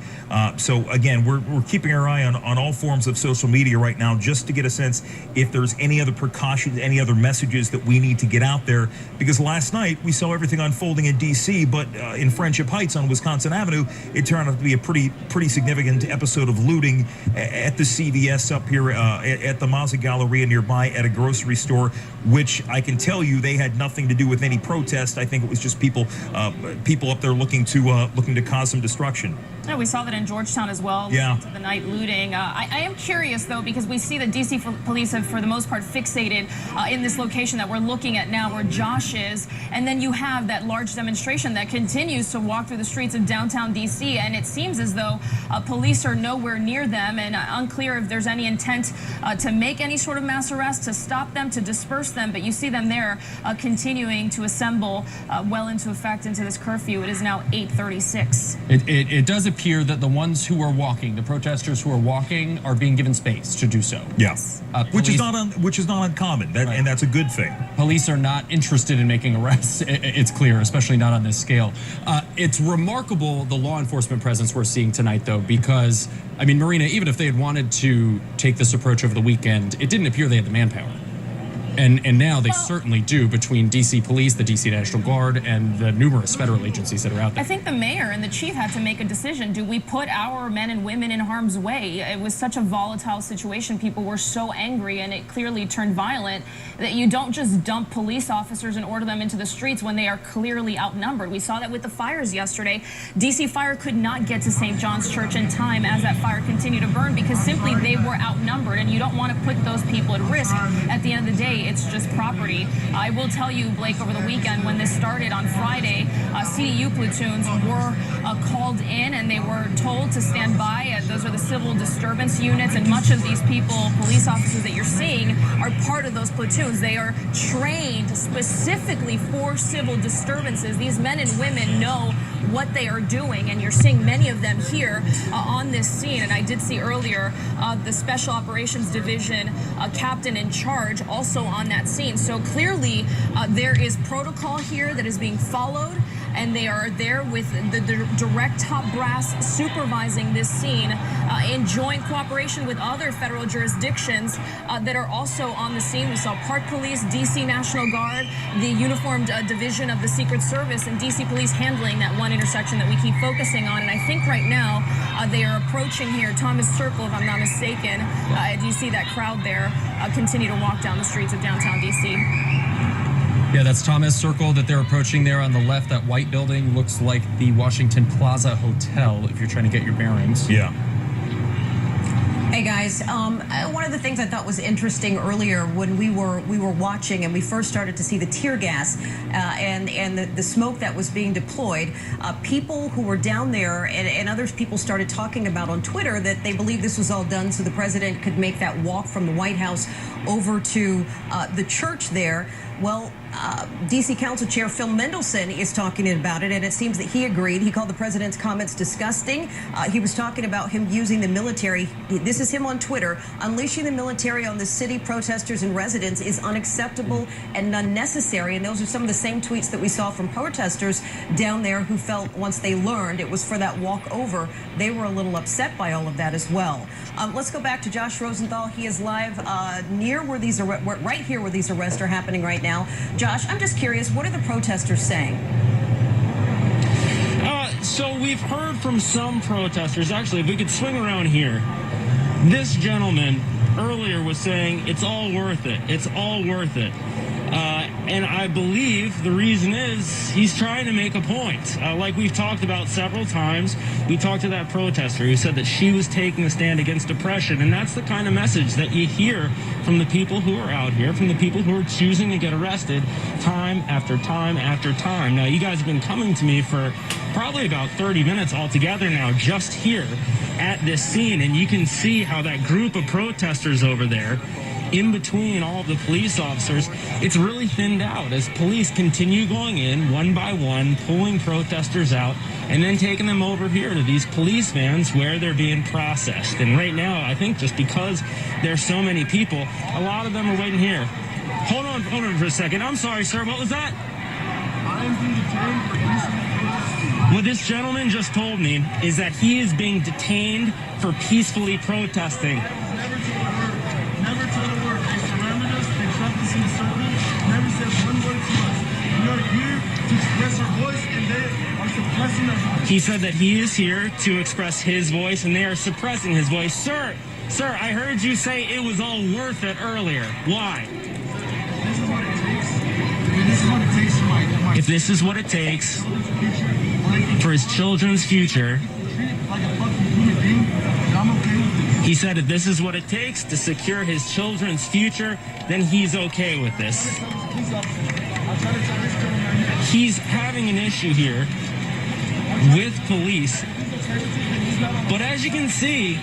So again, we're keeping our eye on all forms of social media right now, just to get a sense if there's any other precautions, any other messages that we need to get out there, because last night we saw everything unfolding in D.C., but in Friendship Heights on Wisconsin Avenue, it turned out to be a pretty significant episode of looting at the CVS up here, at the Mazda Galleria nearby, at a grocery store, which I can tell you they had nothing to do with any protest. I think it was just people up there looking to cause some destruction. Yeah, we saw that in Georgetown as well. Yeah. To the night looting. I am curious, though, because we see that D.C. police have, for the most part, fixated in this location that we're looking at now, where Josh is, and then you have that large demonstration that continues to walk through the streets of downtown D.C., and it seems as though police are nowhere near them, and unclear if there's any intent to make any sort of mass arrest, to stop them, to disperse them, but you see them there continuing to assemble well into effect into this curfew. It is now 8:36. It does appear that the ones who are walking, the protesters who are walking, are being given space to do so. Yes, which is not uncommon, and that's a good thing. Police are not interested in making arrests. It's clear, especially not on this scale. It's remarkable the law enforcement presence we're seeing tonight, though, because I mean, Marina, even if they had wanted to take this approach over the weekend, it didn't appear they had the manpower. And now they certainly do, between D.C. Police, the D.C. National Guard, and the numerous federal agencies that are out there. I think the mayor and the chief had to make a decision. Do we put our men and women in harm's way? It was such a volatile situation. People were so angry, and it clearly turned violent, that you don't just dump police officers and order them into the streets when they are clearly outnumbered. We saw that with the fires yesterday. D.C. Fire could not get to St. John's Church in time as that fire continued to burn, because simply they were outnumbered, and you don't want to put those people at risk. At the end of the day, it's just property. I will tell you, Blake, over the weekend when this started on Friday, CDU platoons were called in, and they were told to stand by. Those are the civil disturbance units, and much of these people, police officers that you're seeing, are part of those platoons. They are trained specifically for civil disturbances. These men and women know what they are doing, and you're seeing many of them here on this scene. And I did see earlier the Special Operations Division captain in charge also on that scene. So clearly there is protocol here that is being followed, and they are there with the direct top brass supervising this scene in joint cooperation with other federal jurisdictions that are also on the scene. We saw Park Police, D.C. National Guard, the uniformed division of the Secret Service, and D.C. Police handling that one intersection that we keep focusing on. And I think right now they are approaching here Thomas Circle, if I'm not mistaken. Do you see that crowd there continue to walk down the streets of downtown D.C.? Yeah, that's Thomas Circle that they're approaching there on the left. That white building looks like the Washington Plaza Hotel if you're trying to get your bearings. Yeah. Hey guys, one of the things I thought was interesting earlier when we were watching and we first started to see the tear gas and the smoke that was being deployed, people who were down there and other people started talking about on Twitter that they believe this was all done so the president could make that walk from the White House over to the church there. Well, D.C. Council Chair Phil Mendelson is talking about it, and it seems that he agreed. He called the president's comments disgusting. He was talking about him using the military. This is him on Twitter. Unleashing the military on the city, protesters, and residents is unacceptable and unnecessary. And those are some of the same tweets that we saw from protesters down there who felt once they learned it was for that walk over, they were a little upset by all of that as well. Let's go back to Josh Rosenthal. He is live near where these right here where these arrests are happening right now. Josh, I'm just curious, what are the protesters saying? So we've heard from some protesters, actually, if we could swing around here, this gentleman earlier was saying it's all worth it. It's all worth it. And I believe the reason is he's trying to make a point. Like we've talked about several times, we talked to that protester who said that she was taking a stand against oppression. And that's the kind of message that you hear from the people who are out here, from the people who are choosing to get arrested time after time after time. Now, you guys have been coming to me for probably about 30 minutes altogether now, just here at this scene. And you can see how that group of protesters over there, in between all of the police officers, it's really thinned out as police continue going in one by one, pulling protesters out, and then taking them over here to these police vans where they're being processed. And right now, I think just because there's so many people, a lot of them are waiting here. Hold on for a second. I'm sorry, sir. What was that? I am being detained for peacefully protesting. What this gentleman just told me is that he is being detained for peacefully protesting. Never to the word. Never to the word. They surrounded us. They trapped us in a circle. Never said one word to us. We are here to express our voice, and they are suppressing our voice. He said that he is here to express his voice, and they are suppressing his voice. Sir, I heard you say it was all worth it earlier. Why? This is what it takes. This is what it takes for my If this is what it takes for his children's future, like a fucking human being, then I'm okay with this. he said if this is what it takes to secure his children's future, then he's okay with this. He's having an issue here with police, but as you can see,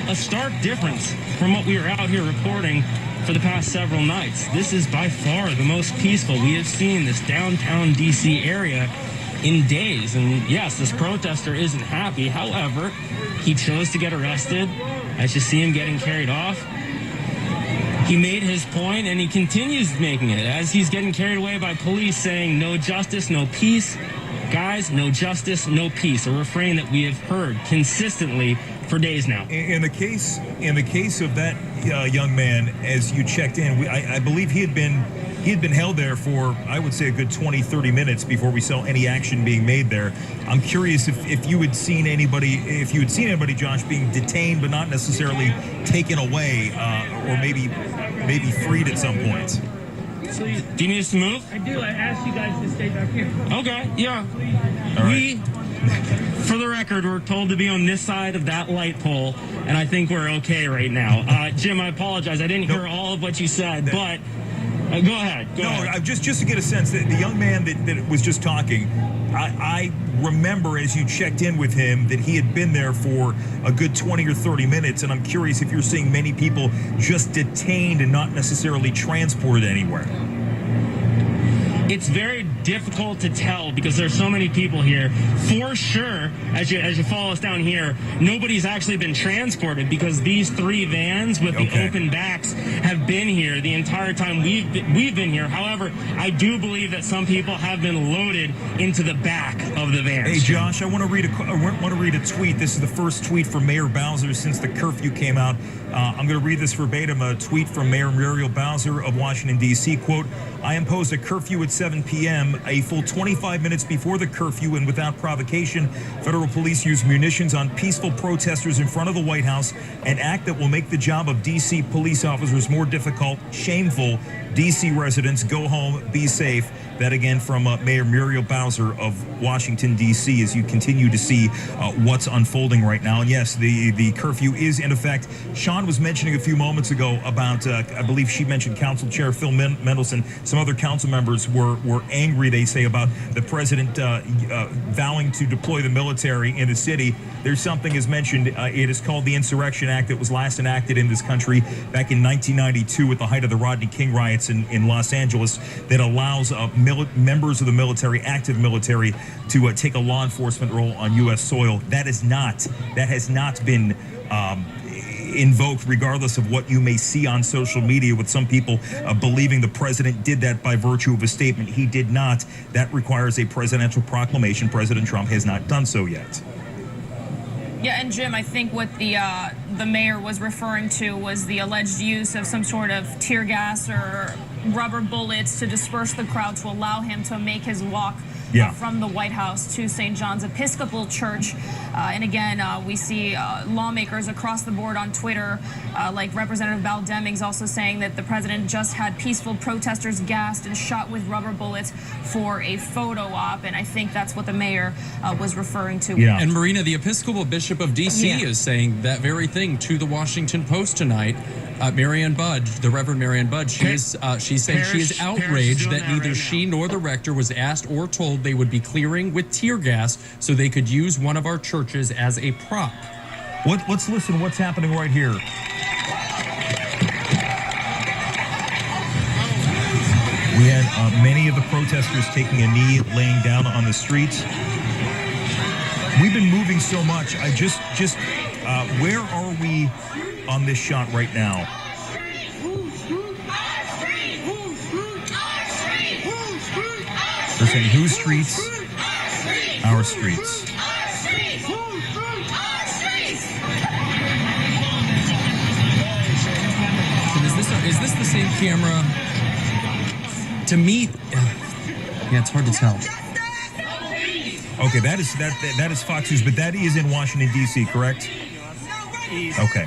a stark difference from what we were out here reporting for the past several nights. This is by far the most peaceful we have seen this downtown DC area in days. And yes, this protester isn't happy. However, he chose to get arrested. As you see him getting carried off, he made his point and he continues making it as he's getting carried away by police saying no justice, no peace. Guys, no justice, no peace. A refrain that we have heard consistently for days now. In the case of that young man, as you checked in, I believe he had been held there for, I would say, a good 20, 30 minutes before we saw any action being made there. I'm curious if you had seen anybody, Josh, being detained but not necessarily taken away, or maybe freed at some point. Do you need us to move? I do. I asked you guys to stay back here. Okay, yeah. All right. For the record, we're told to be on this side of that light pole, and I think we're okay right now. Jim, I apologize. I didn't hear all of what you said, but go ahead. Go ahead. Just to get a sense, the young man that was just talking, I remember as you checked in with him that he had been there for a good 20 or 30 minutes, and I'm curious if you're seeing many people just detained and not necessarily transported anywhere. It's very difficult to tell because there's so many people here. For sure, as you follow us down here, nobody's actually been transported because these three vans with the open backs have been here the entire time we've been here. However, I do believe that some people have been loaded into the back of the vans. Hey, Josh, I want to read a tweet. This is the first tweet from Mayor Bowser since the curfew came out. I'm going to read this verbatim, a tweet from Mayor Muriel Bowser of Washington, D.C. Quote, I imposed a curfew at 7 p.m. A full 25 minutes before the curfew and without provocation, federal police used munitions on peaceful protesters in front of the White House, an act that will make the job of D.C. police officers more difficult, shameful, D.C. residents, go home, be safe. That again from Mayor Muriel Bowser of Washington, D.C., as you continue to see what's unfolding right now. And yes, the curfew is in effect. Sean was mentioning a few moments ago about, I believe she mentioned Council Chair Phil Mendelson. Some other council members were angry, they say, about the president vowing to deploy the military in the city. There's something, as mentioned, it is called the Insurrection Act. It was last enacted in this country back in 1992 at the height of the Rodney King riots in Los Angeles, that allows members of the military, active military, to take a law enforcement role on U.S. soil. That has not been invoked, regardless of what you may see on social media, with some people believing the president did that by virtue of a statement. He did not. That requires a presidential proclamation. President Trump has not done so yet. Yeah, and Jim, I think what the mayor was referring to was the alleged use of some sort of tear gas or rubber bullets to disperse the crowd to allow him to make his walk from the White House to St. John's Episcopal Church. And again, we see lawmakers across the board on Twitter, like Representative Val Demings, also saying that the president just had peaceful protesters gassed and shot with rubber bullets for a photo op. And I think that's what the mayor was referring to. Yeah. And Marina, the Episcopal Bishop of D.C. is saying that very thing to the Washington Post tonight. Marianne Budge, the Reverend Marianne Budge, she's saying she is outraged that neither she nor the rector was asked or told they would be clearing with tear gas so they could use one of our churches as a prop. Let's listen what's happening right here. We had many of the protesters taking a knee, laying down on the streets. We've been moving so much. Where are we on this shot right now? They're saying, whose streets? Our streets. Is this the same camera? To me, yeah, it's hard to tell. Okay, that is Fox News, but that is in Washington, D.C., correct? Okay.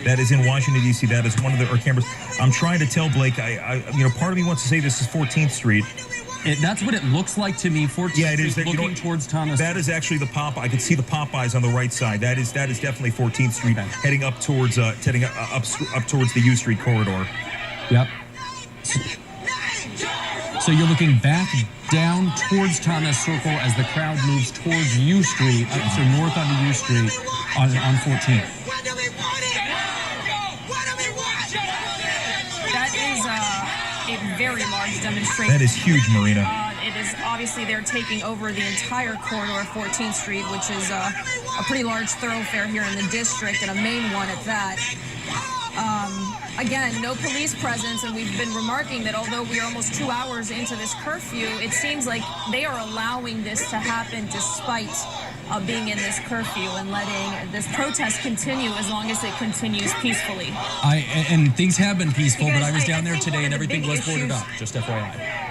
That is in Washington, D.C. That is one of our cameras. I'm trying to tell Blake, part of me wants to say this is 14th Street. That's what it looks like to me. 14th yeah, it is. Street, looking towards Thomas. That is actually the Popeye. I can see the Popeyes on the right side. That is definitely 14th Street, heading up towards up towards the U Street corridor. Yep. So you're looking back down towards Thomas Circle as the crowd moves towards U Street, so north onto U Street on 14th. That is a very large demonstration. That is huge, Marina. It is obviously they're taking over the entire corridor of 14th Street, which is a pretty large thoroughfare here in the district, and a main one at that. Again, no police presence, and we've been remarking that although we are almost 2 hours into this curfew, it seems like they are allowing this to happen despite being in this curfew and letting this protest continue as long as it continues peacefully. And things have been peaceful, but I was down there today and everything was boarded up, just FYI.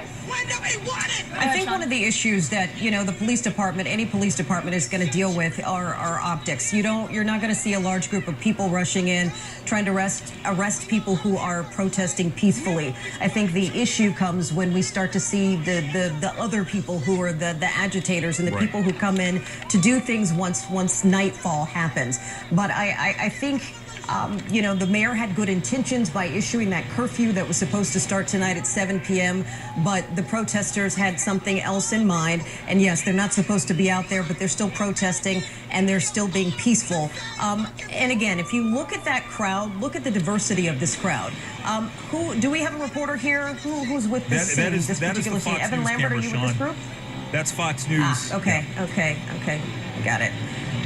I think one of the issues that, the police department, any police department is going to deal with are optics. You're not going to see a large group of people rushing in, trying to arrest people who are protesting peacefully. I think the issue comes when we start to see the other people who are the agitators and the people who come in to do things once nightfall happens. But I think the mayor had good intentions by issuing that curfew that was supposed to start tonight at 7 p.m., but the protesters had something else in mind. And yes, they're not supposed to be out there, but they're still protesting and they're still being peaceful. And again, if you look at that crowd, look at the diversity of this crowd. Do we have a reporter here? Who's with this scene, this particular scene? Evan Lambert, are you with this group? That's Fox News. Okay. Got it.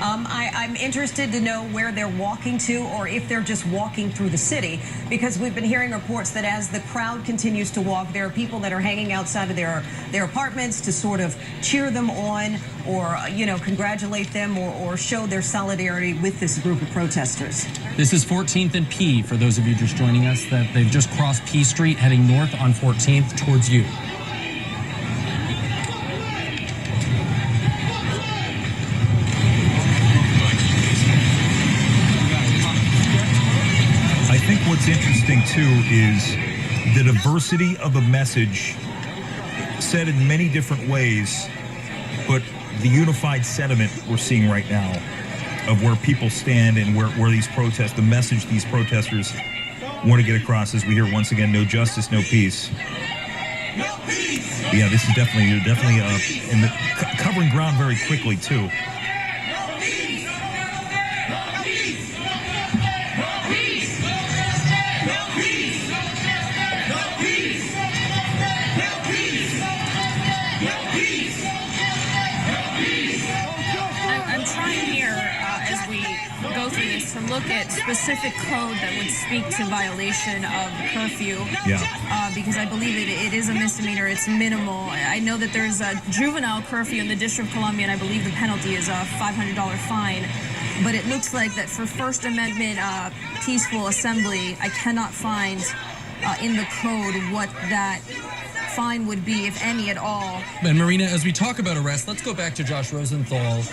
I'm interested to know where they're walking to or if they're just walking through the city, because we've been hearing reports that as the crowd continues to walk, there are people that are hanging outside of their apartments to sort of cheer them on or, congratulate them or show their solidarity with this group of protesters. This is 14th and P, for those of you just joining us, that they've just crossed P Street heading north on 14th towards you. I think what's interesting too is the diversity of a message said in many different ways, but the unified sentiment we're seeing right now of where people stand and where these protests, the message these protesters want to get across, as we hear once again, no justice, no peace. Yeah, this is definitely in the covering ground very quickly too. I'm trying here as we go through this to look at specific code that would speak to violation of curfew. Yeah. Because I believe it is a misdemeanor. It's minimal. I know that there's a juvenile curfew in the District of Columbia, and I believe the penalty is a $500 fine. But it looks like that for First Amendment peaceful assembly, I cannot find in the code what that fine would be, if any at all. And Marina, as we talk about arrests, let's go back to Josh Rosenthal,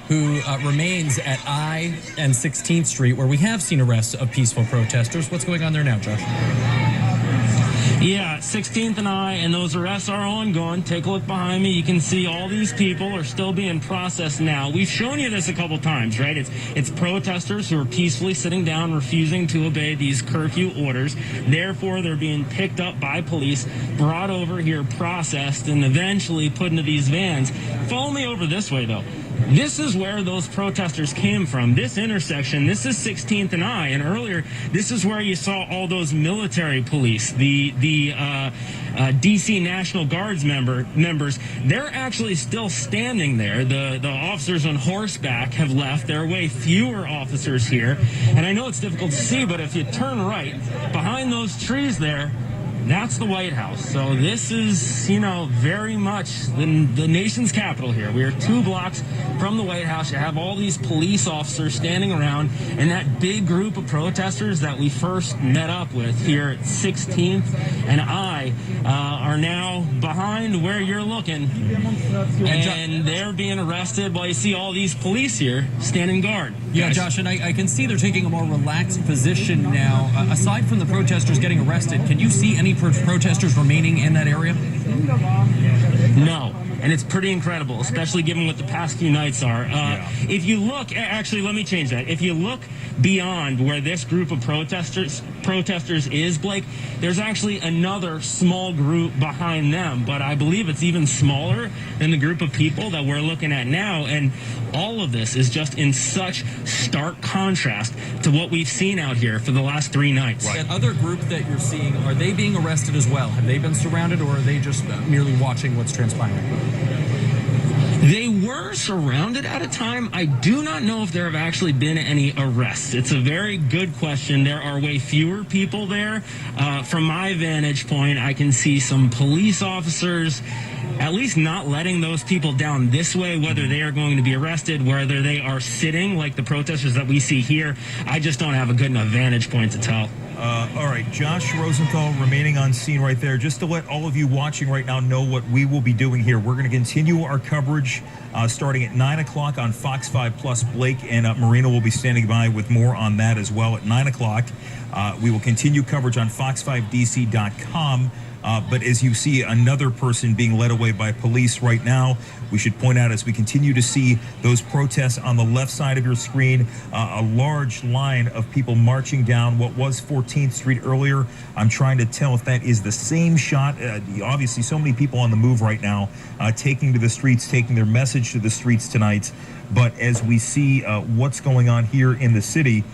who remains at I and 16th Street, where we have seen arrests of peaceful protesters. What's going on there now, Josh? Yeah, 16th and I, and those arrests are ongoing. Take a look behind me. You can see all these people are still being processed now. We've shown you this a couple times, right? It's protesters who are peacefully sitting down, refusing to obey these curfew orders. Therefore, they're being picked up by police, brought over here, processed, and eventually put into these vans. Follow me over this way, though. This is where those protesters came from. This intersection, this is 16th and I. And earlier, this is where you saw all those military police, the DC National Guards members. They're actually still standing there. The officers on horseback have left. There are way fewer officers here. And I know it's difficult to see, but if you turn right, behind those trees there, that's the White House. So this is, very much the nation's capital here. We are 2 blocks from the White House. You have all these police officers standing around, and that big group of protesters that we first met up with here at 16th and I are now behind where you're looking, and they're being arrested while you see all these police here standing guard. Yeah, Josh, and I can see they're taking a more relaxed position now. Aside from the protesters getting arrested, can you see any protesters remaining in that area? No. And it's pretty incredible, especially given what the past few nights are. If you look, actually, let me change that. If you look beyond where this group of protesters is, Blake, there's actually another small group behind them, but I believe it's even smaller than the group of people that we're looking at now. And all of this is just in such stark contrast to what we've seen out here for the last 3 nights. That other group that you're seeing, are they being arrested as well? Have they been surrounded, or are they just merely watching what's transpiring? They were surrounded at a time. I do not know if there have actually been any arrests. It's a very good question. There are way fewer people there. From my vantage point, I can see some police officers at least not letting those people down this way, whether they are going to be arrested, whether they are sitting like the protesters that we see here. I just don't have a good enough vantage point to tell. All right, Josh Rosenthal remaining on scene right there. Just to let all of you watching right now know what we will be doing here. We're going to continue our coverage starting at 9 o'clock on Fox 5 Plus. Blake and Marina will be standing by with more on that as well at 9 o'clock. We will continue coverage on fox5dc.com. But as you see another person being led away by police right now, we should point out, as we continue to see those protests on the left side of your screen, a large line of people marching down what was 14th Street earlier. I'm trying to tell if that is the same shot. Obviously, so many people on the move right now, taking to the streets, taking their message to the streets tonight. But as we see what's going on here in the city,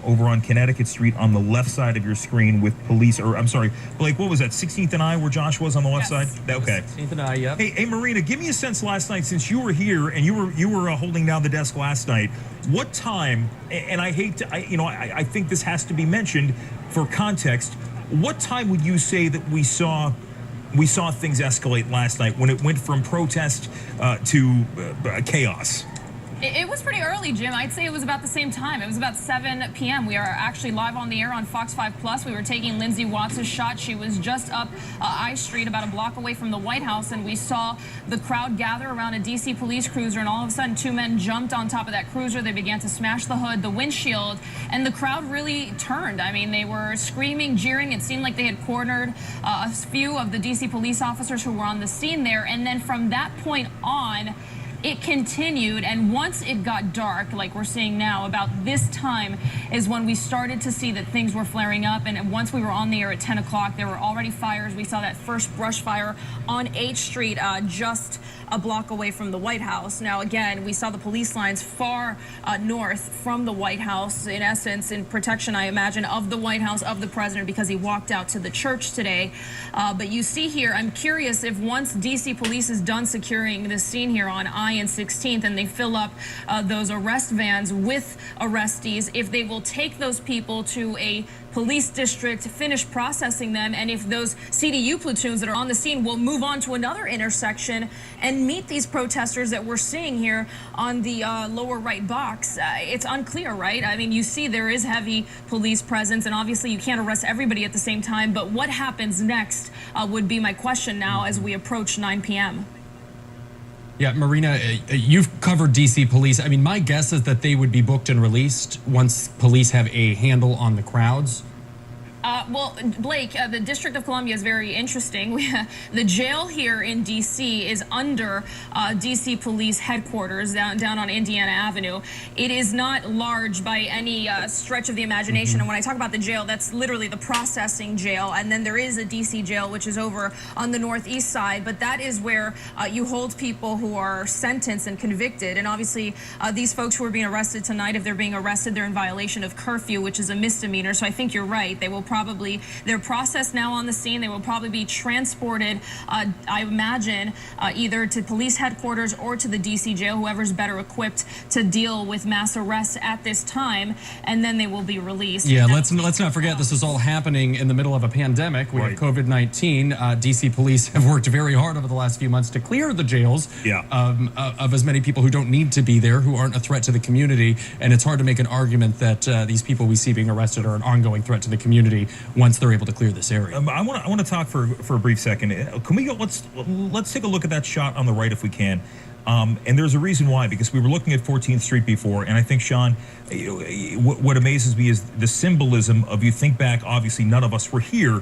over on Connecticut Street on the left side of your screen with police, or I'm sorry, Blake, what was that, 16th and I, where Josh was on the left side? Okay. 16th and I, yep. Hey, Marina, give me a sense last night, since you were here and you were holding down the desk last night, what time, and I hate to, I think this has to be mentioned for context, what time would you say that we saw things escalate last night when it went from protest to chaos? It was pretty early, Jim. I'd say it was about the same time. It was about 7 p.m. We are actually live on the air on Fox 5 Plus. We were taking Lindsay Watts' shot. She was just up I Street, about a block away from the White House, and we saw the crowd gather around a D.C. police cruiser, and all of a sudden 2 men jumped on top of that cruiser. They began to smash the hood, the windshield, and the crowd really turned. I mean, they were screaming, jeering. It seemed like they had cornered a few of the D.C. police officers who were on the scene there, and then from that point on, it continued, and once it got dark, like we're seeing now, about this time is when we started to see that things were flaring up, and once we were on the air at 10 o'clock, there were already fires. We saw that first brush fire on 8th Street, just a block away from the White House. Now, again, we saw the police lines far north from the White House, in essence, in protection, I imagine, of the White House, of the president, because he walked out to the church today. But you see here, I'm curious if once D.C. police is done securing this scene here on I and 16th, and they fill up those arrest vans with arrestees, if they will take those people to a police district, finish processing them, and if those CDU platoons that are on the scene will move on to another intersection and meet these protesters that we're seeing here on the lower right box. It's unclear, right? I mean, you see there is heavy police presence, and obviously you can't arrest everybody at the same time, but what happens next would be my question now as we approach 9 p.m. Yeah, Marina, you've covered D.C. police. I mean, my guess is that they would be booked and released once police have a handle on the crowds. Well, Blake, the District of Columbia is very interesting. The jail here in D.C. is under D.C. Police headquarters down on Indiana Avenue. It is not large by any stretch of the imagination. And when I talk about the jail, that's literally the processing jail. And then there is a D.C. jail, which is over on the northeast side. But that is where you hold people who are sentenced and convicted. And obviously, these folks who are being arrested tonight, if they're being arrested, they're in violation of curfew, which is a misdemeanor. So I think you're right. They will probably, they're processed now on the scene. They will probably be transported, I imagine, either to police headquarters or to the D.C. jail, whoever's better equipped to deal with mass arrests at this time, and then they will be released. Yeah, let's not forget this is all happening in the middle of a pandemic. We have COVID-19. D.C. police have worked very hard over the last few months to clear the jails of as many people who don't need to be there, who aren't a threat to the community, and it's hard to make an argument that these people we see being arrested are an ongoing threat to the community once they're able to clear this area. I want to talk for a brief second. Can we go? Let's take a look at that shot on the right if we can. And there's a reason why, because we were looking at 14th Street before, and I think, Sean, what amazes me is the symbolism of, you think back, obviously none of us were here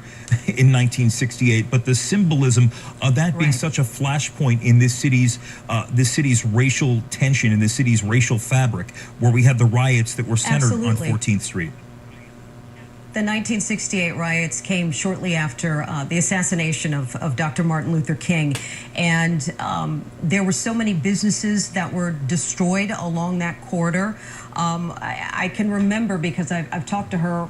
in 1968, but the symbolism of that being such a flashpoint in this city's racial tension, in this city's racial fabric, where we had the riots that were centered on 14th Street. The 1968 riots came shortly after the assassination of Dr. Martin Luther King. And there were so many businesses that were destroyed along that corridor. I can remember, because I've talked to her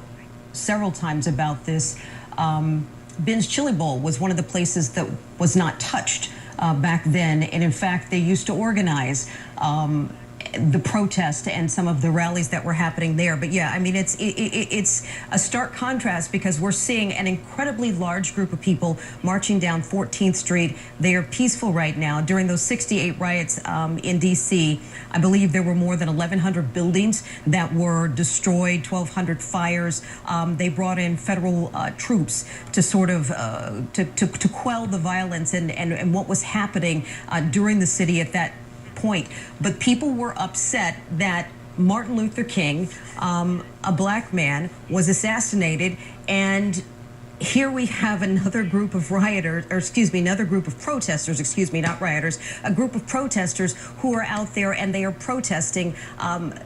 several times about this, Ben's Chili Bowl was one of the places that was not touched back then. And in fact, they used to organize the protest and some of the rallies that were happening there. But yeah, I mean, it's a stark contrast, because we're seeing an incredibly large group of people marching down 14th Street. They are peaceful right now. During those 68 riots in D.C., I believe there were more than 1,100 buildings that were destroyed, 1,200 fires. They brought in federal troops to sort of to quell the violence and what was happening during the city at that point. But people were upset that Martin Luther King, a black man, was assassinated, and here we have another group of rioters, or excuse me, another group of protesters, excuse me, not rioters, a group of protesters who are out there, and they are protesting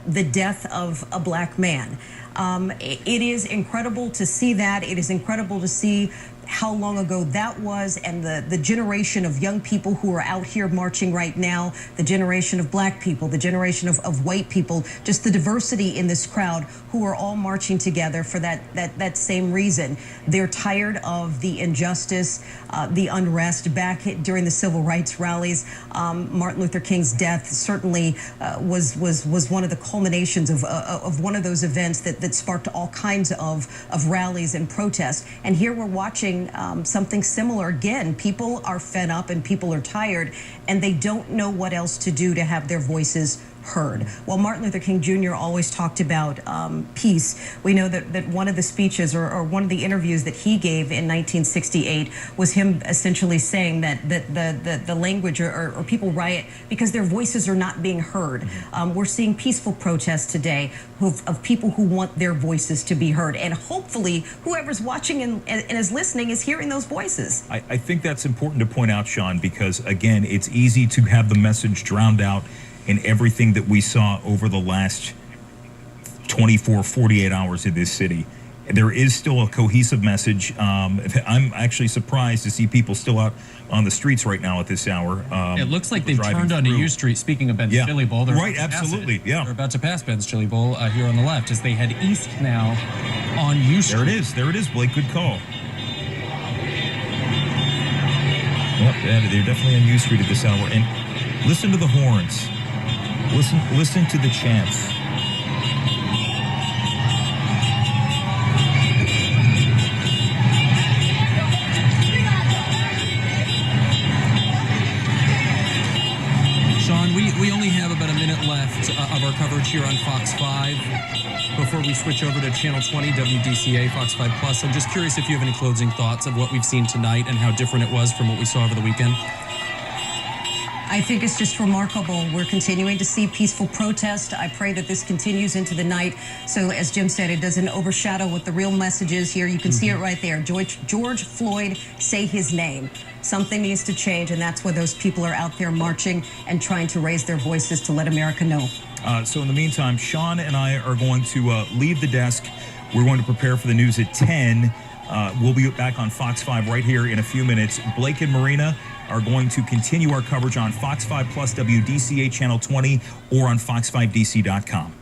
the death of a black man. It is incredible to see that. It is incredible to see how long ago that was, and the generation of young people who are out here marching right now, the generation of black people, the generation of white people, just the diversity in this crowd who are all marching together for that same reason. They're tired of the injustice, the unrest back during the civil rights rallies. Martin Luther King's death certainly was one of the culminations of one of those events that sparked all kinds of rallies and protests. And here we're watching something similar again. People are fed up and people are tired, and they don't know what else to do to have their voices heard. While Martin Luther King Jr. always talked about peace, we know that one of the speeches or one of the interviews that he gave in 1968 was him essentially saying that the language or people riot because their voices are not being heard. We're seeing peaceful protests today of people who want their voices to be heard. And hopefully whoever's watching and is listening is hearing those voices. I think that's important to point out, Sean, because, again, it's easy to have the message drowned out in everything that we saw over the last 24, 48 hours in this city. There is still a cohesive message. I'm actually surprised to see people still out on the streets right now at this hour. It looks like they've turned onto U Street. Speaking of Ben's Chili Bowl, they're right, absolutely, They're about to pass Ben's Chili Bowl here on the left as they head east now on U Street. There it is, Blake. Good call. Yep, they're definitely on U Street at this hour. And listen to the horns. Listen to the chants. We only have about a minute left of our coverage here on Fox 5 before we switch over to Channel 20, WDCA, Fox 5 Plus. I'm just curious if you have any closing thoughts of what we've seen tonight and how different it was from what we saw over the weekend. I think it's just remarkable. We're continuing to see peaceful protest. I pray that this continues into the night. So as Jim said, it doesn't overshadow what the real message is here. You can see it right there. George Floyd, say his name. Something needs to change, and that's why those people are out there marching and trying to raise their voices to let America know. So in the meantime, Sean and I are going to leave the desk. We're going to prepare for the news at 10. We'll be back on Fox 5 right here in a few minutes. Blake and Marina are going to continue our coverage on Fox 5 Plus, WDCA Channel 20, or on fox5dc.com.